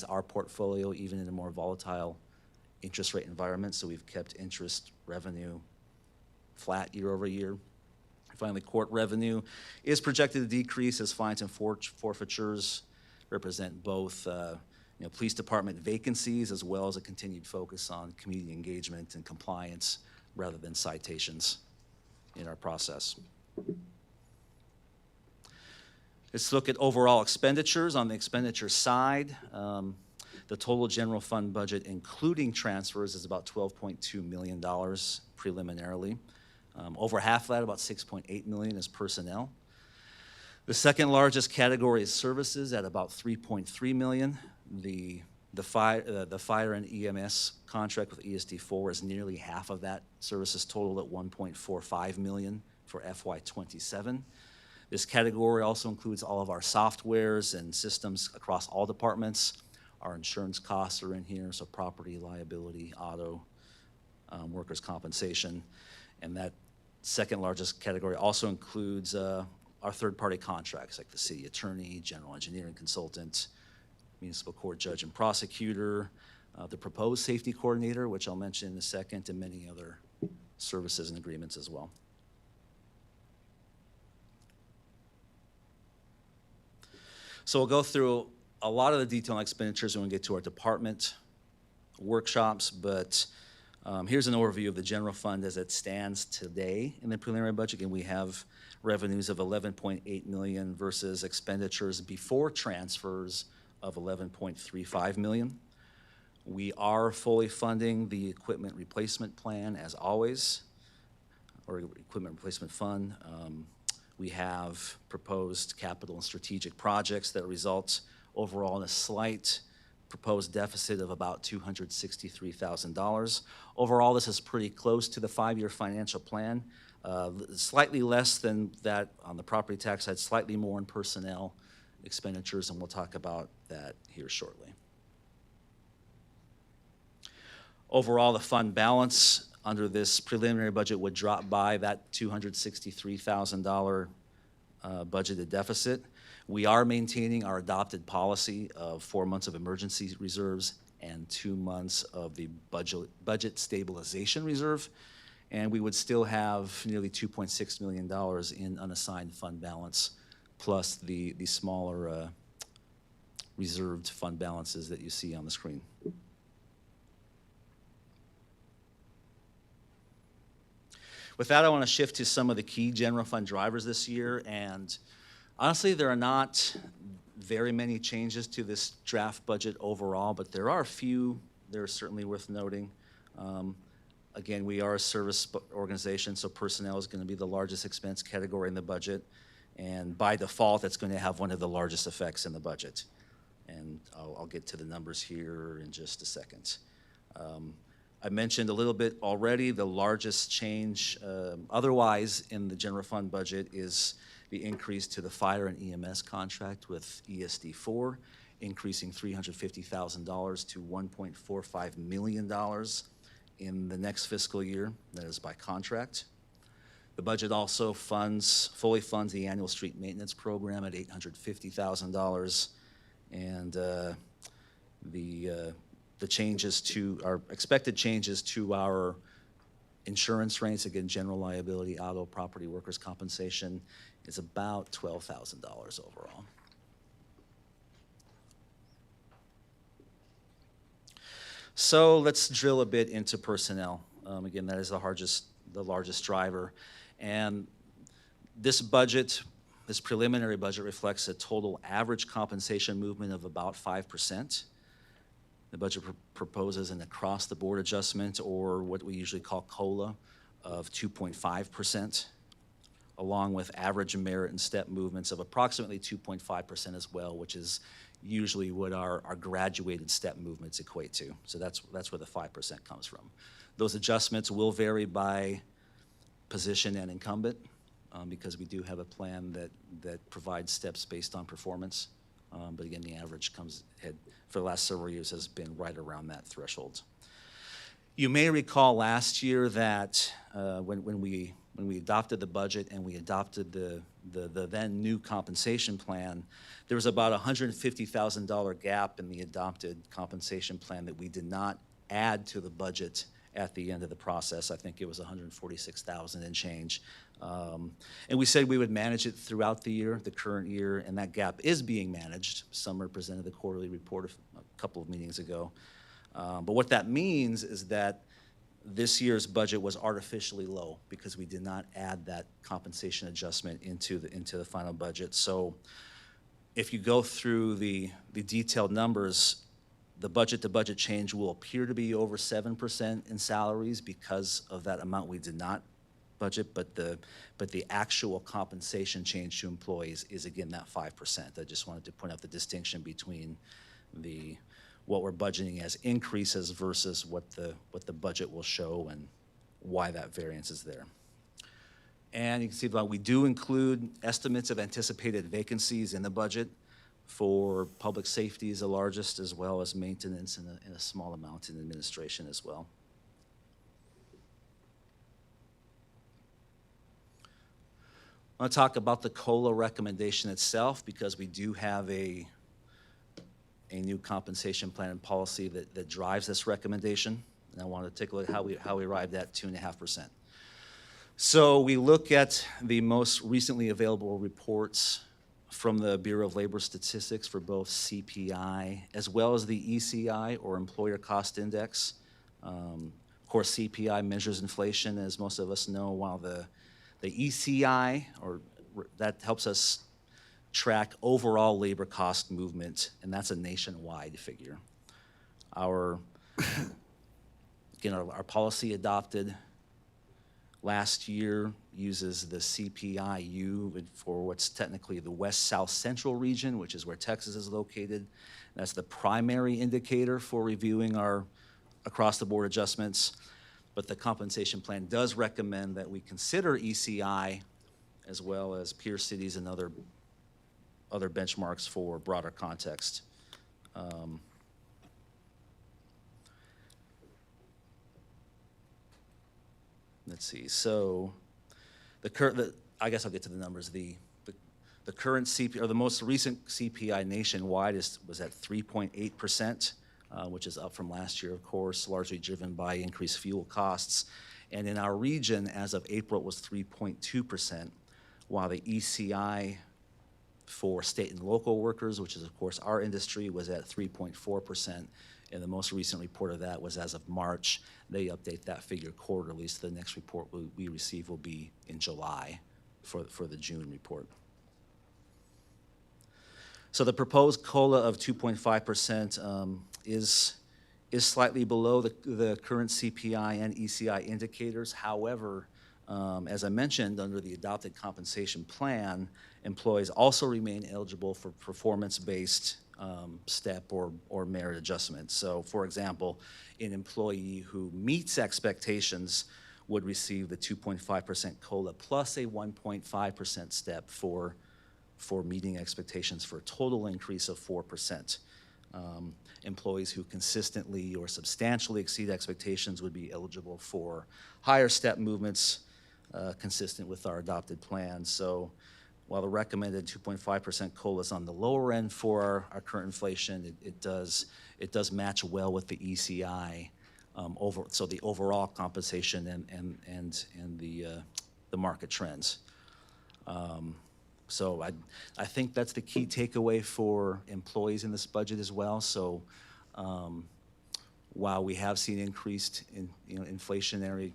our portfolio even in a more volatile interest rate environment. So we've kept interest revenue flat year over year. Finally, court revenue is projected to decrease as fines and forfeitures represent both police department vacancies as well as a continued focus on community engagement and compliance rather than citations in our process. Let's look at overall expenditures. On the expenditure side, the total general fund budget, including transfers, is about $12.2 million preliminarily. Over half of that, about $6.8 million, is personnel. The second largest category is services at about $3.3 million. The fire and EMS contract with ESD4 is nearly half of that services total at $1.45 million for FY27. This category also includes all of our softwares and systems across all departments. Our insurance costs are in here, so property, liability, auto, workers' compensation. And that second largest category also includes our third-party contracts like the city attorney, general engineering consultant, municipal court judge and prosecutor, the proposed safety coordinator, which I'll mention in a second, and many other services and agreements as well. So we'll go through a lot of the detailed expenditures when we get to our department workshops, but here's an overview of the general fund as it stands today in the preliminary budget. Again, we have revenues of $11.8 million versus expenditures before transfers of $11.35 million. We are fully funding the equipment replacement plan as always, or equipment replacement fund. We have proposed capital and strategic projects that result overall in a slight proposed deficit of about $263,000. Overall, this is pretty close to the 5-year financial plan. Slightly less than that on the property tax side, slightly more in personnel expenditures, and we'll talk about that here shortly. Overall, the fund balance under this preliminary budget would drop by that $263,000 budgeted deficit. We are maintaining our adopted policy of 4 months of emergency reserves and 2 months of the budget stabilization reserve, and we would still have nearly $2.6 million in unassigned fund balance plus the smaller reserved fund balances that you see on the screen. With that, I want to shift to some of the key general fund drivers this year, and honestly, there are not very many changes to this draft budget overall, but there are a few that are certainly worth noting. Again, we are a service organization, so personnel is going to be the largest expense category in the budget, and by default, that's going to have one of the largest effects in the budget. And I'll get to the numbers here in just a second. I mentioned a little bit already, the largest change otherwise in the general fund budget is the increase to the fire and EMS contract with ESD4, increasing $350,000 to $1.45 million in the next fiscal year. That is by contract. The budget also fully funds the annual street maintenance program at $850,000, and the changes to our expected changes to our insurance rates, again, general liability, auto, property, workers' compensation, is about $12,000 overall. So let's drill a bit into personnel. Again, that is the largest driver. And this budget, this preliminary budget, reflects a total average compensation movement of about 5%. The budget proposes an across-the-board adjustment, or what we usually call COLA, of 2.5%, along with average merit and step movements of approximately 2.5% as well, which is usually what our graduated step movements equate to. So that's where the 5% comes from. Those adjustments will vary by position and incumbent, because we do have a plan that provides steps based on performance. But again, the average for the last several years has been right around that threshold. You may recall last year that when we adopted the budget and we adopted the then new compensation plan, there was about a $150,000 gap in the adopted compensation plan that we did not add to the budget at the end of the process. I think it was $146,000 and change. And we said we would manage it throughout the current year, and that gap is being managed. Summer presented the quarterly report a couple of meetings ago. But what that means is that this year's budget was artificially low because we did not add that compensation adjustment into the final budget. So if you go through the detailed numbers, the budget-to-budget change will appear to be over 7% in salaries because of that amount we did not budget, but the actual compensation change to employees is again that 5%. I just wanted to point out the distinction between what we're budgeting as increases versus what the budget will show and why that variance is there. And you can see that we do include estimates of anticipated vacancies in the budget for public safety is the largest, as well as maintenance and a small amount in administration as well. I want to talk about the COLA recommendation itself because we do have a new compensation plan and policy that drives this recommendation. And I want to take a look at how we arrived at 2.5%. So we look at the most recently available reports from the Bureau of Labor Statistics for both CPI as well as the ECI, or Employer Cost Index. Of course, CPI measures inflation, as most of us know, while the ECI, that helps us track overall labor cost movement, and that's a nationwide figure. Our policy adopted last year uses the CPI-U for what's technically the West-South Central region, which is where Texas is located. That's the primary indicator for reviewing our across-the-board adjustments. But the compensation plan does recommend that we consider ECI as well as peer cities and other benchmarks for broader context. Let's see. So I guess I'll get to the numbers. The current CPI, or the most recent CPI nationwide was at 3.8%, which is up from last year, of course, largely driven by increased fuel costs. And in our region, as of April, it was 3.2%, while the ECI for state and local workers, which is of course our industry, was at 3.4%. And the most recent report of that was as of March. They update that figure quarterly, so the next report we receive will be in July for the June report. So the proposed COLA of 2.5% is slightly below the current CPI and ECI indicators. However, as I mentioned, under the adopted compensation plan, employees also remain eligible for performance-based step or merit adjustments. So, for example, an employee who meets expectations would receive the 2.5% COLA plus a 1.5% step for meeting expectations for a total increase of 4%. Employees who consistently or substantially exceed expectations would be eligible for higher step movements consistent with our adopted plan. So while the recommended 2.5% COLA is on the lower end for our current inflation, it does match well with the ECI so the overall compensation and the market trends. So I think that's the key takeaway for employees in this budget as well. So while we have seen increased inflationary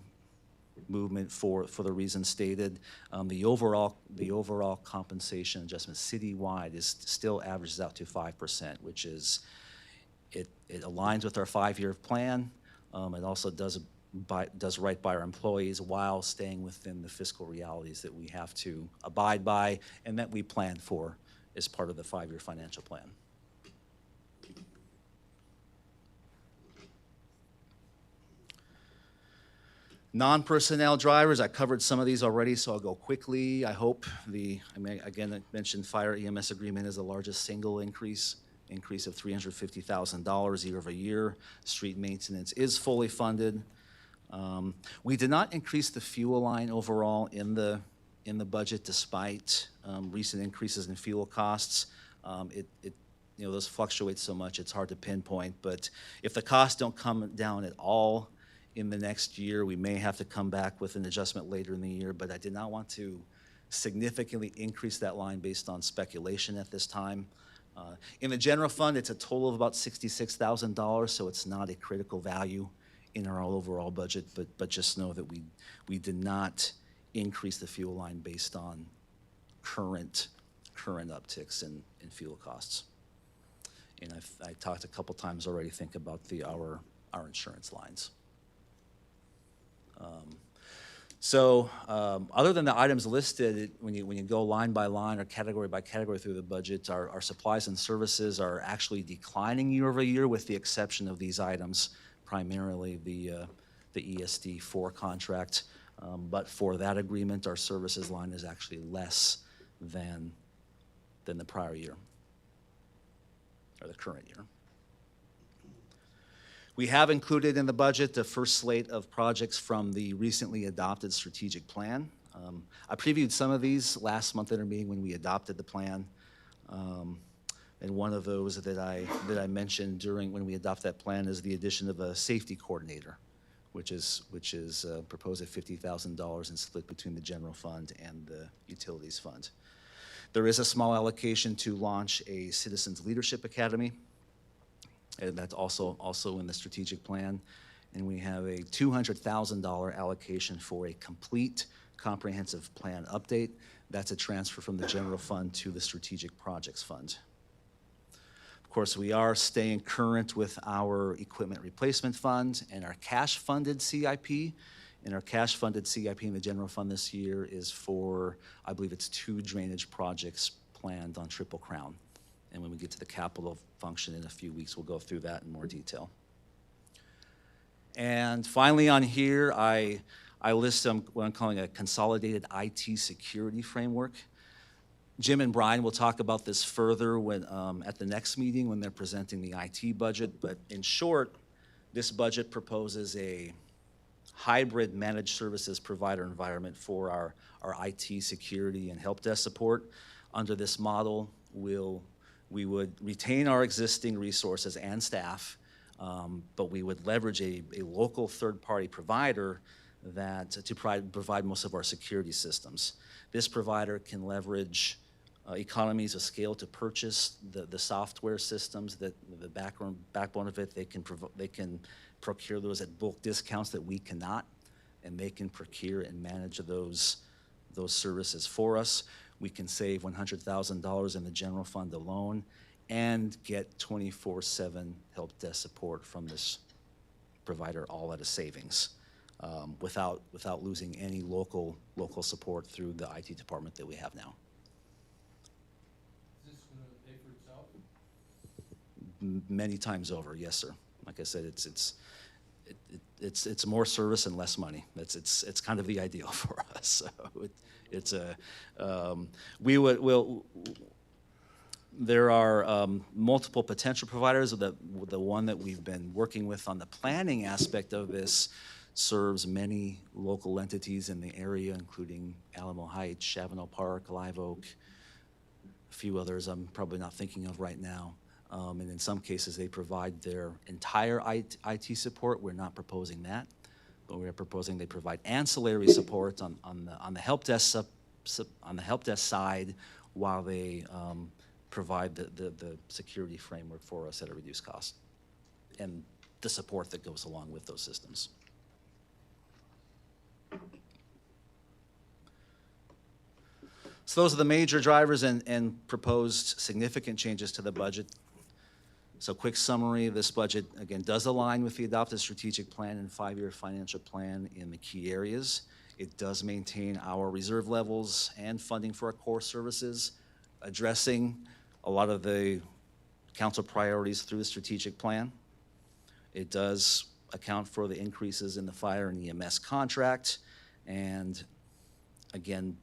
movement for the reasons stated, the overall compensation adjustment citywide is still averages out to 5%, which is it aligns with our 5-year plan. It also does right by our employees while staying within the fiscal realities that we have to abide by and that we plan for as part of the 5-year financial plan. Non-personnel drivers, I covered some of these already, so I'll go quickly. I hope again, I mentioned fire EMS agreement is the largest single increase of $350,000 year over year. Street maintenance is fully funded. We did not increase the fuel line overall in the budget despite recent increases in fuel costs. Those fluctuate so much it's hard to pinpoint, but if the costs don't come down at all in the next year, we may have to come back with an adjustment later in the year, but I did not want to significantly increase that line based on speculation at this time. In the general fund, it's a total of about $66,000, so it's not a critical value in our overall budget, but just know that we did not increase the fuel line based on current upticks in fuel costs. And I talked a couple times already, think about our insurance lines. Other than the items listed, when you go line by line or category by category through the budget, our supplies and services are actually declining year over year with the exception of these items, primarily the ESD 4 contract. But for that agreement, our services line is actually less than the prior year, or the current year. We have included in the budget the first slate of projects from the recently adopted strategic plan. I previewed some of these last month at our meeting when we adopted the plan. And one of those that I mentioned when we adopted that plan is the addition of a safety coordinator, which is proposed at $50,000 and split between the general fund and the utilities fund. There is a small allocation to launch a Citizens Leadership Academy, and that's also in the strategic plan. And we have a $200,000 allocation for a complete comprehensive plan update. That's a transfer from the general fund to the strategic projects fund. Of course, we are staying current with our equipment replacement fund and our cash-funded CIP. And our cash-funded CIP in the general fund this year is for, I believe it's 2 drainage projects planned on Triple Crown. And when we get to the capital function in a few weeks, we'll go through that in more detail. And finally on here, I list what I'm calling a consolidated IT security framework. Jim and Brian will talk about this further at the next meeting when they're presenting the IT budget. But in short, this budget proposes a hybrid managed services provider environment for our IT security and help desk support. Under this model, we would retain our existing resources and staff, but we would leverage a local third-party provider to provide most of our security systems. This provider can leverage economies of scale to purchase the software systems, that the backbone of it. They can procure those at bulk discounts that we cannot, and they can procure and manage those services for us. We can save $100,000 in the general fund alone and get 24/7 help desk support from this provider, all at a savings, without losing any local support through the IT department that we have now. Is this going to pay for itself? Many times over, yes, sir. Like I said, it's more service and less money. It's kind of the ideal for us. So there are multiple potential providers. The one that we've been working with on the planning aspect of this serves many local entities in the area, including Alamo Heights, Chavano Park, Live Oak, a few others I'm probably not thinking of right now. And in some cases, they provide their entire IT support. We're not proposing that, but we're proposing they provide ancillary support on the help desk on the help desk side, while they provide the security framework for us at a reduced cost, and the support that goes along with those systems. So those are the major drivers and proposed significant changes to the budget. So quick summary, this budget, again, does align with the adopted strategic plan and 5-year financial plan in the key areas. It does maintain our reserve levels and funding for our core services, addressing a lot of the council priorities through the strategic plan. It does account for the increases in the fire and EMS contract, and again,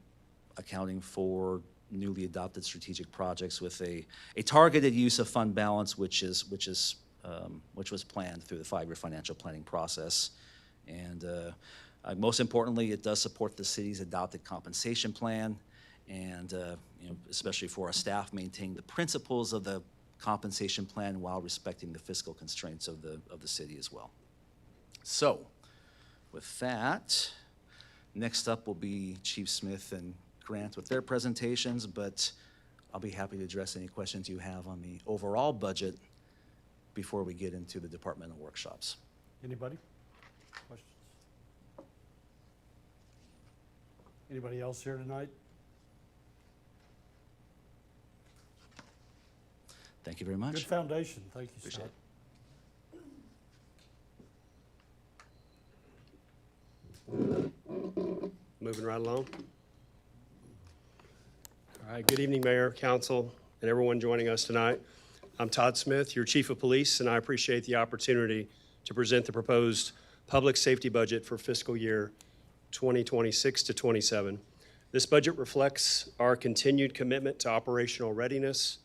accounting for newly adopted strategic projects with a targeted use of fund balance, which was planned through the 5-year financial planning process. And most importantly, it does support the city's adopted compensation plan, and especially for our staff, maintain the principles of the compensation plan while respecting the fiscal constraints of the city as well. So, with that, next up will be Chief Smith and Grant with their presentations, but I'll be happy to address any questions you have on the overall budget before we get into the departmental workshops. Anybody? Questions? Anybody else here tonight? Thank you very much. Good foundation. Thank you, Appreciate Scott. Moving right along. All right, good evening, Mayor, Council, and everyone joining us tonight. I'm Todd Smith, your Chief of Police, and I appreciate the opportunity to present the proposed public safety budget for fiscal year 2026 to 27. This budget reflects our continued commitment to operational readiness,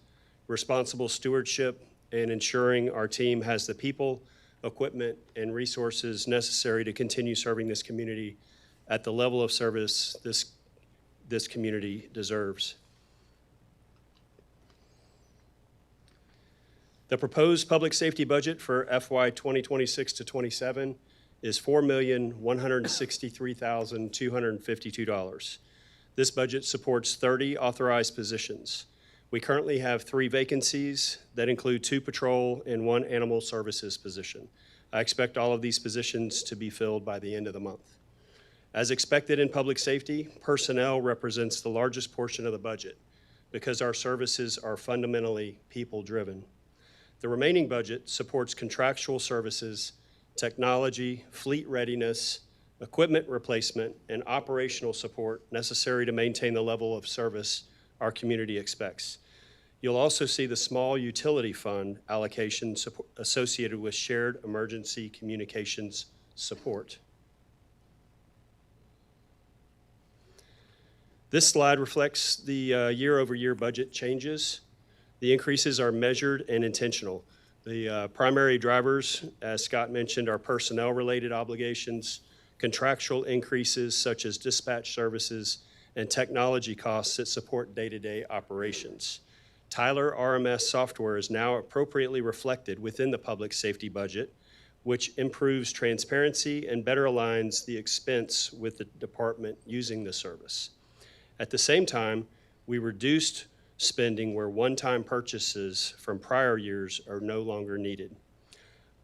responsible stewardship, and ensuring our team has the people, equipment, and resources necessary to continue serving this community at the level of service this community deserves. The proposed public safety budget for FY 2026 to 27 is $4,163,252. This budget supports 30 authorized positions. We currently have 3 vacancies that include 2 patrol and 1 animal services position. I expect all of these positions to be filled by the end of the month. As expected in public safety, personnel represents the largest portion of the budget because our services are fundamentally people-driven. The remaining budget supports contractual services, technology, fleet readiness, equipment replacement, and operational support necessary to maintain the level of service our community expects. You'll also see the small utility fund allocation associated with shared emergency communications support. This slide reflects the year-over-year budget changes. The increases are measured and intentional. The primary drivers, as Scott mentioned, are personnel-related obligations, contractual increases such as dispatch services, and technology costs that support day-to-day operations. Tyler RMS software is now appropriately reflected within the public safety budget, which improves transparency and better aligns the expense with the department using the service. At the same time, we reduced spending where one-time purchases from prior years are no longer needed.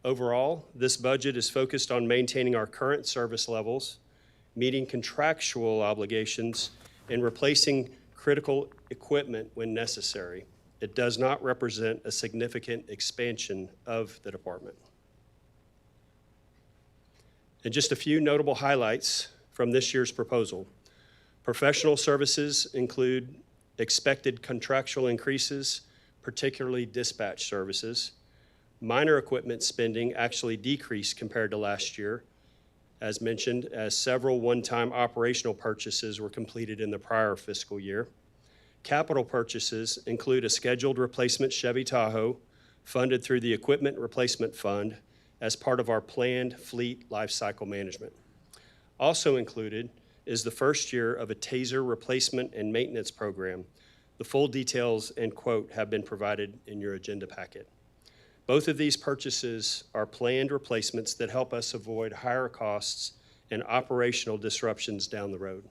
Overall, this budget is focused on maintaining our current service levels, meeting contractual obligations, and replacing critical equipment when necessary. It does not represent a significant expansion of the department. And just a few notable highlights from this year's proposal. Professional services include expected contractual increases, particularly dispatch services. Minor equipment spending actually decreased compared to last year, as mentioned, as several one-time operational purchases were completed in the prior fiscal year. Capital purchases include a scheduled replacement Chevy Tahoe funded through the Equipment Replacement Fund as part of our planned fleet lifecycle management. Also included is the first year of a TASER replacement and maintenance program. The full details and quote have been provided in your agenda packet. Both of these purchases are planned replacements that help us avoid higher costs and operational disruptions down the road.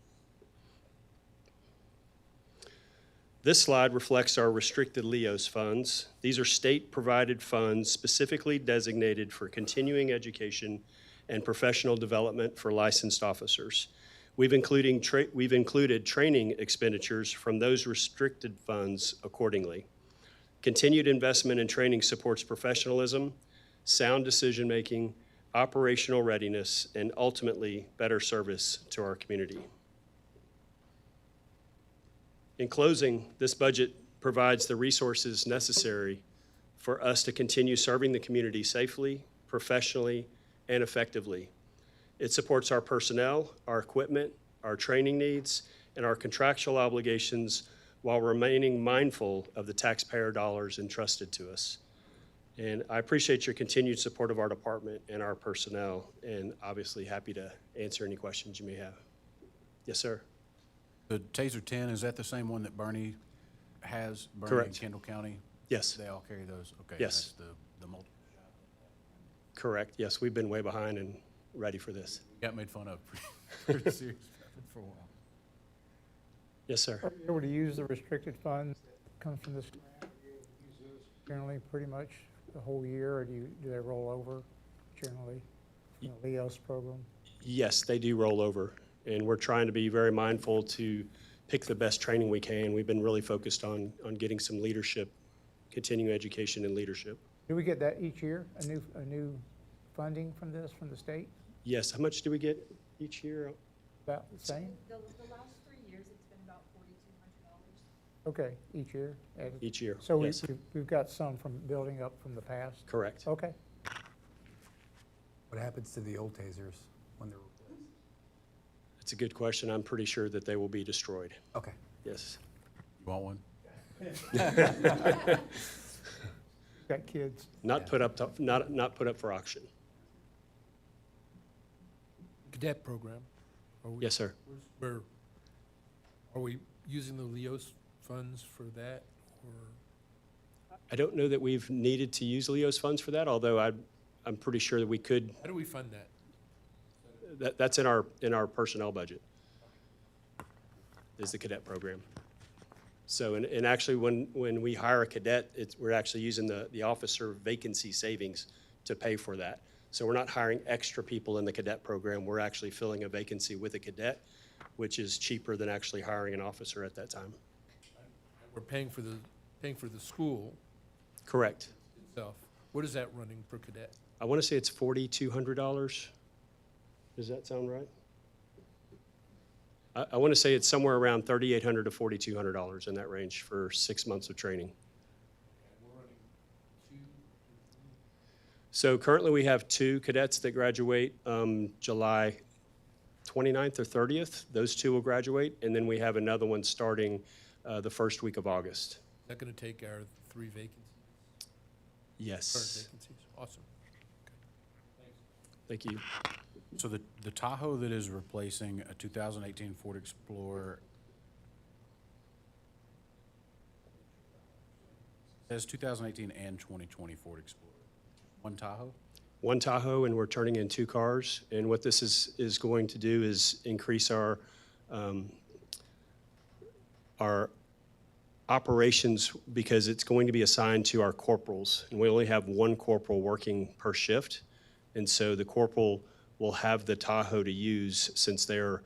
This slide reflects our restricted LEOS funds. These are state-provided funds specifically designated for continuing education and professional development for licensed officers. We've included training expenditures from those restricted funds accordingly. Continued investment in training supports professionalism, sound decision-making, operational readiness, and ultimately better service to our community. In closing, this budget provides the resources necessary for us to continue serving the community safely, professionally, and effectively. It supports our personnel, our equipment, our training needs, and our contractual obligations while remaining mindful of the taxpayer dollars entrusted to us. And I appreciate your continued support of our department and our personnel, and obviously happy to answer any questions you may have. Yes, sir. The TASER 10, is that the same one that Bernie has? Bernie Correct. and Kendall County? Yes. They all carry those? Okay. Yes. That's the multi. Correct. Yes, we've been way behind and ready for this. Got made fun of pretty serious for a while. Yes, sir. Are you able to use the restricted funds that come from this grant? Are you able to use those generally pretty much the whole year, or do they roll over generally from the LEOS program? Yes, they do roll over, and we're trying to be very mindful to pick the best training we can. We've been really focused on getting some leadership, continuing education and leadership. Do we get that each year, a new funding from this, from the state? Yes, how much do we get each year? About the same? The last 3 years, it's been about $4,200. Okay, each year? added. Each year, So yes. we've got some from building up from the past? Correct. Okay. What happens to the old tasers when they're replaced? It's a good question. I'm pretty sure that they will be destroyed. Okay. Yes. You want one? Got kids. Not put up for auction. Cadet program. Are we- Yes, sir. Where, are we using the LEOS funds for that, or? I don't know that we've needed to use LEOS funds for that, although I'm pretty sure that we could. How do we fund that? That's in our personnel budget, is the cadet program. So, and actually, when we hire a cadet, we're actually using the officer vacancy savings to pay for that. So we're not hiring extra people in the cadet program. We're actually filling a vacancy with a cadet, which is cheaper than actually hiring an officer at that time. We're paying for the school Correct. itself. What is that running per cadet? I want to say it's $4,200. Does that sound right? I want to say it's somewhere around $3,800 to $4,200 in that range for 6 months of training. So currently we have 2 cadets that graduate July 29th or 30th. Those 2 will graduate, and then we have another one starting the first week of August. Is that going to take our 3 vacancies, current Yes. vacancies? Awesome. Thank you. So the Tahoe that is replacing a 2018 Ford Explorer says 2018 and 2020 Ford Explorer. One Tahoe? One Tahoe, and we're turning in 2 cars. And what this is going to do is increase our operations, because it's going to be assigned to our corporals, and we only have one corporal working per shift. And so the corporal will have the Tahoe to use since they're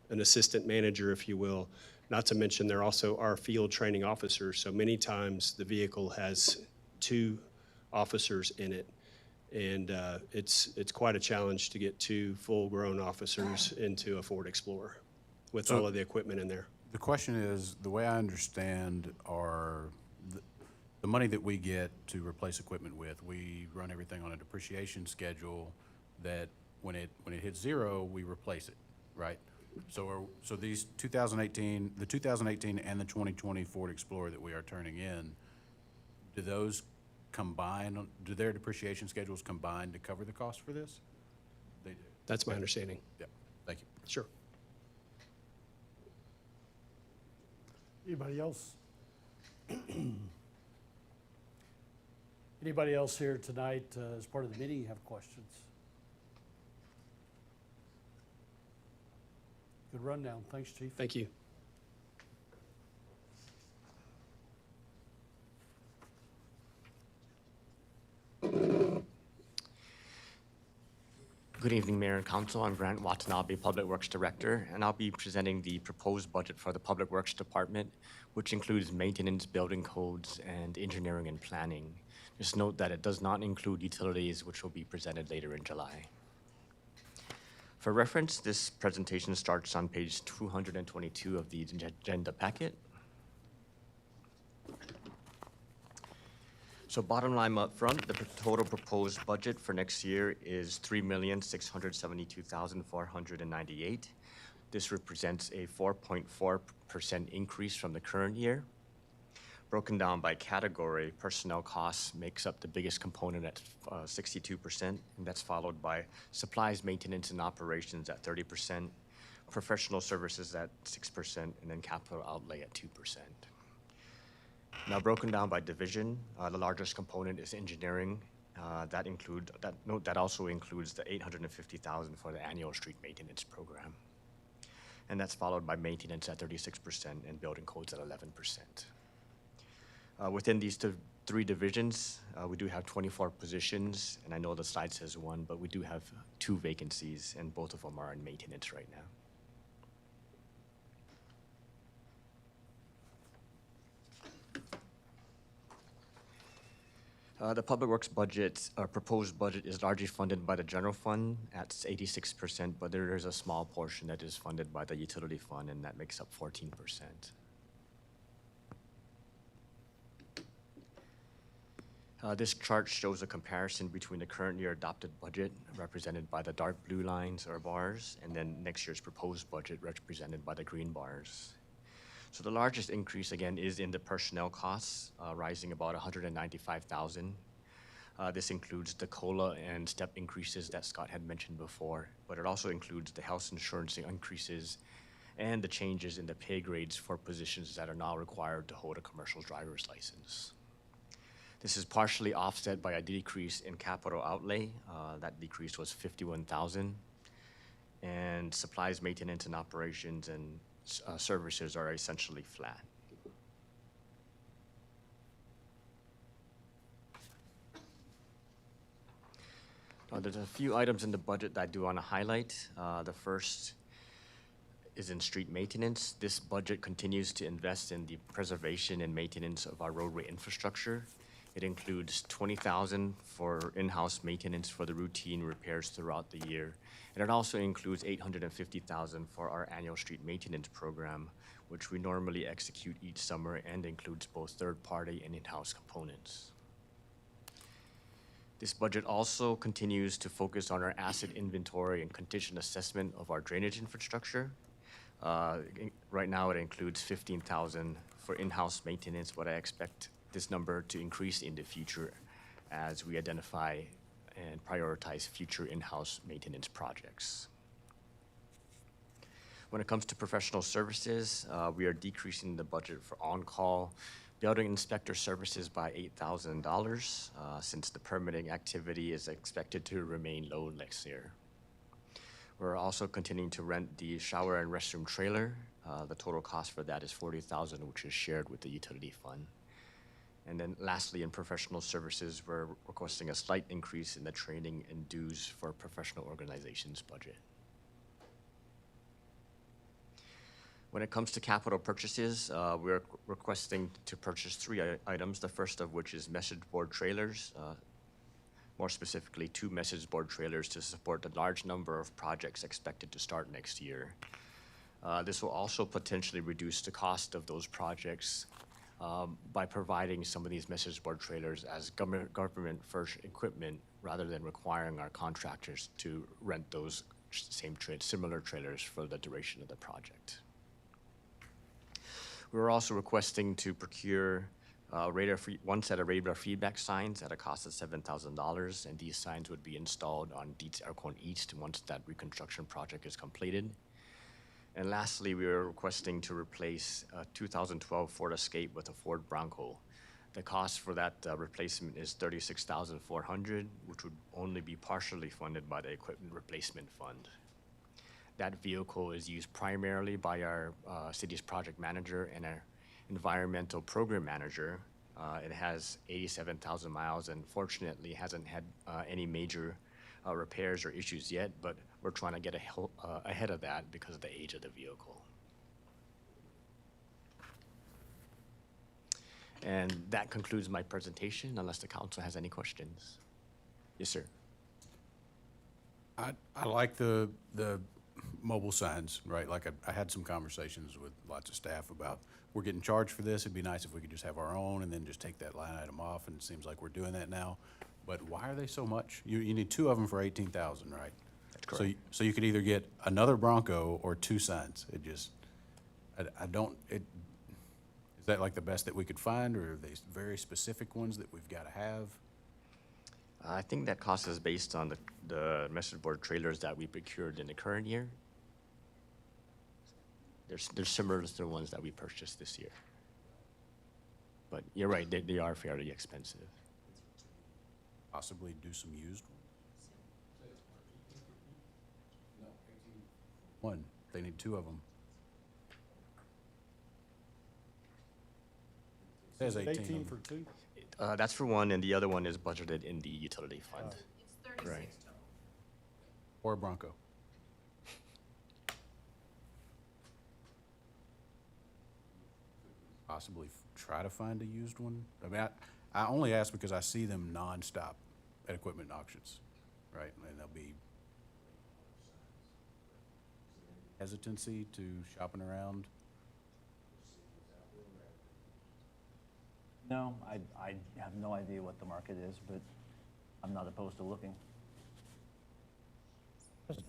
an assistant manager, if you will. Not to mention, they're also our field training officers. So many times the vehicle has 2 officers in it. And it's quite a challenge to get 2 full-grown officers into a Ford Explorer with all of the equipment in there. The question is, the way I understand the money that we get to replace equipment with, we run everything on a depreciation schedule that when it hits 0, we replace it, right? So these the 2018 and the 2020 Ford Explorer that we are turning in, do those combine, do their depreciation schedules combine to cover the cost for this? They do. That's my understanding. Yep, thank you. Sure. Anybody else? Anybody else here tonight as part of the meeting have questions? Good rundown. Thanks, Chief. Thank you. Good evening, Mayor and Council. I'm Grant Watanabe, Public Works Director, and I'll be presenting the proposed budget for the Public Works Department, which includes maintenance, building codes, and engineering and planning. Just note that it does not include utilities, which will be presented later in July. For reference, this presentation starts on page 222 of the agenda packet. So bottom line up front, the total proposed budget for next year is $3,672,498. This represents a 4.4% increase from the current year. Broken down by category, personnel costs makes up the biggest component at 62%, and that's followed by supplies, maintenance, and operations at 30%, professional services at 6%, and then capital outlay at 2%. Now broken down by division, the largest component is engineering. That also includes the $850,000 for the annual street maintenance program. And that's followed by maintenance at 36% and building codes at 11%. Within these 3 divisions, we do have 24 positions, and I know the slide says 1, but we do have 2 vacancies, and both of them are in maintenance right now. The Public Works budget, proposed budget, is largely funded by the general fund at 86%, but there is a small portion that is funded by the utility fund, and that makes up 14%. This chart shows a comparison between the current year adopted budget, represented by the dark blue lines or bars, and then next year's proposed budget, represented by the green bars. So the largest increase, again, is in the personnel costs, rising about $195,000. This includes the COLA and step increases that Scott had mentioned before, but it also includes the health insurance increases and the changes in the pay grades for positions that are now required to hold a commercial driver's license. This is partially offset by a decrease in capital outlay. That decrease was $51,000. And supplies, maintenance, and operations and services are essentially flat. There's a few items in the budget that I do want to highlight. The first is in street maintenance. This budget continues to invest in the preservation and maintenance of our roadway infrastructure. It includes $20,000 for in-house maintenance for the routine repairs throughout the year. And it also includes $850,000 for our annual street maintenance program, which we normally execute each summer and includes both third-party and in-house components. This budget also continues to focus on our asset inventory and condition assessment of our drainage infrastructure. Right now, it includes $15,000 for in-house maintenance, but I expect this number to increase in the future as we identify and prioritize future in-house maintenance projects. When it comes to professional services, we are decreasing the budget for on-call building inspector services by $8,000 since the permitting activity is expected to remain low next year. We're also continuing to rent the shower and restroom trailer The total cost for that is $40,000, which is shared with the utility fund. And then lastly, in professional services, we're requesting a slight increase in the training and dues for professional organizations budget. When it comes to capital purchases, we're requesting to purchase three items, the first of which is message board trailers, more specifically 2 message board trailers to support the large number of projects expected to start next year. This will also potentially reduce the cost of those projects by providing some of these message board trailers as government first equipment rather than requiring our contractors to rent those similar trailers for the duration of the project. We're also requesting to procure one set of radar feedback signs at a cost of $7,000, and these signs would be installed on Dietz Aircon East once that reconstruction project is completed. And lastly, we are requesting to replace a 2012 Ford Escape with a Ford Bronco. The cost for that replacement is $36,400, which would only be partially funded by the Equipment Replacement Fund. That vehicle is used primarily by our city's project manager and our environmental program manager. It has 87,000 miles and fortunately hasn't had any major repairs or issues yet, but we're trying to get ahead of that because of the age of the vehicle. And that concludes my presentation, unless the council has any questions. Yes, sir. I like the mobile signs, right? Like I had some conversations with lots of staff about, we're getting charged for this. It'd be nice if we could just have our own and then just take that line item off. And it seems like we're doing that now. But why are they so much? You need 2 of them for 18,000, right? That's correct. So you could either get another Bronco or 2 signs. It just, is that like the best that we could find, or are they very specific ones that we've got to have? I think that cost is based on the message board trailers that we procured in the current year. They're similar to the ones that we purchased this year. But you're right, they are fairly expensive. Possibly do some used one. They need 2 of them. It says 18 18 of for them. 2? That's for one, and the other one is budgeted in the utility fund. Right. Or a Bronco. Possibly try to find a used one. I mean, I only ask because I see them nonstop at equipment auctions, right? And there'll be hesitancy to shopping around. No, I have no idea what the market is, but I'm not opposed to looking.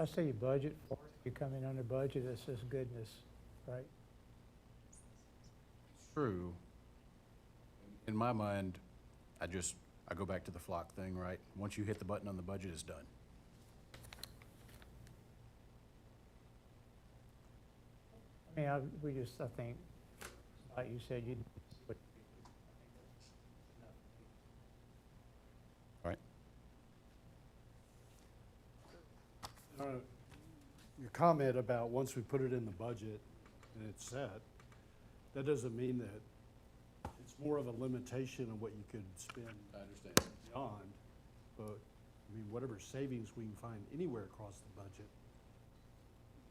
I say you budget for it. You come in under budget, it's just goodness, right? True. In my mind, I go back to the flock thing, right? Once you hit the button on the budget, it's done. I mean, I think, like you said, Right? Your comment about once we put it in the budget and it's set, that doesn't mean that it's more of a limitation of what you could spend. I understand. Beyond, but, I mean, whatever savings we can find anywhere across the budget,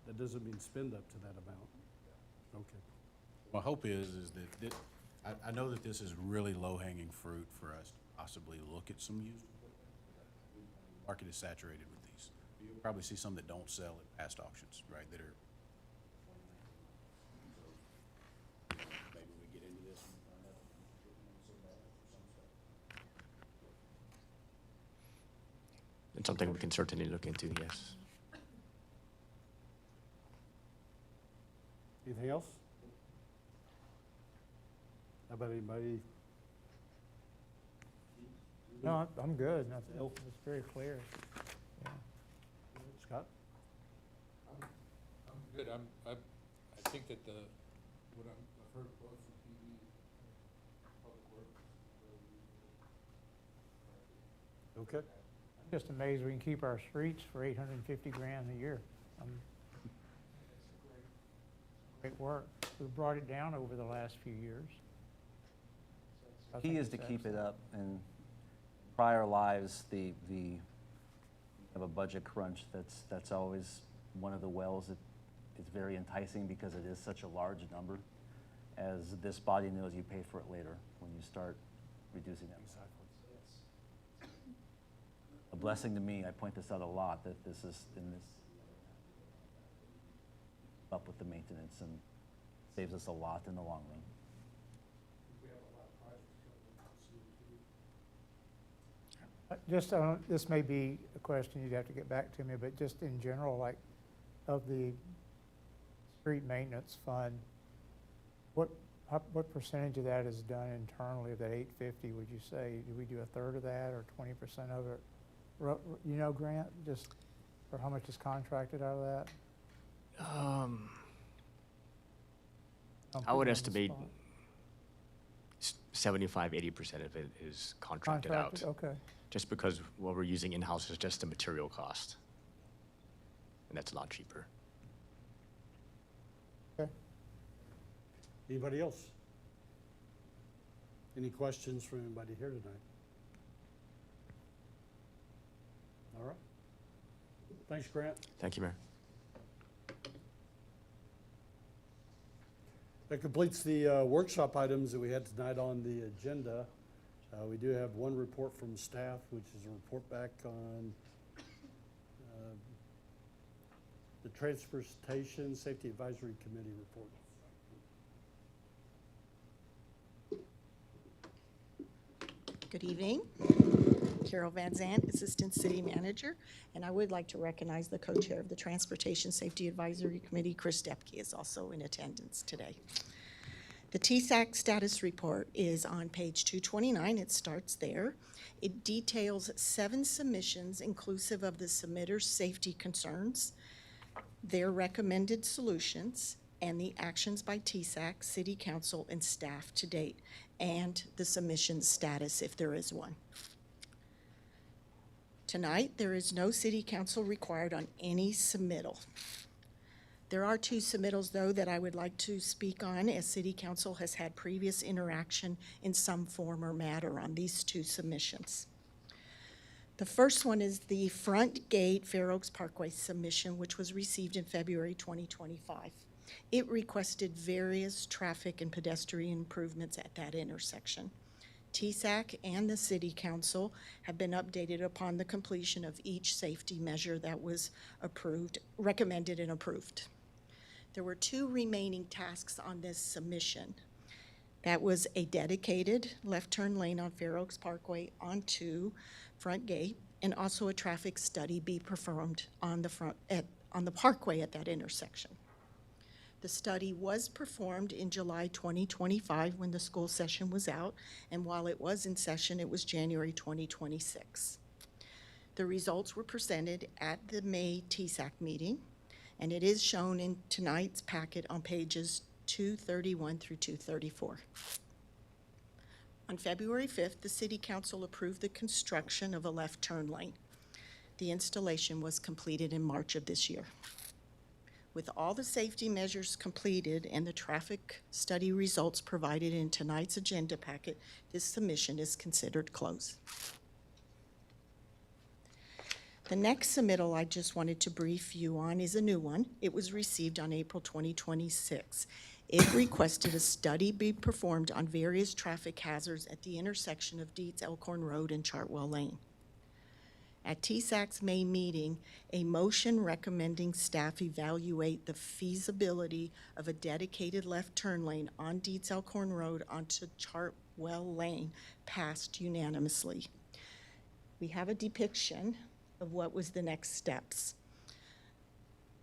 that doesn't mean spend up to that amount. Okay. My hope is that I know that this is really low-hanging fruit for us to possibly look at some used equipment. The market is saturated with these. You'll probably see some that don't sell at past auctions, right, that are. Maybe we get into this and find out so bad for some stuff. It's something we can certainly look into, yes. Anything else? How about anybody? no, I'm good. It's very clear. Yeah. Scott? I'm good. I think that I've heard both from PD, Public Works. Okay. I'm just amazed we can keep our streets for $850,000 a year. Great Great work. We've brought it down over the last few years. I Key think is to it's keep it excellent. up. In prior lives, the of a budget crunch, that's always one of the wells that is very enticing because it is such a large number. As this body knows, you pay for it later when you start reducing that. A blessing to me, I point this out a lot, that this is in this up with the maintenance and saves us a lot in the long run. Just, this may be a question you'd have to get back to me, but just in general, like, of the street maintenance fund, what percentage of that is done internally of that 850, would you say? Do we do a third of that or 20% of it? You know, Grant, just, or how much is contracted out of that? I would Don't put you on the estimate spot. 75–80% of it is contracted out. Okay. Just because what we're using in-house is just the material cost. And that's a lot cheaper. Okay. Anybody else? Any questions from anybody here tonight? All right. Thanks, Grant. Thank you, Mayor. That completes the workshop items that we had tonight on the agenda. We do have one report from staff, which is a report back on the Transportation Safety Advisory Committee report. Good evening. Carol Van Zandt, Assistant City Manager, and I would like to recognize the co-chair of the Transportation Safety Advisory Committee, Chris Depke, is also in attendance today. The TSAC status report is on page 229. It starts there. It details 7 submissions inclusive of the submitter's safety concerns, their recommended solutions, and the actions by TSAC, City Council, and staff to date, and the submission status if there is one. Tonight, there is no City Council required on any submittal. There are 2 submittals, though, that I would like to speak on, as City Council has had previous interaction in some form or matter on these 2 submissions. The first one is the Front Gate Fair Oaks Parkway submission, which was received in February 2025. It requested various traffic and pedestrian improvements at that intersection. TSAC and the City Council have been updated upon the completion of each safety measure that was approved, recommended and approved. There were 2 remaining tasks on this submission. That was a dedicated left turn lane on Fair Oaks Parkway onto Front Gate, and also a traffic study be performed on the parkway at that intersection. The study was performed in July 2025 when the school session was out, and while it was in session, it was January 2026. The results were presented at the May TSAC meeting, and it is shown in tonight's packet on pages 231 through 234. On February 5th, the City Council approved the construction of a left turn lane. The installation was completed in March of this year. With all the safety measures completed and the traffic study results provided in tonight's agenda packet, this submission is considered closed. The next submittal I just wanted to brief you on is a new one. It was received on April 2026. It requested a study be performed on various traffic hazards at the intersection of Dietz Elkhorn Road and Chartwell Lane. At TSAC's May meeting, a motion recommending staff evaluate the feasibility of a dedicated left turn lane on Dietz Elkhorn Road onto Chartwell Lane passed unanimously. We have a depiction of what was the next steps.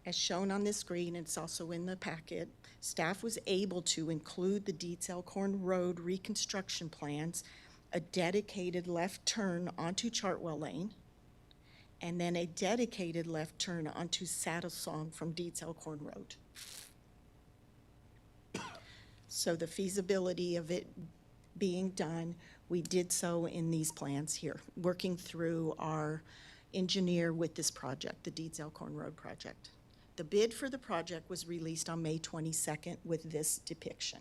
As shown on this screen, it's also in the packet, staff was able to include the Dietz Elkhorn Road reconstruction plans, a dedicated left turn onto Chartwell Lane, and then a dedicated left turn onto Saddle Song from Dietz Elkhorn Road. So the feasibility of it being done, we did so in these plans here, working through our engineer with this project, the Dietz Elkhorn Road project. The bid for the project was released on May 22nd with this depiction.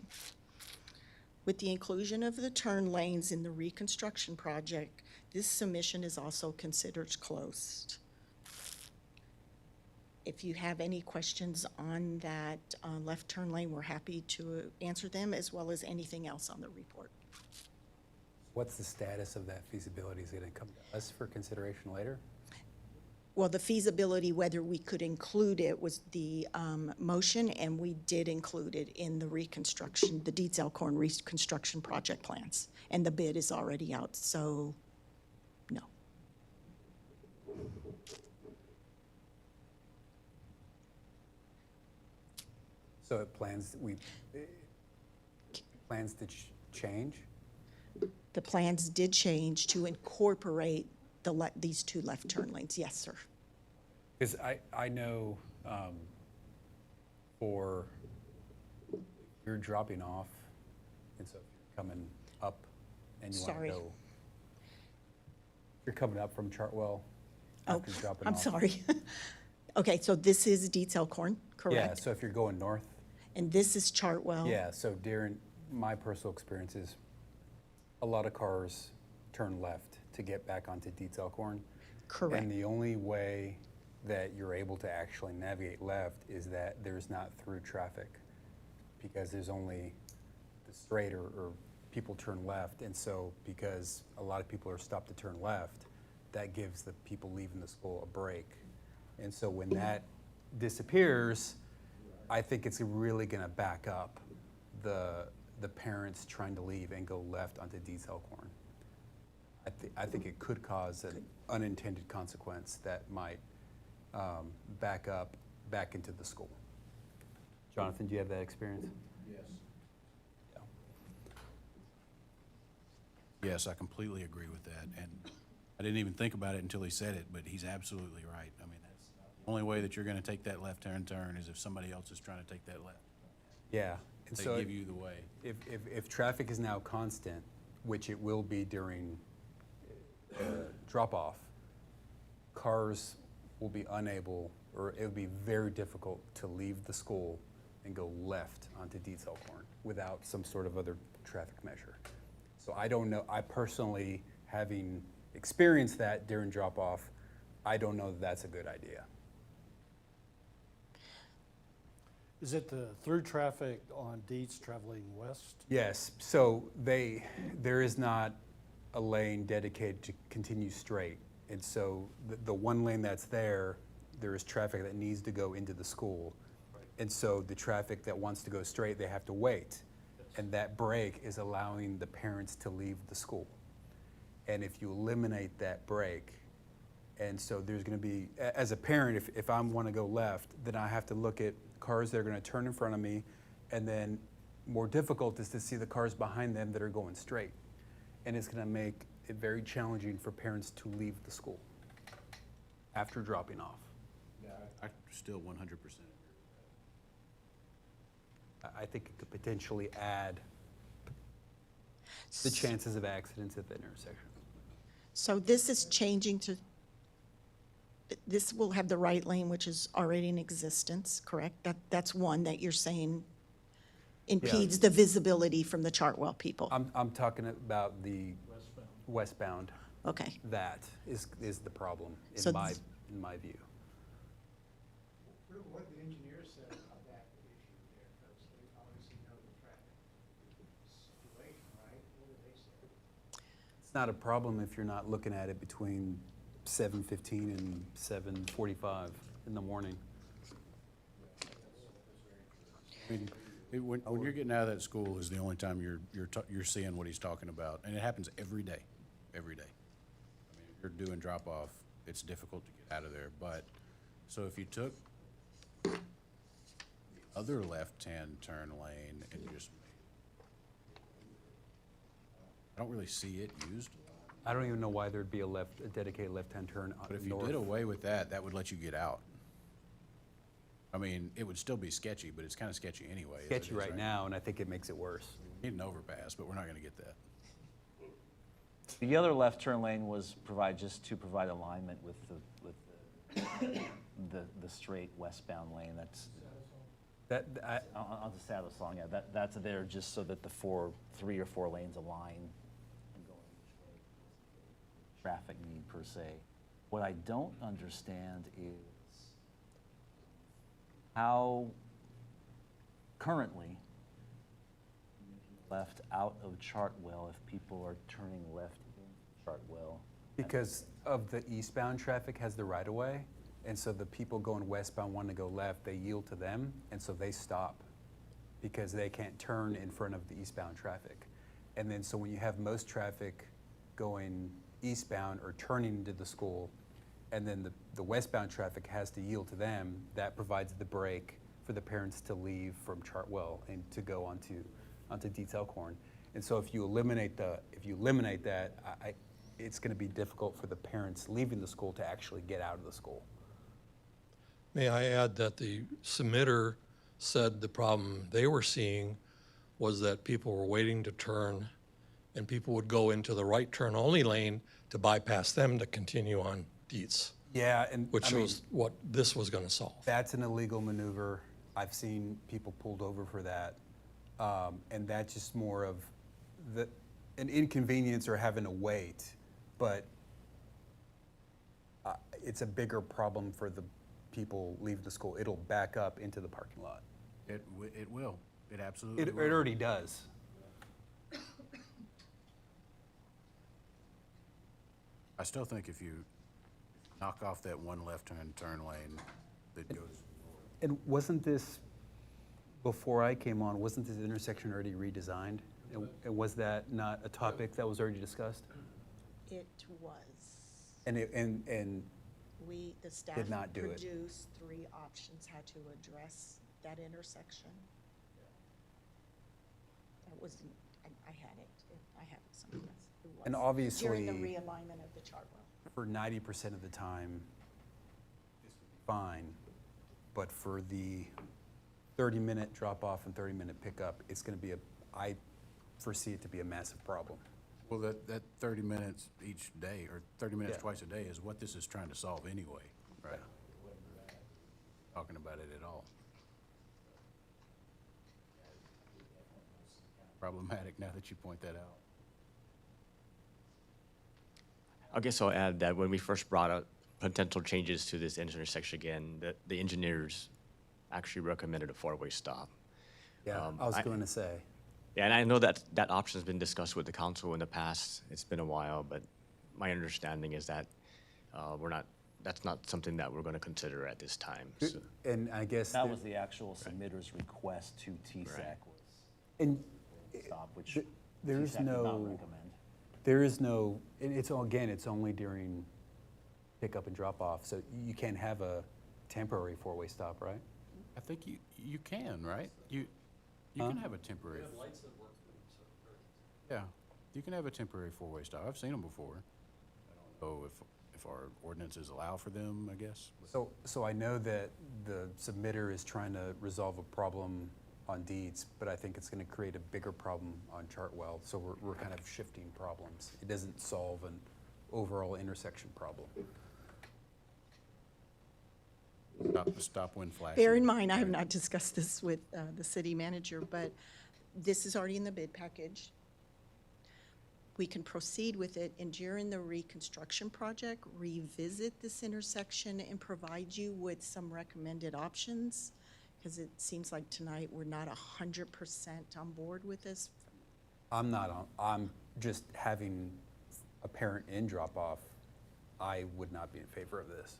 With the inclusion of the turn lanes in the reconstruction project, this submission is also considered closed. If you have any questions on that left turn lane, we're happy to answer them, as well as anything else on the report. What's the status of that feasibility? Is it going to come to us for consideration later? Well, the feasibility, whether we could include it, was the motion, and we did include it in the reconstruction, the Dietz Elkhorn reconstruction project plans. And the bid is already out, so no. So it plans to change? The plans did change to incorporate these two left turn lanes. Yes, sir. Because I know for you're dropping off, and so if you're coming up and you want to Sorry. go, you're coming up from Chartwell Oh, after dropping I'm off. sorry. Okay, so this is Dietz Elkhorn, Yeah, correct? so if you're going north, And this is Chartwell? yeah, so during my personal experiences, a lot of cars turn left to get back onto Dietz Elkhorn. Correct. And the only way that you're able to actually navigate left is that there's not through traffic, because there's only the straight or people turn left. And so because a lot of people are stopped to turn left, that gives the people leaving the school a break. And so when that disappears, I think it's really going to back up the parents trying to leave and go left onto Dietz Elkhorn. I think it could cause an unintended consequence that might back into the school. Jonathan, do you have that experience? Yes, I completely agree with that, and I didn't even think about it until he said it, but he's absolutely right. I mean, that's the only way that you're gonna take that left-hand turn is if somebody else is trying to take that left. Yeah. And They so give you the way. if traffic is now constant, which it will be during drop-off, cars will be unable, or it would be very difficult to leave the school and go left onto Dietz Elkhorn without some sort of other traffic measure. So I don't know, I personally, having experienced that during drop-off, I don't know that that's a good idea. Is it the through traffic on Dietz traveling west? Yes, so there is not a lane dedicated to continue straight. And so the one lane that's there is traffic that needs to go into the school. And so the traffic that wants to go straight, they have to wait. And that break is allowing the parents to leave the school. And if you eliminate that break, and so there's gonna be, as a parent, if I wanna go left, then I have to look at cars that are gonna turn in front of me, and then more difficult is to see the cars behind them that are going straight. And it's gonna make it very challenging for parents to leave the school after dropping off. I still 100%. I think it could potentially add the chances of accidents at the intersection. So this is changing to, this will have the right lane, which is already in existence, correct? That's one that you're saying impedes the visibility from the Chartwell people? I'm talking about the westbound. Okay. That is the problem So in my view. What the engineers said about that issue there, because they obviously know the traffic situation, right? What did they say? It's not a problem if you're not looking at it between 7:15 and 7:45 in the morning. I mean, when you're getting out of that school is the only time you're seeing what he's talking about, and it happens every day, every day. I mean, if you're doing drop-off, it's difficult to get out of there, but, so if you took the other left-hand turn lane and just, I don't really see it used. I don't even know why there'd be a dedicated left-hand turn But if you north. did away with that, that would let you get out. I mean, it would still be sketchy, but it's kind of sketchy anyway. as it Sketchy is right now, and I think it makes it worse. We need an overpass, but we're not gonna get that. The other left turn lane was just to provide alignment with the the straight westbound lane, that's, That, I, on the Saddle Song, yeah, that's there just so that the 3 or 4 lanes align and go each way. Traffic need per se. What I don't understand is how currently left out of Chartwell if people are turning left in Chartwell. because of the eastbound traffic has the right of way, and so the people going westbound want to go left, they yield to them, and so they stop because they can't turn in front of the eastbound traffic. And then so when you have most traffic going eastbound or turning into the school, and then the westbound traffic has to yield to them, that provides the break for the parents to leave from Chartwell and to go onto Dietz Elkhorn. And so if you eliminate that, it's going to be difficult for the parents leaving the school to actually get out of the school. May I add that the submitter said the problem they were seeing was that people were waiting to turn and people would go into the right turn only lane to bypass them to continue on Dietz, Yeah, and which I mean, was what this was going to solve. that's an illegal maneuver. I've seen people pulled over for that. And that's just more of an inconvenience or having to wait, but it's a bigger problem for the people leaving the school. It'll back up into the parking lot. It will. It absolutely It will. already does. I still think if you knock off that one left-hand turn lane that goes, And wasn't this, before I came on, wasn't this intersection already redesigned? And was that not a topic that was already discussed? It was. And The staff Did not do it. produced 3 options how to address that intersection. That was, I had it, I have it somewhere else. It was And obviously, during the realignment of the Chartwell. for 90% of the time, this would be fine. But for the 30-minute drop-off and 30-minute pickup, it's going to be I foresee it to be a massive problem. well, that 30 minutes each day, or 30 minutes Yeah. twice a day is what this is trying to solve anyway, right? Talking about it at all. Problematic now that you point that out. I guess I'll add that when we first brought up potential changes to this intersection again, the engineers actually recommended a 4-way stop. Yeah, I was going to say. Yeah, and I know that that option's been discussed with the council in the past. It's been a while, but my understanding is that that's not something that we're going to consider at this time. So. And I guess That was the actual submitter's request to TSAC was and stop, which there is TSAC did not no, recommend. there is no, and it's all, again, it's only during pickup and drop off, so you can't have a temporary 4-way stop, right? I think you can, right? You can have a temporary. Yeah, you can have a temporary 4-way stop. I've seen them before. I don't know if our ordinances allow for them, I guess. So I know that the submitter is trying to resolve a problem on Dietz, but I think it's going to create a bigger problem on Chartwell, so we're kind of shifting problems. It doesn't solve an overall intersection problem. Stop when flashing. Bear in mind, I have not discussed this with the city manager, but this is already in the bid package. We can proceed with it, and during the reconstruction project, revisit this intersection and provide you with some recommended options, because it seems like tonight we're not 100% on board with this. I'm just having a parent in drop off. I would not be in favor of this.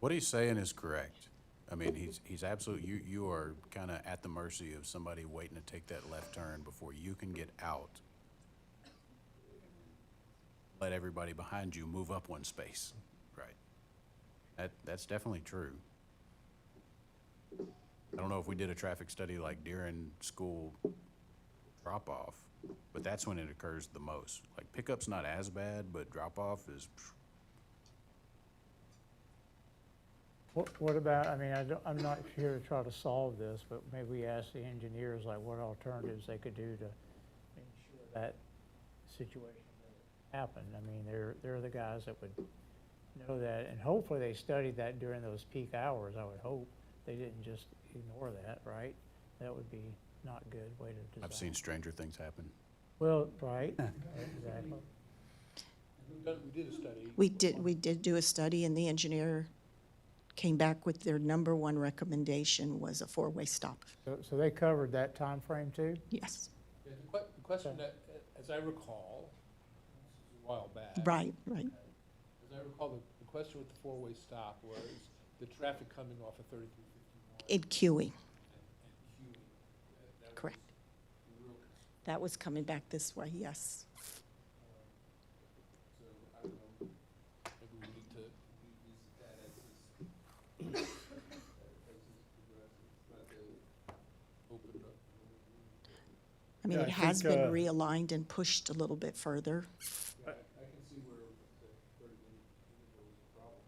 What he's saying is correct. I mean, he's absolutely, you are kind of at the mercy of somebody waiting to take that left turn before you can get out. Let everybody behind you move up one space, right? That's definitely true. I don't know if we did a traffic study like during school drop-off, but that's when it occurs the most. Like pickup's not as bad, but drop-off is. What about, I mean, I'm not here to try to solve this, but maybe we ask the engineers, like, what alternatives they could do to ensure that situation doesn't happen. I mean, they're the guys that would know that, and hopefully they studied that during those peak hours, I would hope. They didn't just ignore that, right? That would be not good way to design. I've seen stranger things happen. Well, right, exactly. We did a study. We did do a study, and the engineer came back with their number one recommendation was a four-way stop. So they covered that time frame too? Yes, Yeah, the question that, as I recall, this is a while back. right, right. As I recall, the question with the four-way stop was the traffic coming off of 3351. In queuing, and queuing. That was correct. the real concern. That was coming back this way, yes. So I don't know, maybe we need to revisit that as this, as this progresses, try to open it up. I mean, Yeah, it I has think, been realigned and pushed a little bit further. I can see where the 30 minute window is a problem.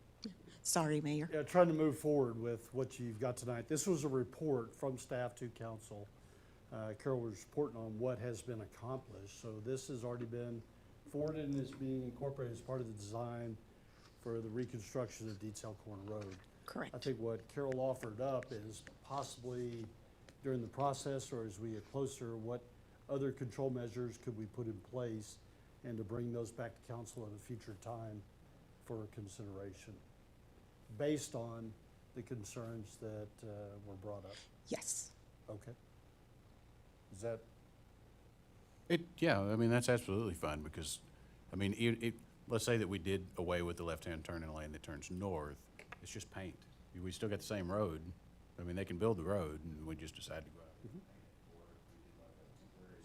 Sorry, Mayor. Yeah, trying to move forward with what you've got tonight. This was a report from staff to council. Carol was reporting on what has been accomplished. So this has already been forwarded and is being incorporated as part of the design for the reconstruction of Deeds Elkhorn Road. Correct. I think what Carol offered up is possibly during the process or as we get closer, what other control measures could we put in place and to bring those back to council at a future time for consideration, based on the concerns that were brought up. Yes. Okay. Is that, Yeah, I mean, that's absolutely fine, because, I mean, let's say that we did away with the left-hand turn in a lane that turns north, it's just paint. We still got the same road. I mean, they can build the road, and we just decide to go out.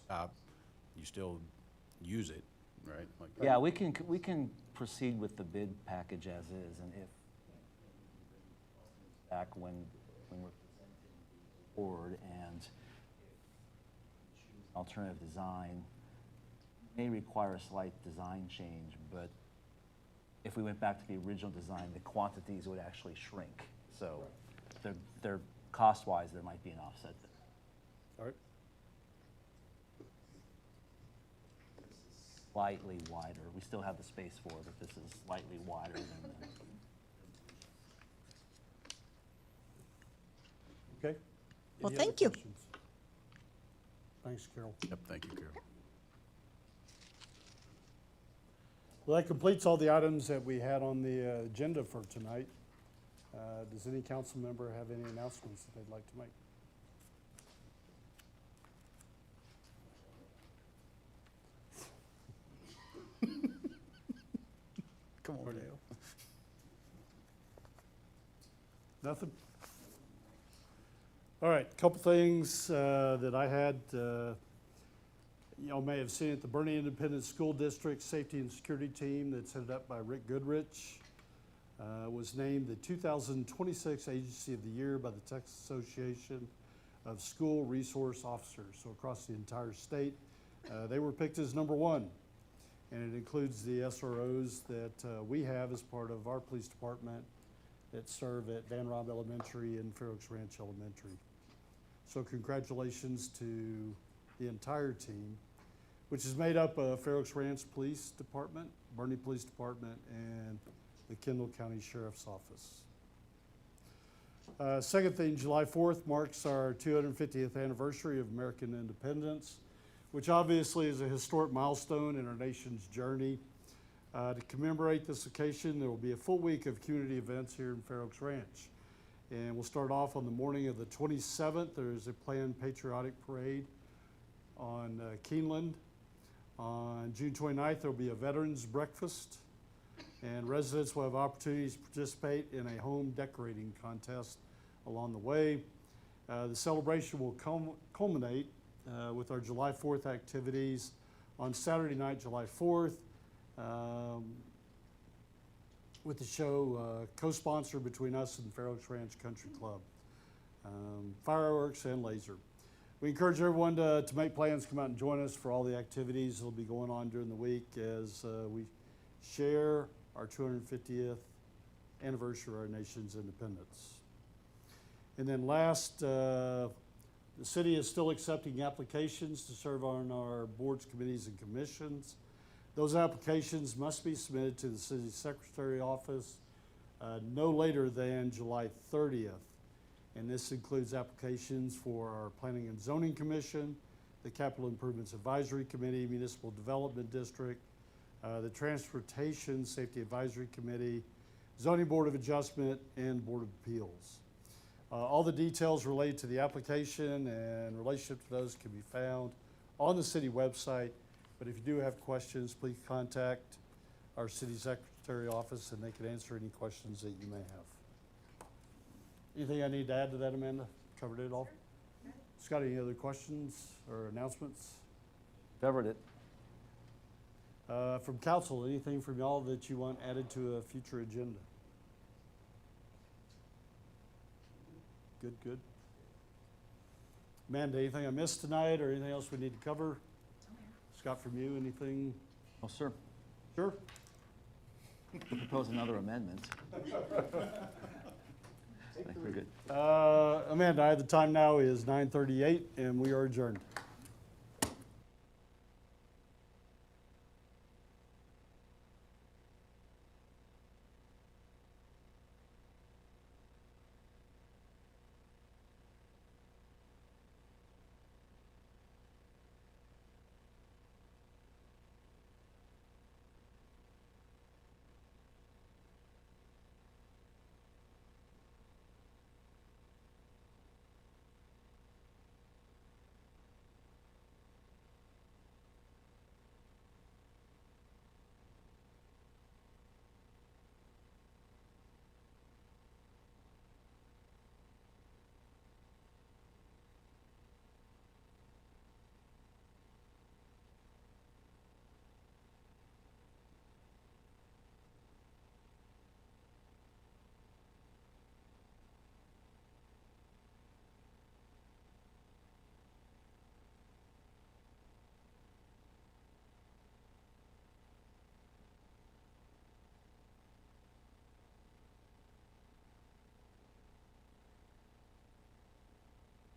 Stop, you still use it, right? Like, Yeah, we can proceed with the bid package as is, and if back when we're presenting the board and choose alternative design, may require a slight design change, but if we went back to the original design, the quantities would actually shrink. So they're cost-wise, there might be an offset there. all right? Slightly wider. We still have the space for it, but this is slightly wider than the. Okay. Well, Any other thank you. questions? Thanks, Carol. Yep, thank you, Carol. Well, that completes all the items that we had on the agenda for tonight. Does any council member have any announcements that they'd like to make? Come on, Dale. Nothing? All right, couple things that I had. Y'all may have seen it, the Bernie Independent School District Safety and Security Team that's headed up by Rick Goodrich was named the 2026 Agency of the Year by the Texas Association of School Resource Officers. So across the entire state, they were picked as number one. And it includes the SROs that we have as part of our police department that serve at Van Robb Elementary and Fair Oaks Ranch Elementary. So congratulations to the entire team, which is made up of Fair Oaks Ranch Police Department, Bernie Police Department, and the Kendall County Sheriff's Office. Second thing, July 4th marks our 250th anniversary of American independence, which obviously is a historic milestone in our nation's journey. To commemorate this occasion, there will be a full week of community events here in Fair Oaks Ranch. And we'll start off on the morning of the 27th. There's a planned patriotic parade on Keeneland. On June 29th, there'll be a veterans breakfast. And residents will have opportunities to participate in a home decorating contest along the way. The celebration will culminate with our July 4th activities on Saturday night, July 4th, with the show co-sponsored between us and Fair Oaks Ranch Country Club. Fireworks and laser. We encourage everyone to make plans, come out and join us for all the activities that will be going on during the week as we share our 250th anniversary of our nation's independence. And then last, the city is still accepting applications to serve on our boards, committees, and commissions. Those applications must be submitted to the city secretary office no later than July 30th. And this includes applications for our Planning and Zoning Commission, the Capital Improvements Advisory Committee, Municipal Development District, the Transportation Safety Advisory Committee, Zoning Board of Adjustment, and Board of Appeals. All the details related to the application and relationship to those can be found on the city website. But if you do have questions, please contact our city secretary office and they can answer any questions that you may have. Anything I need to add to that, Amanda? Covered it all? Scott, any other questions or announcements? Covered it. From council, anything from y'all that you want added to a future agenda? Good, good. Amanda, anything I missed tonight or anything else we need to cover? Scott, from you, anything? Oh, sir. Sure? We'll propose another amendment. I think we're good. Amanda, the time now is 9:38 and we are adjourned.